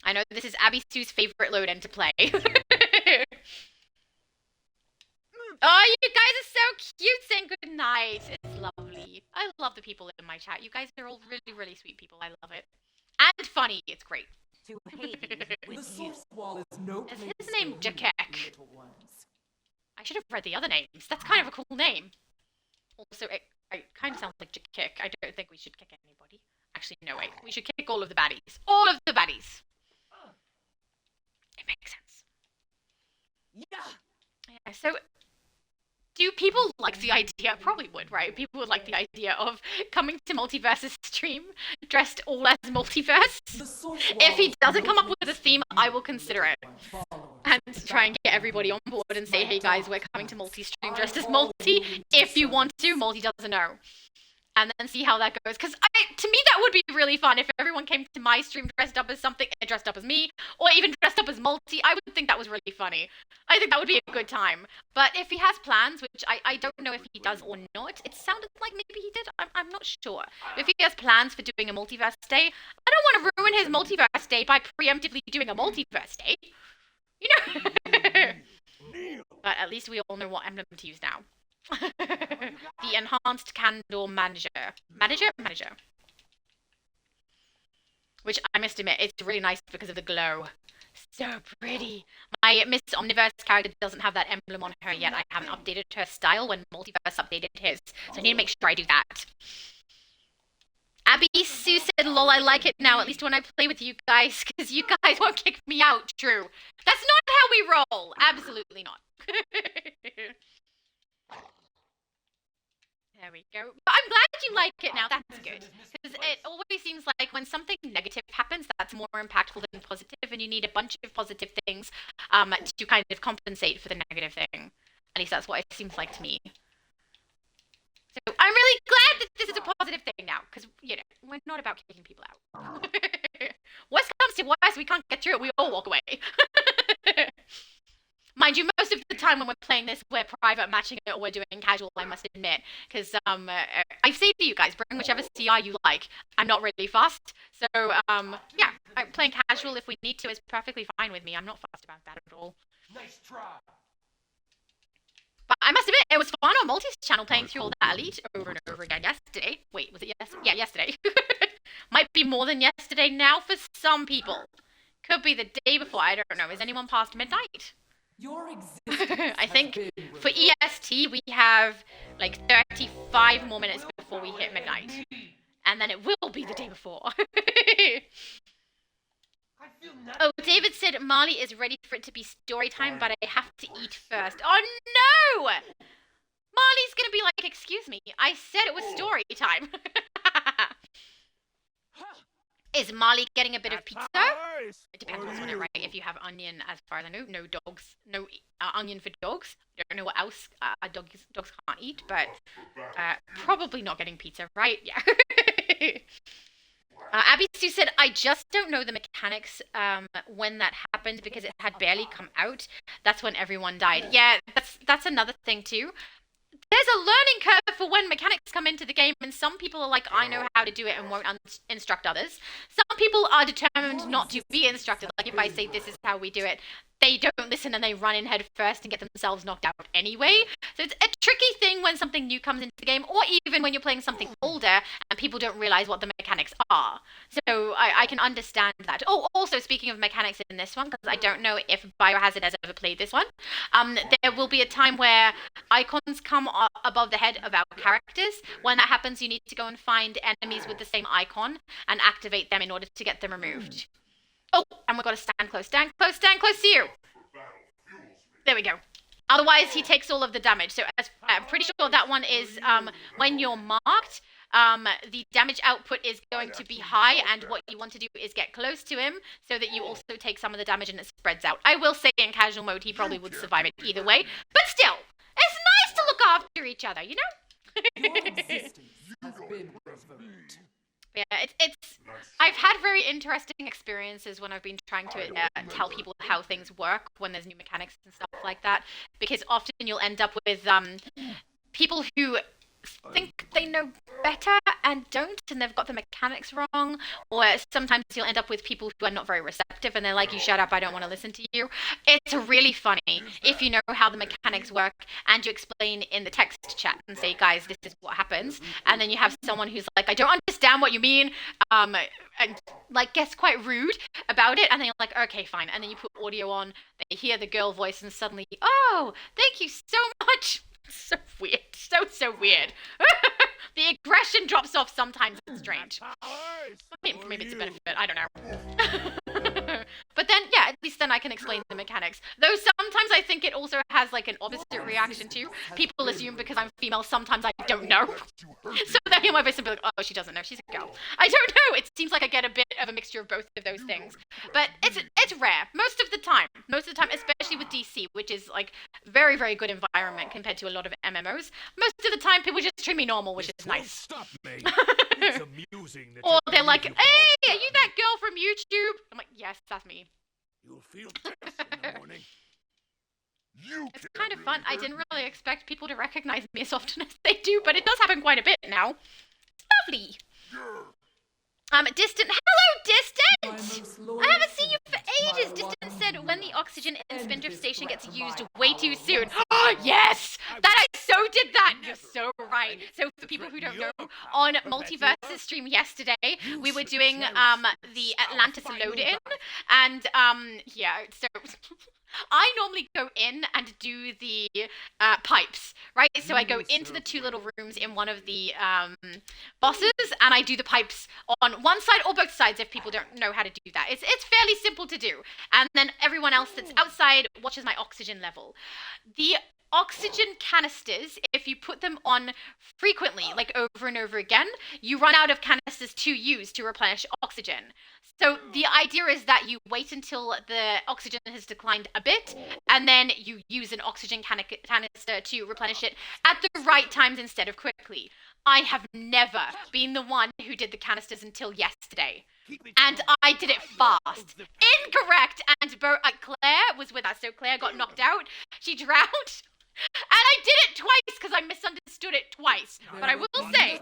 I know this is Abby Sue's favorite load-in to play. Oh, you guys are so cute saying good night. It's lovely. I love the people in my chat. You guys are all really, really sweet people. I love it. And funny. It's great.
To Hades
The
with you.
source wall is no
Is
place
his
for
name
you,
Jakek?
little ones.
I should have read the other names. That's kind of a cool name. Also, it kind of sounds like kick. I don't think we should kick anybody. Actually, no, wait. We should kick all of the baddies. All of the baddies. It makes sense. Yeah, so do people like the idea? Probably would, right? People would like the idea of coming to Multiverse's stream dressed all as Multiverse.
The source
If he
wall
doesn't
is
come
no
up with a
place
theme,
for you,
I will consider it.
little one.
And try and get everybody on board and say, hey guys, we're coming to Multi-stream dressed as Multi. If you want to, Multi doesn't know. And then see how that goes. Because to me, that would be really fun if everyone came to my stream dressed up as something, dressed up as me, or even dressed up as Multi. I would think that was really funny. I think that would be a good time. But if he has plans, which I don't know if he does or not, it sounded like maybe he did. I'm not sure. If he has plans for doing a Multiverse day, I don't want to ruin his Multiverse day by preemptively doing a Multiverse day. You know? But at least we all know what emblem to use now. The enhanced candle manager. Manager. Which I must admit, it's really nice because of the glow. So pretty. My Miss Omniverse character doesn't have that emblem on her yet. I haven't updated her style when Multiverse updated his. So I need to make sure I do that. Abby Sue said, lol, I like it now, at least when I play with you guys, because you guys won't kick me out. True. That's not how we roll. Absolutely not. There we go. But I'm glad you like it now. That's good. Because it always seems like when something negative happens, that's more impactful than positive, and you need a bunch of positive things to kind of compensate for the negative thing. At least that's what it seems like to me. So I'm really glad that this is a positive thing now, because, you know, we're not about kicking people out. Worst comes to worst, we can't get through it, we all walk away. Mind you, most of the time when we're playing this, we're private matching it or we're doing casual, I must admit. Because I say to you guys, bring whichever CI you like. I'm not really fussed. So, yeah, playing casual if we need to is perfectly fine with me. I'm not fussed about that at all.
Nice try.
But I must admit, it was fun on Multi's channel playing through all that Elite over and over again yesterday. Wait, was it yesterday? Yeah, yesterday. Might be more than yesterday now for some people. Could be the day before, I don't know. Is anyone past midnight?
Your existence
I think
has been
for EST, we have like 35 more minutes before we hit midnight. And then it will be the day before. Oh, David said Marley is ready for it to be story time, but I have to eat first. Oh no! Marley's gonna be like, excuse me, I said it was story time. Is Marley getting a bit of pizza? It depends what's on it, right? If you have onion, as far as I know, no dogs, no onion for dogs. I don't know what else dogs can't eat, but probably not getting pizza, right? Yeah. Abby Sue said, I just don't know the mechanics when that happened because it had barely come out. That's when everyone died. Yeah, that's another thing too. There's a learning curve for when mechanics come into the game, and some people are like, I know how to do it and won't instruct others. Some people are determined not to be instructed. Like if I say this is how we do it, they don't listen and they run in head first and get themselves knocked out anyway. So it's a tricky thing when something new comes into the game, or even when you're playing something older and people don't realize what the mechanics are. So I can understand that. Oh, also speaking of mechanics in this one, because I don't know if Biohazard has ever played this one, there will be a time where icons come above the head of our characters. When that happens, you need to go and find enemies with the same icon and activate them in order to get them removed. Oh, and we've got to stand close to you. There we go. Otherwise, he takes all of the damage. So I'm pretty sure that one is when you're marked, the damage output is going to be high, and what you want to do is get close to him so that you also take some of the damage and it spreads out. I will say in casual mode, he probably would survive it either way, but still, it's nice to look after each other, you know?
Your existence has been revoked.
Yeah, I've had very interesting experiences when I've been trying to tell people how things work when there's new mechanics and stuff like that, because often you'll end up with people who think they know better and don't, and they've got the mechanics wrong, or sometimes you'll end up with people who are not very receptive and they're like, you shut up, I don't want to listen to you. It's really funny if you know how the mechanics work and you explain in the text chat and say, guys, this is what happens, and then you have someone who's like, I don't understand what you mean, and like gets quite rude about it, and then you're like, okay, fine, and then you put audio on, they hear the girl voice, and suddenly, oh, thank you so much. So weird. So weird. The aggression drops off sometimes. It's strange. Maybe it's a benefit. I don't know. But then, yeah, at least then I can explain the mechanics. Though sometimes I think it also has like an opposite reaction too. People assume because I'm female, sometimes I don't know. So then you might be simply like, oh, she doesn't know. She's a girl. I don't know. It seems like I get a bit of a mixture of both of those things. But it's rare. Most of the time, especially with DC, which is like very, very good environment compared to a lot of MMOs. Most of the time, people just treat me normal, which is nice.
Stop me. It's amusing that
Or they're like, hey, are you that girl from YouTube? I'm like, yes, that's me.
You'll feel best in the morning.
It's kind of fun. I didn't really expect people to recognize me as often as they do, but it does happen quite a bit now. It's lovely. Distant. Hello, Distant! I haven't seen you for ages. Distant said when the oxygen in Spindrift Station gets used way too soon. Oh, yes! That I so did that. You're so right. So for people who don't know, on Multiverse's stream yesterday, we were doing the Atlantis load-in, and yeah, so I normally go in and do the pipes, right? So I go into the two little rooms in one of the bosses, and I do the pipes on one side or both sides if people don't know how to do that. It's fairly simple to do. And then everyone else that's outside watches my oxygen level. The oxygen canisters, if you put them on frequently, like over and over again, you run out of canisters to use to replenish oxygen. So the idea is that you wait until the oxygen has declined a bit, and then you use an oxygen canister to replenish it at the right times instead of quickly. I have never been the one who did the canisters until yesterday. And I did it fast. Incorrect! And Claire was with us, so Claire got knocked out. She drowned. And I did it twice because I misunderstood it twice. But I will say,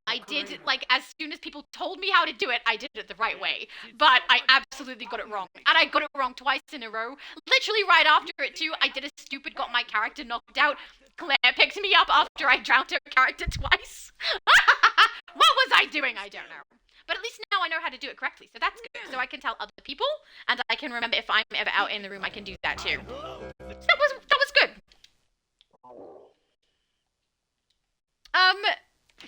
I did, like, as soon as people told me how to do it, I did it the right way. But I absolutely got it wrong. And I got it wrong twice in a row. Literally right after it, too, I did a stupid got my character knocked out. Claire picked me up after I drowned her character twice. What was I doing? I don't know. But at least now I know how to do it correctly, so that's good. So I can tell other people, and I can remember if I'm ever out in the room, I can do that too. So that was good.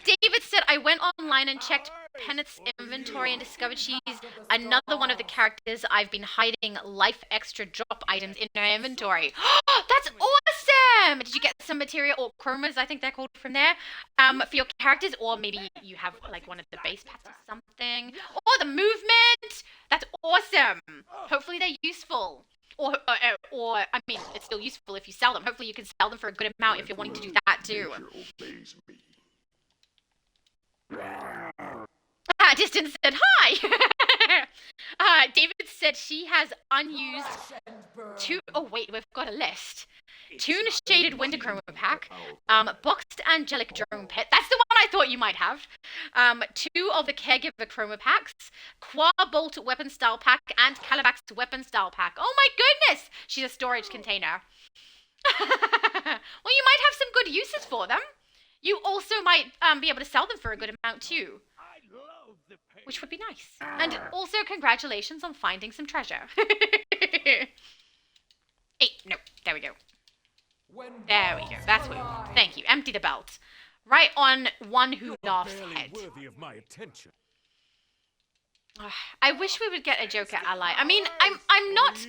David said, I went online and checked Penneth's inventory and discovered she's another one of the characters I've been hiding life extra drop items in her inventory. That's awesome! Did you get some material, or chromas, I think they're called, from there, for your characters? Or maybe you have, like, one of the base packs or something? Or the movement! That's awesome! Hopefully they're useful. Or, I mean, it's still useful if you sell them. Hopefully you can sell them for a good amount if you're wanting to do that, too. Distance said hi. David said she has unused oh wait, we've got a list. Tune Shaded Winter Chroma Pack, Boxed Angelic Drone Pit. That's the one I thought you might have. 2 of the Caregiver Chroma Packs, Qua Bolt Weapon Style Pack, and Calabax Weapon Style Pack. Oh my goodness! She's a storage container. Well, you might have some good uses for them. You also might be able to sell them for a good amount too, which would be nice. And also, congratulations on finding some treasure. Hey, no, there we go. There we go. That's what we want. Thank you. Empty the belt. Right on one who laughs head.
Worthy of my attention.
I wish we would get a Joker ally. I mean, I'm not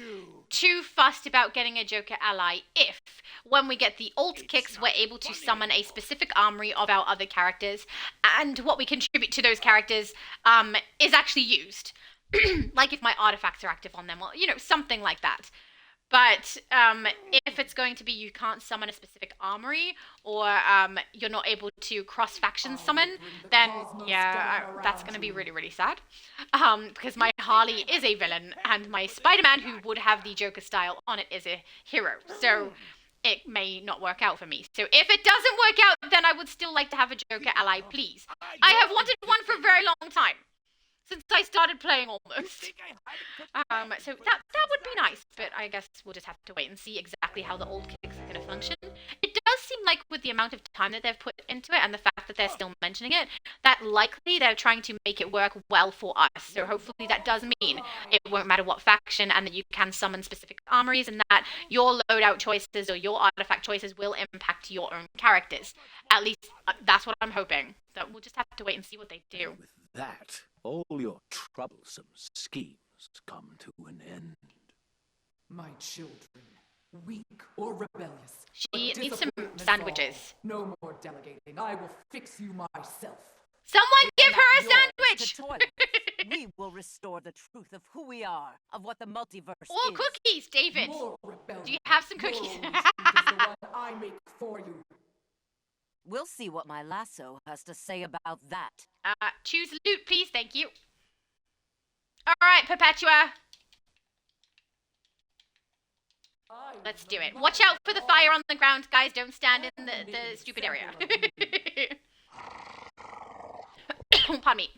too fussed about getting a Joker ally if, when we get the alt kicks, we're able to summon a specific armory of our other characters, and what we contribute to those characters is actually used. Like if my artifacts are active on them, or, you know, something like that. But if it's going to be you can't summon a specific armory, or you're not able to cross-faction summon, then yeah, that's going to be really, really sad. Because my Harley is a villain, and my Spider-Man, who would have the Joker style on it, is a hero. So it may not work out for me. So if it doesn't work out, then I would still like to have a Joker ally, please. I have wanted one for a very long time. Since I started playing almost. So that would be nice, but I guess we'll just have to wait and see exactly how the old kicks are going to function. It does seem like with the amount of time that they've put into it and the fact that they're still mentioning it, that likely they're trying to make it work well for us. So hopefully that does mean it won't matter what faction and that you can summon specific armories and that your loadout choices or your artifact choices will impact your own characters. At least that's what I'm hoping. So we'll just have to wait and see what they do.
With that, all your troublesome schemes come to an end.
My children, weak or rebellious.
She
but
needs some
disappointment
sandwiches.
all. No more delegating. I will fix you myself.
Someone give her a sandwich!
The toilet. We will restore the truth of who we are, of what the multiverse
Or
is.
cookies, David.
More rebellion.
Do you have some
Your
cookies?
only truth is the one I make for you.
We'll see what my lasso has to say about that.
Choose loot, please. Thank you. All right, Perpetua. Let's do it. Watch out for the fire on the ground, guys. Don't stand in the stupid area. Pardon me.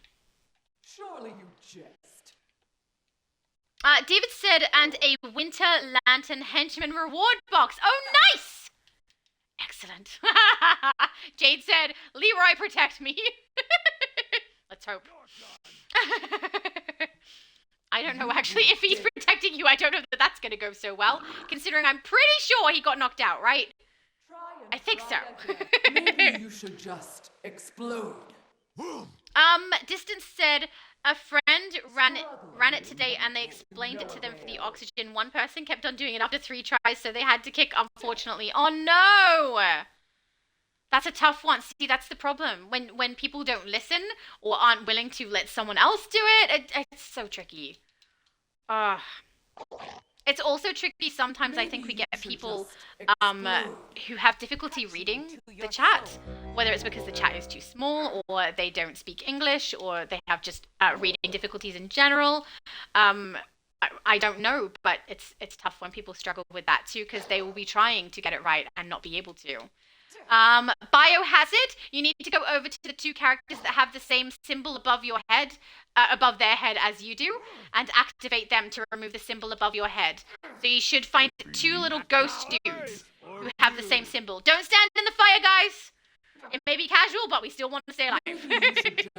Surely you jest.
David said, and a Winter Lantern Henchman reward box. Oh, nice! Excellent. Jade said, Leroy, protect me. Let's hope. I don't know, actually, if he's protecting you, I don't know that that's going to go so well, considering I'm pretty sure he got knocked out, right? I think so.
Maybe you should just explode.
Distance said a friend ran it today and they explained it to them for the oxygen. One person kept on doing it after 3 tries, so they had to kick, unfortunately. Oh no! That's a tough one. See, that's the problem. When people don't listen or aren't willing to let someone else do it, it's so tricky. It's also tricky sometimes. I think we get people who have difficulty reading the chat, whether it's because the chat is too small or they don't speak English or they have just reading difficulties in general. I don't know, but it's tough when people struggle with that too, because they will be trying to get it right and not be able to. Biohazard, you need to go over to the 2 characters that have the same symbol above your head, above their head as you do, and activate them to remove the symbol above your head. So you should find 2 little ghost dudes who have the same symbol. Don't stand in the fire, guys! It may be casual, but we still want to stay alive.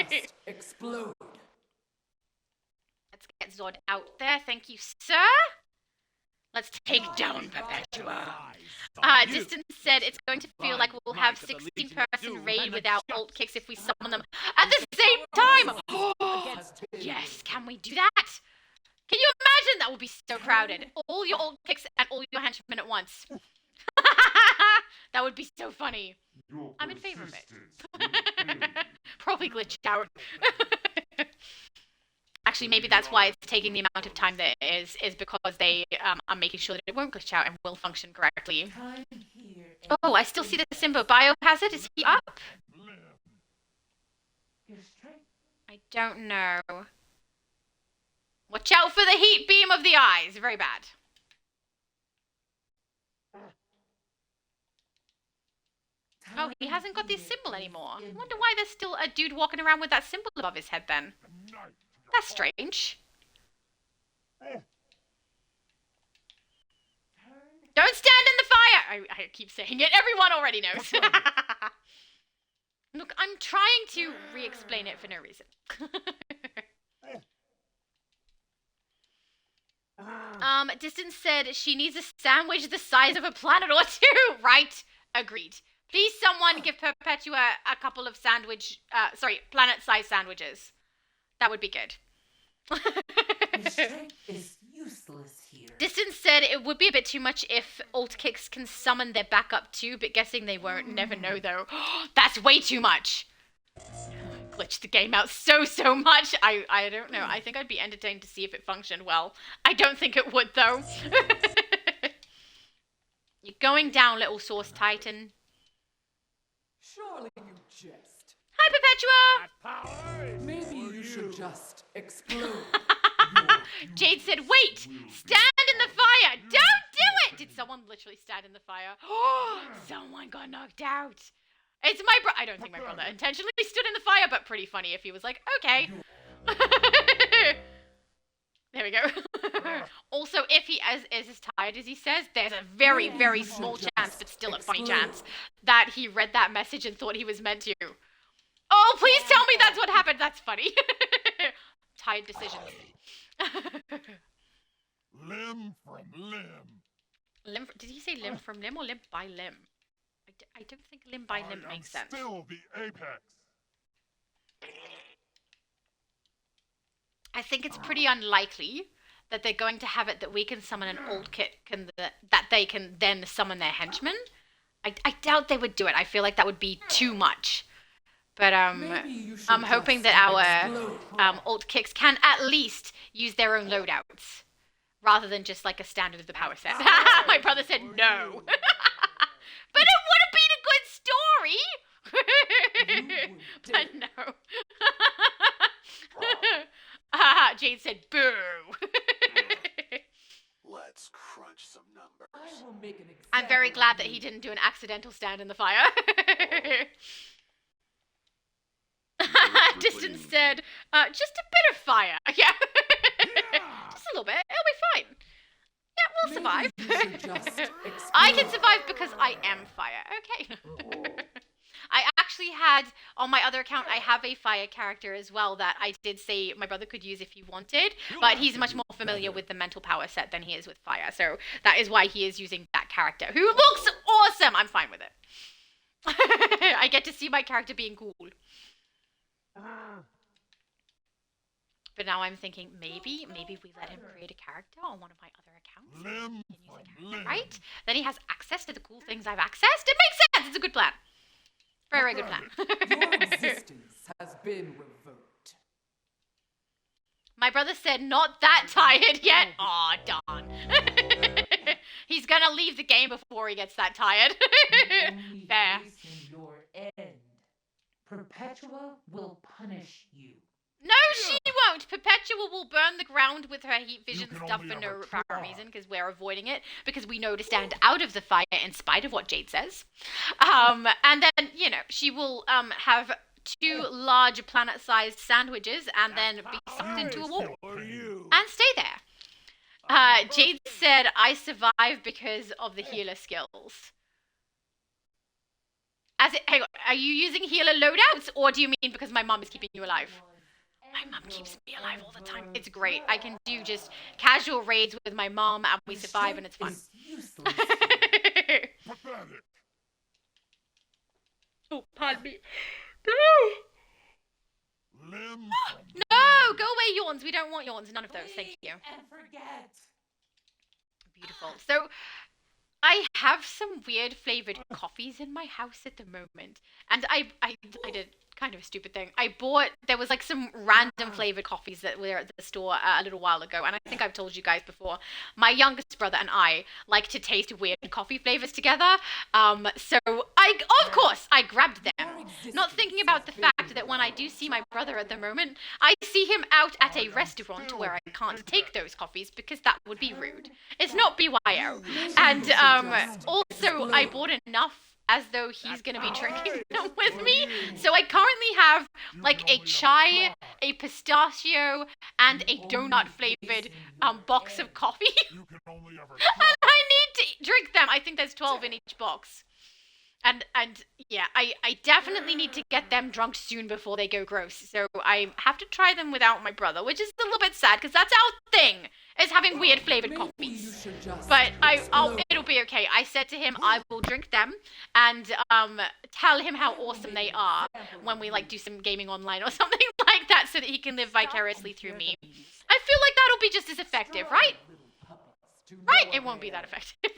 Just explode.
Let's get Zod out there. Thank you, sir. Let's take down Perpetua. Distance said it's going to feel like we'll have 16-person raid without ult kicks if we summon them at the same time. Yes, can we do that? Can you imagine? That would be so crowded. All your ult kicks and all your henchmen at once. That would be so funny. I'm in favor of it. Probably glitch out. Actually, maybe that's why it's taking the amount of time that it is because they are making sure that it won't glitch out and will function correctly. Oh, I still see the symbol. Biohazard, is he up? I don't know. Watch out for the heat beam of the eyes. Very bad. Oh, he hasn't got this symbol anymore. I wonder why there's still a dude walking around with that symbol above his head then. That's strange. Don't stand in the fire! I keep saying it. Everyone already knows. Look, I'm trying to re-explain it for no reason. Distance said she needs a sandwich the size of a planet or 2. Right. Agreed. Please, someone give Perpetua a couple of planet-sized sandwiches. That would be good.
Is useless here.
Distance said it would be a bit too much if ult kicks can summon their backup too, but guessing they won't. Never know though. That's way too much. Glitched the game out so much. I don't know. I think I'd be entertained to see if it functioned well. I don't think it would though. You're going down, little Source Titan.
Surely you jest.
Hi, Perpetua!
Maybe you should just explode.
Jade said, wait! Stand in the fire! Don't do it! Did someone literally stand in the fire? Oh, someone got knocked out. It's my I don't think my brother intentionally stood in the fire, but pretty funny if he was like, okay. There we go. Also, if he is as tired as he says, there's a very, very small chance, but still a funny chance, that he read that message and thought he was meant to. Oh, please tell me that's what happened. That's funny. Tired decisions.
Limb from limb.
Did he say limb from limb or limb by limb? I don't think limb by limb makes sense.
Still the apex.
I think it's pretty unlikely that they're going to have it that we can summon an old kit that they can then summon their henchmen. I doubt they would do it. I feel like that would be too much. But I'm hoping that our alt kicks can at least use their own loadouts rather than just like a standard of the power set. My brother said no. But it would have been a good story. But no. Jade said boo.
Let's crunch some numbers.
I'm very glad that he didn't do an accidental stand in the fire. Distance said, just a bit of fire. Yeah. Just a little bit. It'll be fine. Yeah, we'll survive. I can survive because I am fire. Okay. I actually had, on my other account, I have a fire character as well that I did say my brother could use if he wanted, but he's much more familiar with the mental power set than he is with fire, so that is why he is using that character, who looks awesome! I'm fine with it. I get to see my character being cool. But now I'm thinking, maybe we let him create a character on one of my other accounts. Right? Then he has access to the cool things I've accessed. It makes sense! It's a good plan. Very, very good plan.
Your existence has been revoked.
My brother said, not that tired yet. Aw, darn. He's gonna leave the game before he gets that tired. Fair.
Your end. Perpetua will punish you.
No, she won't. Perpetua will burn the ground with her heat vision stuff for no apparent reason, because we're avoiding it, because we know to stand out of the fire in spite of what Jade says. And then, you know, she will have 2 large planet-sized sandwiches and then be sucked into a wall. And stay there. Jade said, I survived because of the healer skills. Hang on, are you using healer loadouts, or do you mean because my mom is keeping you alive? My mom keeps me alive all the time. It's great. I can do just casual raids with my mom and we survive and it's fun. Oh, pardon me. No! Go away, yawns. We don't want yawns. None of those. Thank you. Beautiful. So, I have some weird flavored coffees in my house at the moment. And I did kind of a stupid thing. There was like some random flavored coffees that were at the store a little while ago. And I think I've told you guys before, my youngest brother and I like to taste weird coffee flavors together. So of course, I grabbed them. Not thinking about the fact that when I do see my brother at the moment, I see him out at a restaurant where I can't take those coffees because that would be rude. It's not BYO. And also, I bought enough as though he's going to be drinking them with me. So I currently have like a chai, a pistachio, and a donut flavored box of coffee. And I need to drink them. I think there's 12 in each box. And yeah, I definitely need to get them drunk soon before they go gross. So I have to try them without my brother, which is a little bit sad because that's our thing, is having weird flavored coffees. But it'll be okay. I said to him I will drink them and tell him how awesome they are when we like do some gaming online or something like that, so that he can live vicariously through me. I feel like that'll be just as effective, right? Right? It won't be that effective.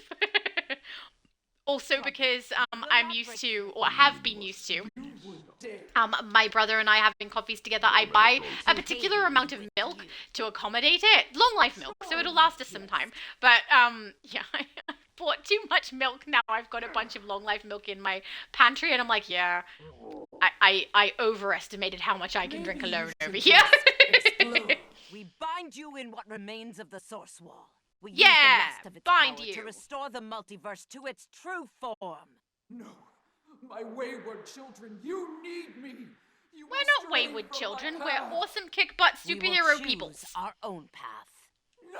Also because I'm used to, or have been used to, my brother and I having coffees together, I buy a particular amount of milk to accommodate it. Long life milk, so it'll last us some time. But yeah, I bought too much milk. Now I've got a bunch of long life milk in my pantry, and I'm like, yeah, I overestimated how much I can drink alone over here.
We bind you in what remains of the source wall.
We use
Yeah,
the rest of its
bind
power
you.
to restore the multiverse to its true form.
No, my wayward children, you need me. You
We're
will
not
stray
wayward
from my
children. We're
path.
awesome kick butt
We will
superhero
choose
people.
our own path.
No!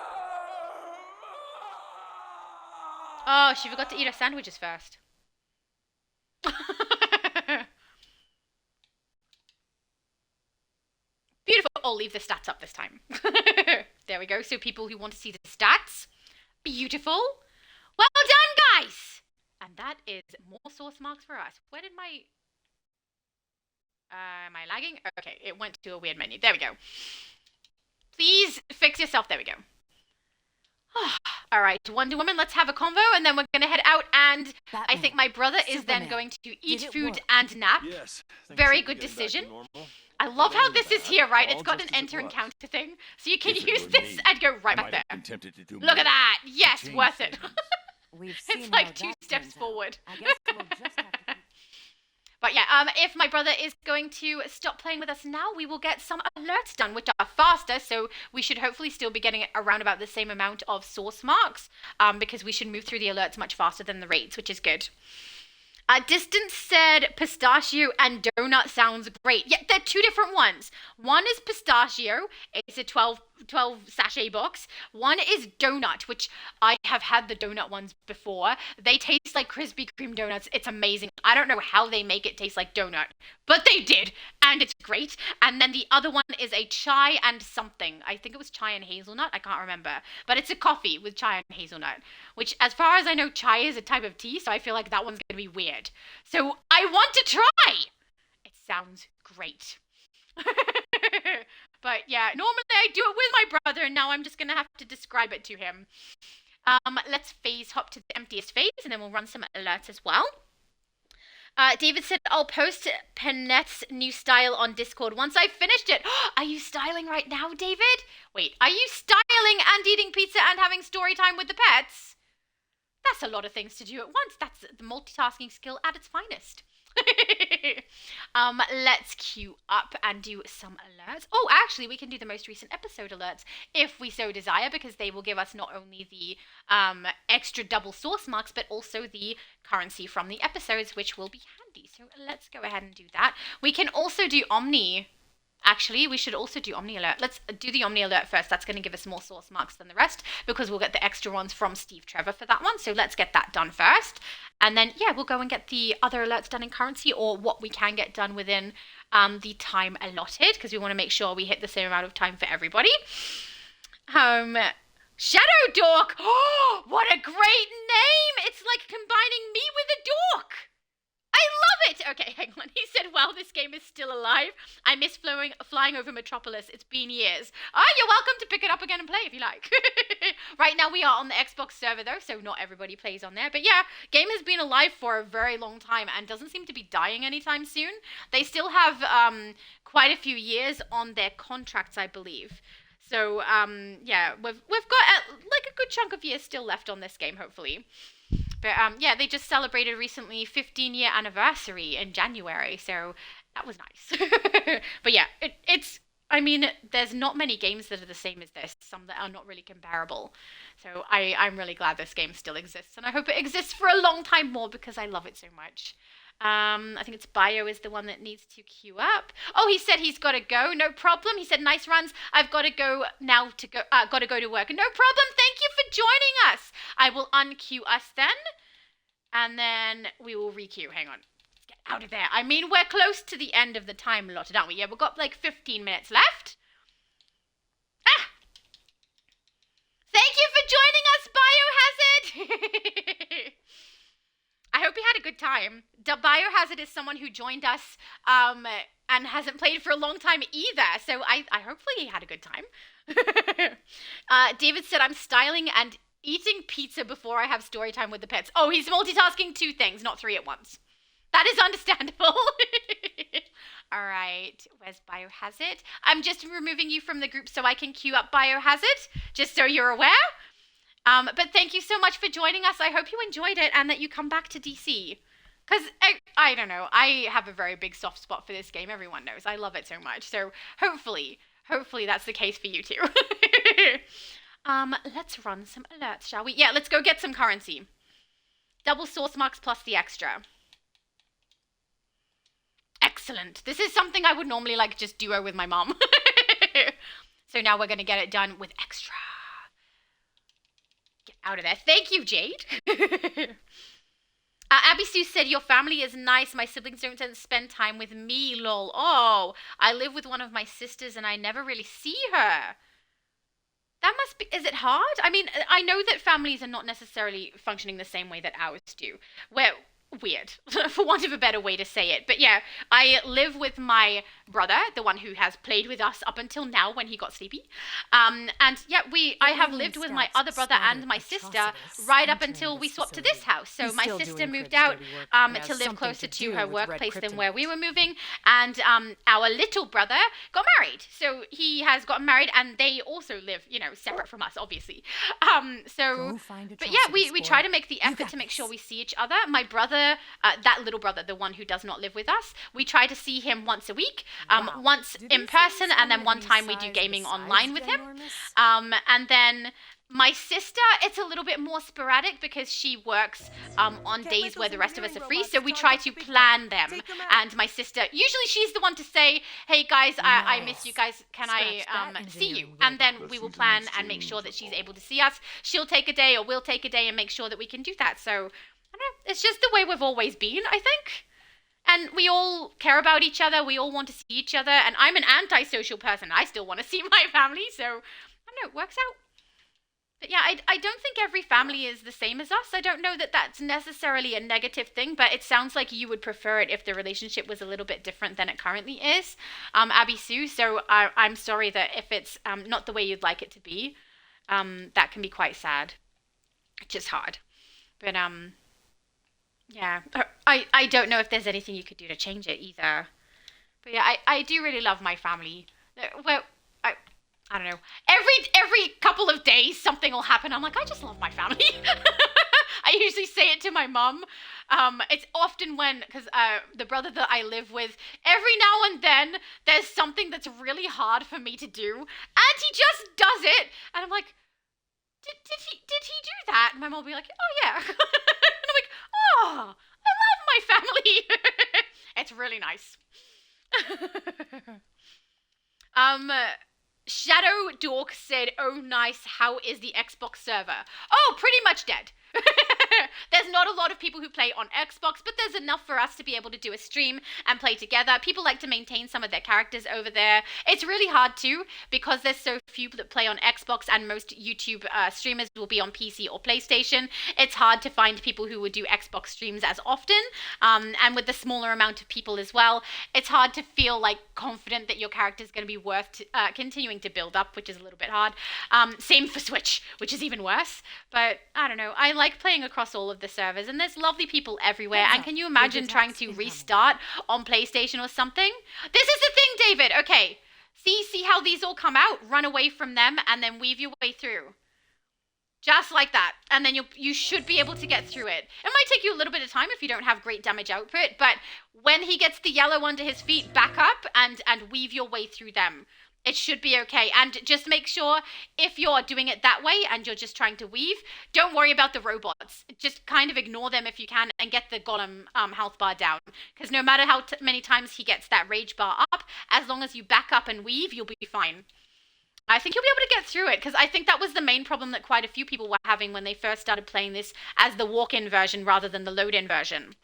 Oh, she forgot to eat her sandwiches first. Beautiful. I'll leave the stats up this time. There we go. So people who want to see the stats. Beautiful. Well done, guys. And that is more source marks for us. Where did my... am I lagging? Okay, it went to a weird menu. There we go. Please fix yourself. There we go. All right, Wonder Woman, let's have a convo, and then we're going to head out, and I think my brother is then
Superman,
going to eat
it
food
work?
and nap.
Yes. things
Very
seem to
good
be getting back to
decision.
normal.
I love how
Not
this is
bad,
here, right? It's
all
got
just
an
as it
enter and
was.
counter thing, so you can
If it
use
were
this
me,
and go right
I
back
might
there.
have been tempted to do
Look at
more
that.
to
Yes,
change
worth it.
things.
We've seen
It's like
how
2
that
steps
turns out.
forward.
I guess we'll just have to...
But yeah, if my brother is going to stop playing with us now, we will get some alerts done, which are faster, so we should hopefully still be getting around about the same amount of source marks, because we should move through the alerts much faster than the raids, which is good. Distance said pistachio and donut sounds great. Yeah, they're two different ones. One is pistachio. It's a 12 sachet box. One is donut, which I have had the donut ones before. They taste like Krispy Kreme donuts. It's amazing. I don't know how they make it taste like donut, but they did, and it's great. And then the other one is a chai and something. I think it was chai and hazelnut. I can't remember. But it's a coffee with chai and hazelnut, which, as far as I know, chai is a type of tea, so I feel like that one's going to be weird. So I want to try. It sounds great. But yeah, normally I do it with my brother, and now I'm just going to have to describe it to him. Let's phase hop to the emptiest phase, and then we'll run some alerts as well. David said, I'll post Panette's new style on Discord once I've finished it. Are you styling right now, David? Wait, are you styling and eating pizza and having story time with the pets? That's a lot of things to do at once. That's the multitasking skill at its finest. Let's queue up and do some alerts. Oh, actually, we can do the most recent episode alerts if we so desire, because they will give us not only the extra double source marks, but also the currency from the episodes, which will be handy. So let's go ahead and do that. We can also do Omni. Actually, we should also do Omni Alert. Let's do the Omni Alert first. That's going to give us more source marks than the rest, because we'll get the extra ones from Steve Trevor for that one. So let's get that done first. And then, yeah, we'll go and get the other alerts done in currency, or what we can get done within the time allotted, because we want to make sure we hit the same amount of time for everybody. Shadow Dork! Oh, what a great name! It's like combining me with a dork! I love it! Okay, hang on. He said, wow, this game is still alive. I miss flying over Metropolis. It's been years. You're welcome to pick it up again and play if you like. Right now we are on the Xbox server though, so not everybody plays on there. But yeah, game has been alive for a very long time and doesn't seem to be dying anytime soon. They still have quite a few years on their contracts, I believe. So yeah, we've got like a good chunk of years still left on this game, hopefully. But yeah, they just celebrated recently 15-year anniversary in January, so that was nice. But yeah, it's, I mean, there's not many games that are the same as this, some that are not really comparable. So I'm really glad this game still exists, and I hope it exists for a long time more, because I love it so much. I think it's Bio is the one that needs to queue up. Oh, he said he's got to go. No problem. He said, nice runs. I've got to go now to go. Got to go to work. No problem. Thank you for joining us. I will unqueue us then, and then we will requeue. Hang on. Let's get out of there. I mean, we're close to the end of the time allotted, aren't we? Yeah, we've got like 15 minutes left. Thank you for joining us, Biohazard. I hope you had a good time. Biohazard is someone who joined us and hasn't played for a long time either. So I hopefully he had a good time. David said, I'm styling and eating pizza before I have story time with the pets. Oh, he's multitasking 2 things, not 3 at once. That is understandable. All right, where's Biohazard? I'm just removing you from the group so I can queue up Biohazard, just so you're aware. But thank you so much for joining us. I hope you enjoyed it and that you come back to DC. Because, I don't know, I have a very big soft spot for this game. Everyone knows. I love it so much. So hopefully that's the case for you too. Let's run some alerts, shall we? Yeah, let's go get some currency. Double source marks plus the extra. Excellent. This is something I would normally like just duo with my mom. So now we're going to get it done with extra. Get out of there. Thank you, Jade. Abby Sue said, your family is nice. My siblings don't spend time with me, lol. Oh, I live with one of my sisters and I never really see her. That must be, is it hard? I mean, I know that families are not necessarily functioning the same way that ours do. We're weird, for want of a better way to say it. But yeah, I live with my brother, the one who has played with us up until now when he got sleepy. And yeah, I have lived with my other brother and my sister right up until we swapped to this house. So my sister moved out to live closer to her workplace than where we were moving. And our little brother got married. So he has gotten married and they also live, you know, separate from us, obviously. But yeah, we try to make the effort to make sure we see each other. My brother, that little brother, the one who does not live with us, we try to see him once a week, once in person, and then one time we do gaming online with him. And then my sister, it's a little bit more sporadic because she works on days where the rest of us are free, so we try to plan them. And my sister, usually she's the one to say, hey guys, I miss you guys, can I see you? And then we will plan and make sure that she's able to see us. She'll take a day or we'll take a day and make sure that we can do that. So I don't know, it's just the way we've always been, I think. And we all care about each other, we all want to see each other, and I'm an antisocial person. I still want to see my family, so I don't know, it works out. But yeah, I don't think every family is the same as us. I don't know that that's necessarily a negative thing, but it sounds like you would prefer it if the relationship was a little bit different than it currently is, Abby Sue. So I'm sorry that if it's not the way you'd like it to be, that can be quite sad. It's just hard. But yeah, I don't know if there's anything you could do to change it either. But yeah, I do really love my family. Well, I don't know. Every couple of days something will happen. I'm like, I just love my family. I usually say it to my mom. It's often because the brother that I live with, every now and then there's something that's really hard for me to do, and he just does it, and I'm like, did he do that? And my mom will be like, oh yeah. And I'm like, oh, I love my family. It's really nice. Shadow Dork said, oh nice, how is the Xbox server? Oh, pretty much dead. There's not a lot of people who play on Xbox, but there's enough for us to be able to do a stream and play together. People like to maintain some of their characters over there. It's really hard too, because there's so few that play on Xbox and most YouTube streamers will be on PC or PlayStation. It's hard to find people who would do Xbox streams as often, and with the smaller amount of people as well, it's hard to feel like confident that your character is going to be worth continuing to build up, which is a little bit hard. Same for Switch, which is even worse. But I don't know, I like playing across all of the servers, and there's lovely people everywhere. And can you imagine trying to restart on PlayStation or something? This is the thing, David. Okay, see how these all come out? Run away from them and then weave your way through. Just like that. And then you should be able to get through it. It might take you a little bit of time if you don't have great damage output, but when he gets the yellow under his feet, back up and weave your way through them. It should be okay. And just make sure if you're doing it that way and you're just trying to weave, don't worry about the robots. Just kind of ignore them if you can and get the golem health bar down. Because no matter how many times he gets that rage bar up, as long as you back up and weave, you'll be fine. I think you'll be able to get through it, because I think that was the main problem that quite a few people were having when they first started playing this as the walk-in version rather than the load-in version.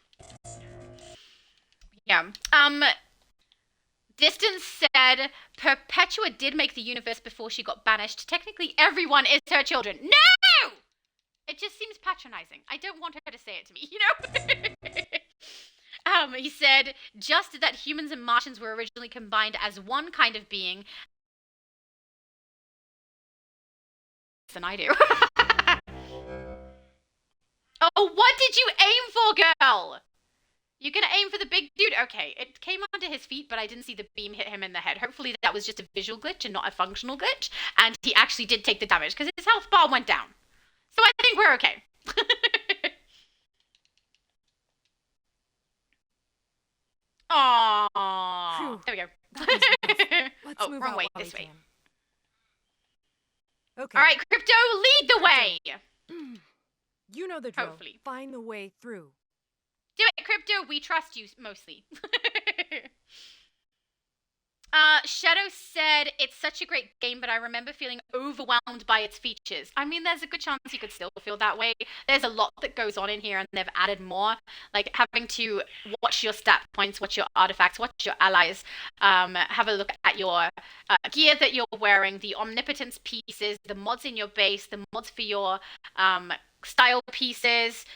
Yeah. Distance said, Perpetua did make the universe before she got banished. Technically, everyone is her children. No! It just seems patronizing. I don't want her to say it to me, you know? He said, just that humans and Martians were originally combined as one kind of being. Than I do. Oh, what did you aim for, girl? You're gonna aim for the big dude? Okay, it came onto his feet, but I didn't see the beam hit him in the head. Hopefully that was just a visual glitch and not a functional glitch, and he actually did take the damage, because his health bar went down. So I think we're okay. Aww. There we go.
Let's move
wrong
out
way,
while
this
we
way.
can. Okay.
All right, Crypto, lead the way.
You know the drill.
Hopefully.
Find the way through.
Do it, Crypto. We trust you mostly. Shadow said, it's such a great game, but I remember feeling overwhelmed by its features. I mean, there's a good chance you could still feel that way. There's a lot that goes on in here, and they've added more. Like having to watch your stat points, watch your artifacts, watch your allies, have a look at your gear that you're wearing, the omnipotence pieces, the mods in your base, the mods for your style pieces,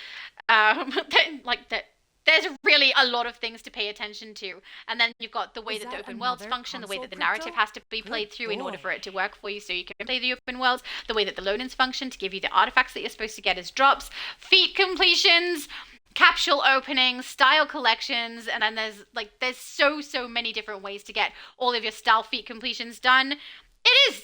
like that. There's really a lot of things to pay attention to. And then you've got the way that the open worlds function, the way that the narrative has to be played through in order for it to work for you so you can play the open worlds, the way that the load-ins function to give you the artifacts that you're supposed to get as drops, feat completions, capsule openings, style collections, and then there's so many different ways to get all of your style feat completions done.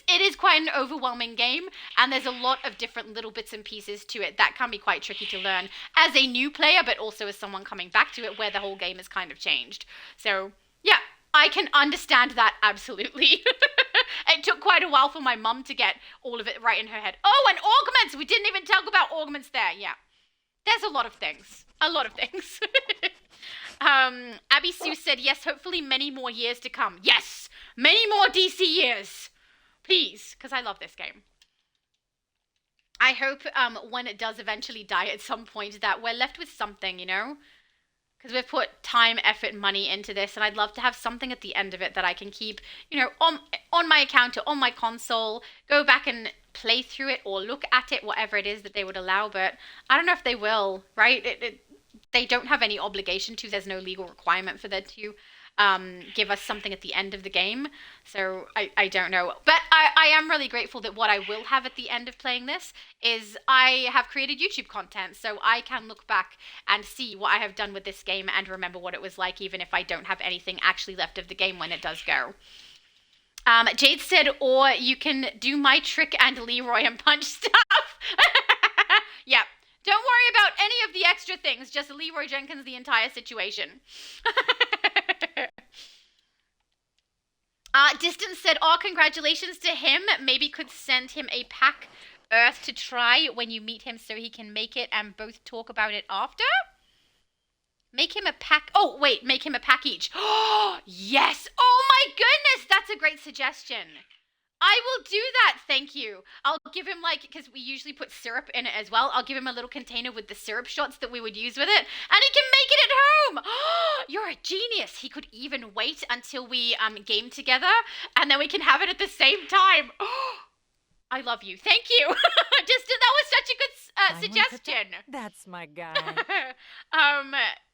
It is quite an overwhelming game, and there's a lot of different little bits and pieces to it that can be quite tricky to learn as a new player, but also as someone coming back to it where the whole game has kind of changed. So, yeah, I can understand that absolutely. It took quite a while for my mum to get all of it right in her head. Oh, and augments! We didn't even talk about augments there. Yeah. There's a lot of things. A lot of things. Abby Sue said, yes, hopefully many more years to come. Yes! Many more DC years! Please, because I love this game. I hope when it does eventually die at some point that we're left with something, you know? Because we've put time, effort, money into this, and I'd love to have something at the end of it that I can keep, you know, on my account or on my console, go back and play through it or look at it, whatever it is that they would allow, but I don't know if they will, right? They don't have any obligation to. There's no legal requirement for them to give us something at the end of the game. So I don't know. But I am really grateful that what I will have at the end of playing this is I have created YouTube content. So I can look back and see what I have done with this game and remember what it was like, even if I don't have anything actually left of the game when it does go. Jade said, or you can do my trick and Leroy and punch stuff. Yeah. Don't worry about any of the extra things. Just Leroy Jenkins the entire situation. Distance said, oh, congratulations to him. Maybe could send him a pack Earth to try when you meet him so he can make it and both talk about it after? Make him a pack. Oh, wait, make him a pack each. Oh, yes. Oh, my goodness. That's a great suggestion. I will do that, thank you. I'll give him, like, because we usually put syrup in it as well, I'll give him a little container with the syrup shots that we would use with it, and he can make it at home! You're a genius! He could even wait until we game together, and then we can have it at the same time. I love you. Thank you. Distant, that was such a good suggestion.
That's my guy.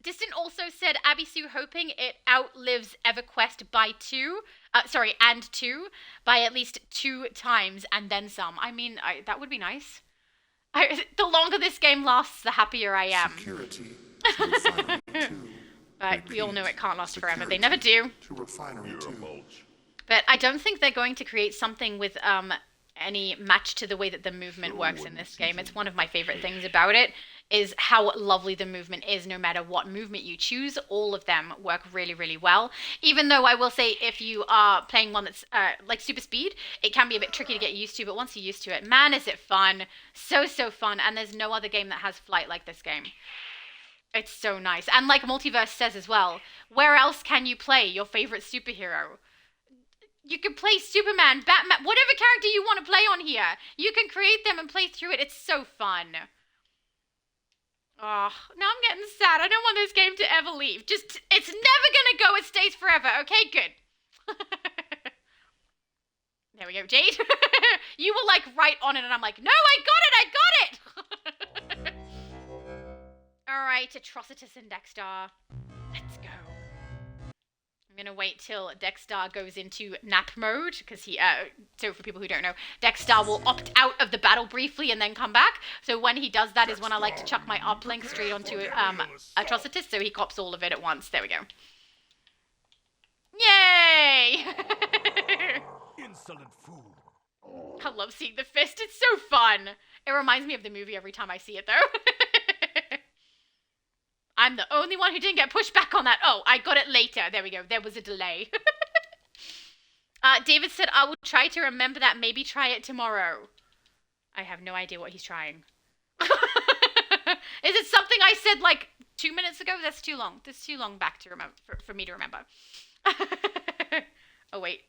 Distant also said, Abby Sue hoping it outlives EverQuest by 2 by at least 2 times and then some. I mean, that would be nice. The longer this game lasts, the happier I am.
Security to refinery 2.
But we all know it can't last forever. They never do.
To refinery 2.
But I don't think they're going to create something with any match to the way that the movement works in this game. It's one of my favorite things about it, is how lovely the movement is. No matter what movement you choose, all of them work really, really well. Even though I will say, if you are playing one that's like super speed, it can be a bit tricky to get used to, but once you're used to it, man, is it fun. So fun. And there's no other game that has flight like this game. It's so nice. And like Multiverse says as well, where else can you play your favorite superhero? You can play Superman, Batman, whatever character you want to play on here. You can create them and play through it. It's so fun. Oh, now I'm getting sad. I don't want this game to ever leave. It's never gonna go. It stays forever. Okay, good. There we go, Jade. You were like right on it, and I'm like, no, I got it. All right, Atrocitus and Dexter. Let's go. I'm gonna wait till Dexter goes into nap mode, because so for people who don't know, Dexter will opt out of the battle briefly and then come back. So when he does that is when I like to chuck my uplink straight onto Atrocitus, so he cops all of it at once. There we go. Yay!
Insolent fool.
I love seeing the fist. It's so fun. It reminds me of the movie every time I see it, though. I'm the only one who didn't get pushed back on that. Oh, I got it later. There we go. There was a delay. David said, I will try to remember that. Maybe try it tomorrow. I have no idea what he's trying. Is it something I said like 2 minutes ago? That's too long. That's too long back to remember for me to remember. Oh, wait.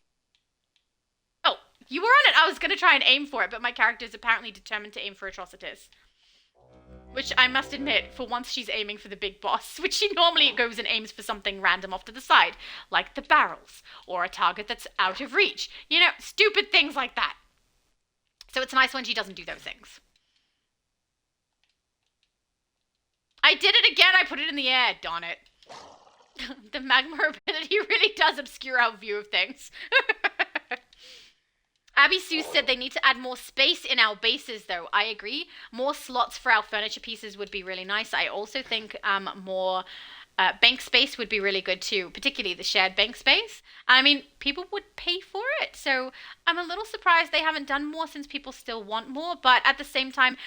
Oh, you were on it. I was going to try and aim for it, but my character is apparently determined to aim for atrocities. Which I must admit, for once she's aiming for the big boss, which she normally goes and aims for something random off to the side, like the barrels, or a target that's out of reach. You know, stupid things like that. So it's nice when she doesn't do those things. I did it again, I put it in the air, darn it. The magma ability really does obscure our view of things. Abby Sue said they need to add more space in our bases, though. I agree. More slots for our furniture pieces would be really nice. I also think more bank space would be really good, too, particularly the shared bank space. I mean, people would pay for it, so I'm a little surprised they haven't done more since people still want more, but at the same time,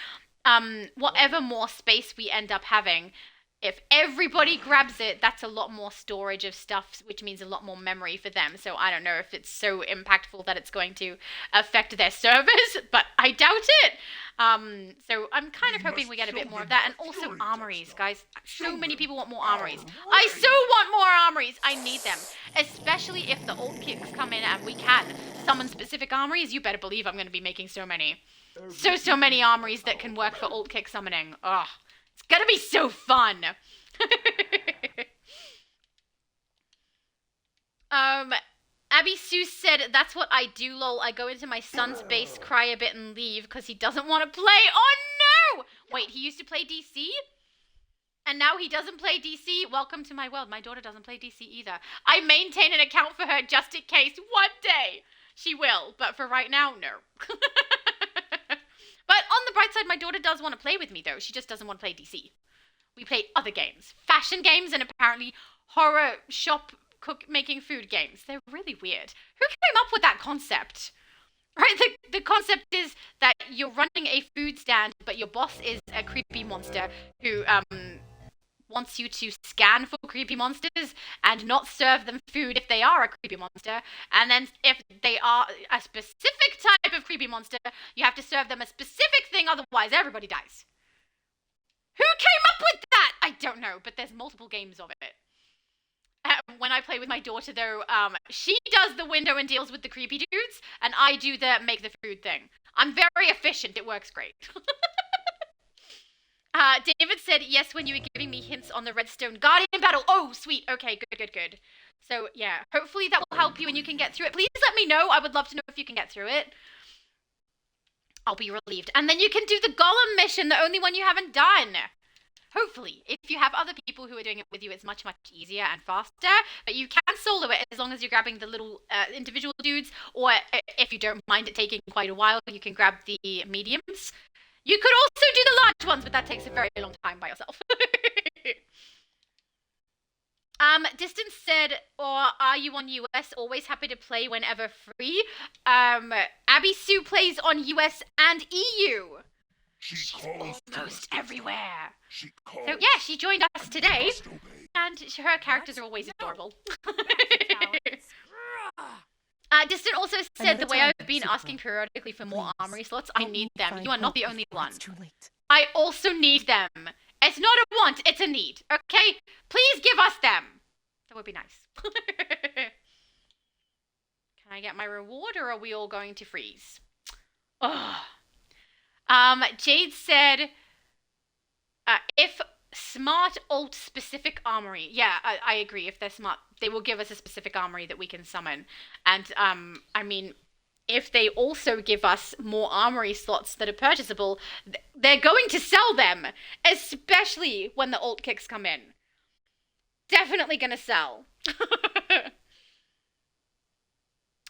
whatever more space we end up having, if everybody grabs it, that's a lot more storage of stuff, which means a lot more memory for them. So I don't know if it's so impactful that it's going to affect their servers, but I doubt it. So I'm kind of hoping we get a bit more of that. And also armories, guys. So many people want more armories. I so want more armories. I need them. Especially if the old kicks come in and we can summon specific armories. You better believe I'm going to be making so many. So many armories that can work for alt kick summoning. Ugh. It's gonna be so fun. Abby Sue said, that's what I do, lol. I go into my son's base, cry a bit, and leave because he doesn't want to play. Oh, no! Wait, he used to play DC? And now he doesn't play DC? Welcome to my world. My daughter doesn't play DC either. I maintain an account for her just in case. One day she will, but for right now, no. But on the bright side, my daughter does want to play with me, though. She just doesn't want to play DC. We play other games. Fashion games and apparently horror shop making food games. They're really weird. Who came up with that concept? Right? The concept is that you're running a food stand, but your boss is a creepy monster who wants you to scan for creepy monsters and not serve them food if they are a creepy monster. And then if they are a specific type of creepy monster, you have to serve them a specific thing, otherwise everybody dies. Who came up with that? I don't know, but there's multiple games of it. When I play with my daughter, though, she does the window and deals with the creepy dudes, and I do the make the food thing. I'm very efficient. It works great. David said, yes, when you were giving me hints on the Redstone Guardian battle. Oh, sweet. Okay, good. So, yeah, hopefully that will help you and you can get through it. Please let me know. I would love to know if you can get through it. I'll be relieved. And then you can do the Golem mission, the only one you haven't done. Hopefully. If you have other people who are doing it with you, it's much, much easier and faster. But you can solo it as long as you're grabbing the little individual dudes. Or if you don't mind it taking quite a while, you can grab the mediums. You could also do the large ones, but that takes a very long time by yourself. Distance said, or are you on US? Always happy to play whenever free. Abby Sue plays on US and EU. She's almost everywhere. So yeah, she joined us today, and her characters are always adorable. Distant also said the way I've been asking periodically for more armory slots, I need them. You are not the only one. I also need them. It's not a want, it's a need, okay? Please give us them. That would be nice. Can I get my reward, or are we all going to freeze? Ugh. Jade said, if smart alt specific armory. Yeah, I agree. If they're smart, they will give us a specific armory that we can summon. And, I mean, if they also give us more armory slots that are purchasable, they're going to sell them, especially when the alt kicks come in. Definitely gonna sell.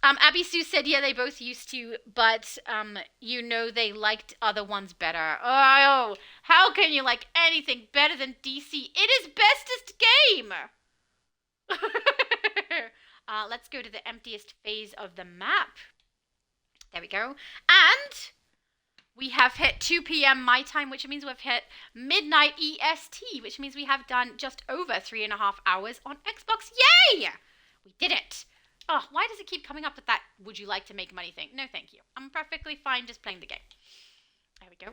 Abby Sue said, yeah, they both used to, but, you know they liked other ones better. Oh, how can you like anything better than DC? It is bestest game! Let's go to the emptiest phase of the map. There we go. And we have hit 2 p.m. my time, which means we've hit midnight EST, which means we have done just over 3.5 hours on Xbox. Yay! We did it. Oh, why does it keep coming up with that would you like to make money thing? No, thank you. I'm perfectly fine just playing the game. we go.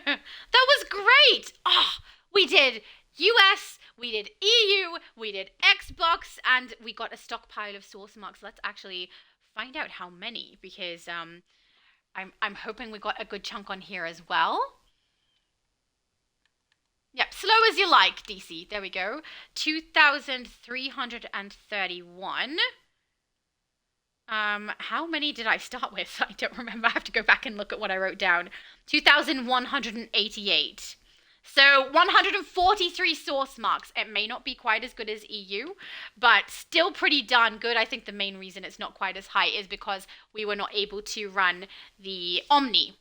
That was great. Oh, we did US, we did EU, we did Xbox, and we got a stockpile of source marks. Let's actually find out how many, because I'm hoping we got a good chunk on here as well. Yep, slow as you like, DC. There we go. 2,331. How many did I start with? I don't remember. I have to go back and look at what I wrote down. 2,188. So 143 source marks. It may not be quite as good as EU, but still pretty darn good. I think the main reason it's not quite as high is because we were not able to run the Omni.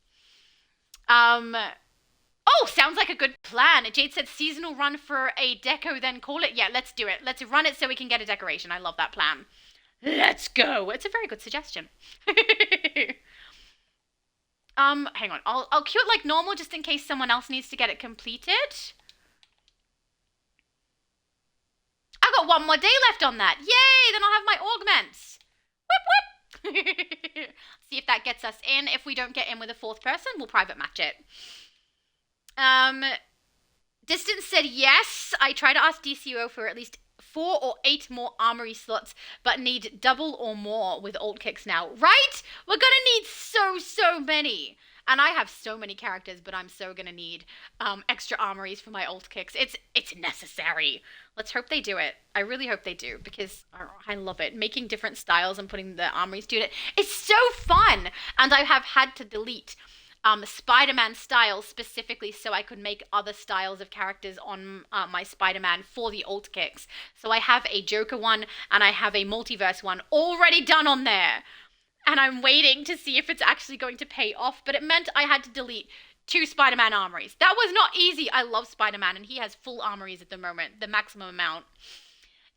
Oh, sounds like a good plan. Jade said seasonal run for a deco, then call it. Yeah, let's do it. Let's run it so we can get a decoration. I love that plan. Let's go. It's a very good suggestion. Hang on. I'll queue it like normal just in case someone else needs to get it completed. I've got one more day left on that. Yay! Then I'll have my augments. Whoop, whoop. See if that gets us in. If we don't get in with a fourth person, we'll private match it. Distance said yes. I try to ask DCUO for at least 4 or 8 more armory slots, but need double or more with alt kicks now. Right? We're gonna need so many. And I have so many characters, but I'm so gonna need extra armories for my alt kicks. It's necessary. Let's hope they do it. I really hope they do, because I love it. Making different styles and putting the armories to it. It's so fun. And I have had to delete Spider-Man styles specifically so I could make other styles of characters on my Spider-Man for the alt kicks. So I have a Joker one and I have a multiverse one already done on there. And I'm waiting to see if it's actually going to pay off, but it meant I had to delete 2 Spider-Man armories. That was not easy. I love Spider-Man and he has full armories at the moment, the maximum amount.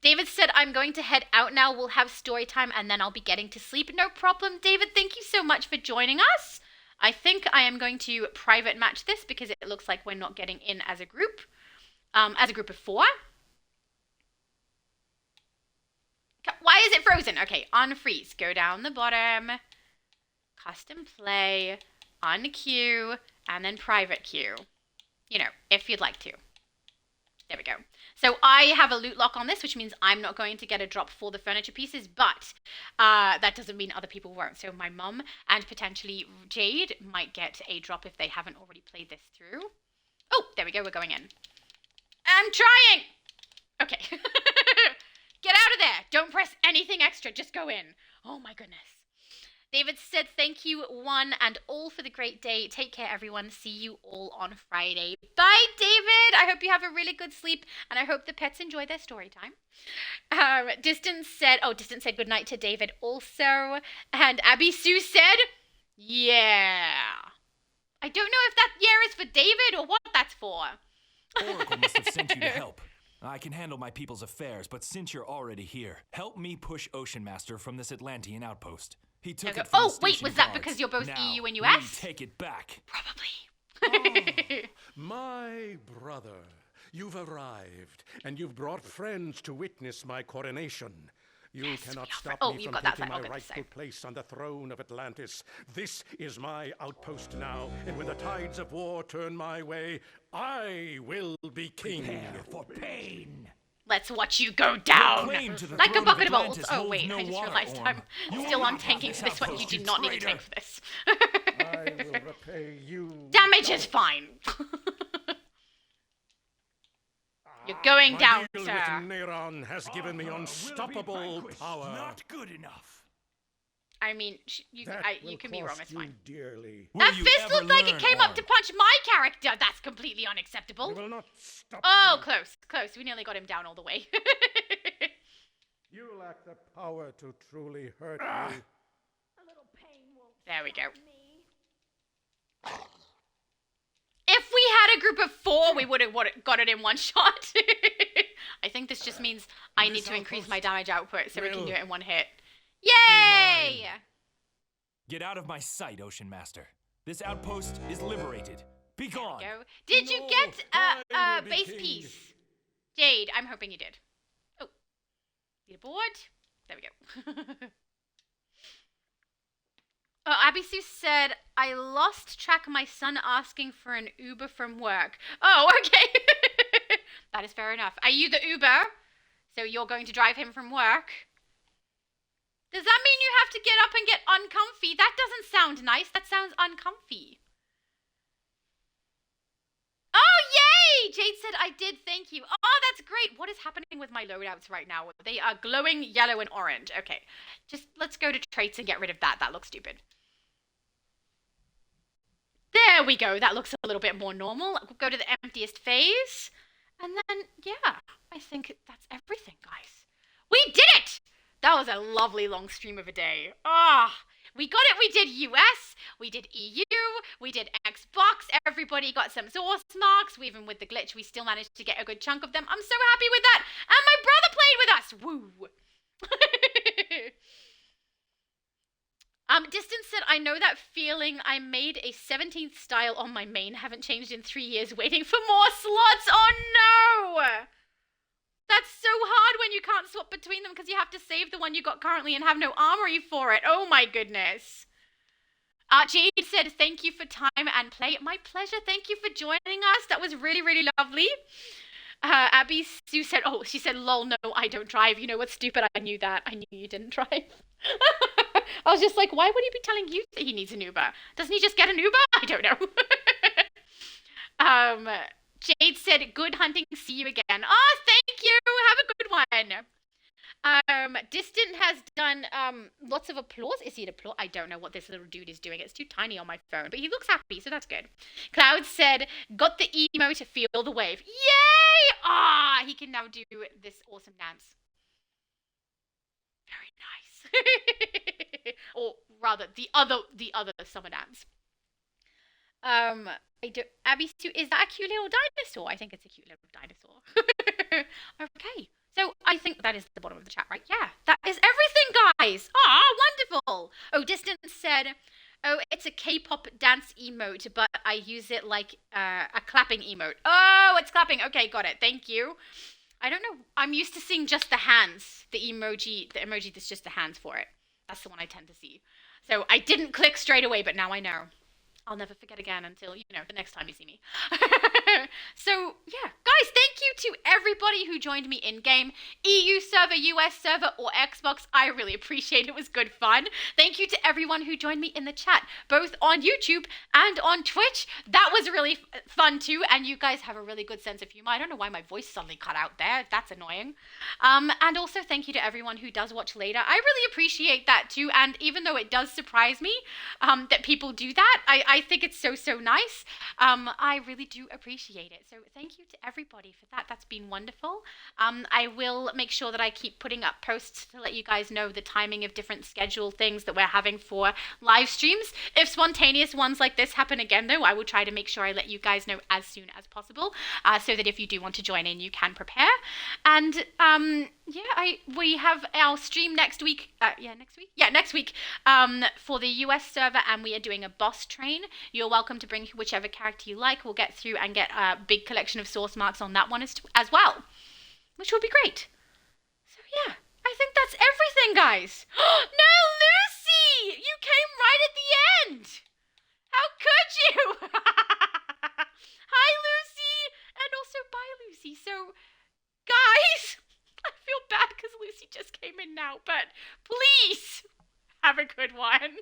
David said, I'm going to head out now. We'll have story time and then I'll be getting to sleep. No problem, David. Thank you so much for joining us. I think I am going to private match this because it looks like we're not getting in as a group of 4. Why is it frozen? Okay, unfreeze. Go down the bottom. Custom play. Unqueue. And then private queue. You know, if you'd like to. There we go. So I have a loot lock on this, which means I'm not going to get a drop for the furniture pieces, but that doesn't mean other people won't. So my mum and potentially Jade might get a drop if they haven't already played this through. Oh, there we go. We're going in. I'm trying. Okay. Get out of there. Don't press anything extra. Just go in. Oh my goodness. David said, thank you one and all for the great day. Take care, everyone. See you all on Friday. Bye, David. I hope you have a really good sleep, and I hope the pets enjoy their story time. Distance said good night to David also. And Abby Sue said, yeah. I don't know if that yeah is for David or what that's for.
Oracle must have sent you to help. I can handle my people's affairs, but since you're already here, help me push Ocean Master from this Atlantean outpost. He took it from the
wait,
station
was that
guards.
because you're both
Now,
EU and
we
US?
take it back.
Probably.
My brother, you've arrived, and you've brought friends to witness my coronation. You cannot stop me from taking my rightful place on the throne of Atlantis. This is my outpost now, and when the tides of war turn my way, I will be king.
Prepare for pain.
Let's watch you go down like a bucket of balls. Oh wait, I just realized I'm still on tanking for this one. You do not need to tank for this.
I will repay you.
Damage is fine. You're going down,
sir. My deal with Neron has given me unstoppable power.
Not good enough.
I mean, you can be wrong. It's fine.
Dearly.
That fist looked like it came up to punch my character. That's completely unacceptable.
You will not stop
Oh,
me.
close. We nearly got him down all the way.
You lack the power to truly hurt me.
A little pain won't
There we go.
stop me.
If we had a group of 4, we would have got it in one shot. I think this just means I need to increase my damage output so we can do it in one hit. Yay!
Get out of my sight, Ocean Master. This outpost is liberated. Be gone.
Go. Did you get a base piece? Jade, I'm hoping you did. Oh. Need a board? There we go. Oh, Abby Sue said, I lost track of my son asking for an Uber from work. Oh, okay. That is fair enough. Are you the Uber? So you're going to drive him from work? Does that mean you have to get up and get uncomfy? That doesn't sound nice. That sounds uncomfy. Oh, yay! Jade said, I did, thank you. Oh, that's great. What is happening with my loadouts right now? They are glowing yellow and orange. Okay, just let's go to traits and get rid of that. That looks stupid. There we go. That looks a little bit more normal. We'll go to the emptiest phase. And then, yeah, I think that's everything, guys. We did it! That was a lovely long stream of a day. Ah, we got it. We did US, we did EU, we did Xbox. Everybody got some source marks. Even with the glitch, we still managed to get a good chunk of them. I'm so happy with that. And my brother played with us. Woo. Distance said, I know that feeling. I made a 17th style on my main. Haven't changed in 3 years, waiting for more slots. Oh no! That's so hard when you can't swap between them because you have to save the one you got currently and have no armory for it. Oh my goodness. Jade said, thank you for time and play. My pleasure. Thank you for joining us. That was really, really lovely. Abby Sue said, oh, she said, lol, no, I don't drive. You know what's stupid? I knew that. I knew you didn't drive. I was just like, why would he be telling you that he needs an Uber? Doesn't he just get an Uber? I don't know. Jade said, good hunting, see you again. Oh, thank you. Have a good one. Distant has done lots of applause. Is he an applause? I don't know what this little dude is doing. It's too tiny on my phone, but he looks happy, so that's good. Cloud said, got the emo to feel the wave. Yay! Ah, he can now do this awesome dance. Very nice. Or rather, the other summer dance. Abby Stu, is that a cute little dinosaur? I think it's a cute little dinosaur. Okay, so I think that is the bottom of the chat, right? Yeah, that is everything, guys. Ah, wonderful. Oh, Distance said, oh, it's a K-pop dance emote, but I use it like a clapping emote. Oh, it's clapping. Okay, got it. Thank you. I don't know. I'm used to seeing just the hands, the emoji that's just the hands for it. That's the one I tend to see. So I didn't click straight away, but now I know. I'll never forget again until, the next time you see me. So, yeah. Guys, thank you to everybody who joined me in-game. EU server, US server, or Xbox. I really appreciate it. It was good fun. Thank you to everyone who joined me in the chat, both on YouTube and on Twitch. That was really fun, too. And you guys have a really good sense of humor. I don't know why my voice suddenly cut out there. That's annoying. And also, thank you to everyone who does watch later. I really appreciate that, too. And even though it does surprise me that people do that, I think it's so, so nice. I really do appreciate it. So thank you to everybody for that. That's been wonderful. I will make sure that I keep putting up posts to let you guys know the timing of different schedule things that we're having for live streams. If spontaneous ones like this happen again, though, I will try to make sure I let you guys know as soon as possible so that if you do want to join in, you can prepare. And we have our stream next week. Next week for the US server, and we are doing a boss train. You're welcome to bring whichever character you like. We'll get through and get a big collection of source marks on that one as well, which will be great. So yeah, I think that's everything, guys. No, Lucy! You came right at the end! How could you? Hi, Lucy! And also bye, Lucy. So, guys, I feel bad because Lucy just came in now, but please have a good one.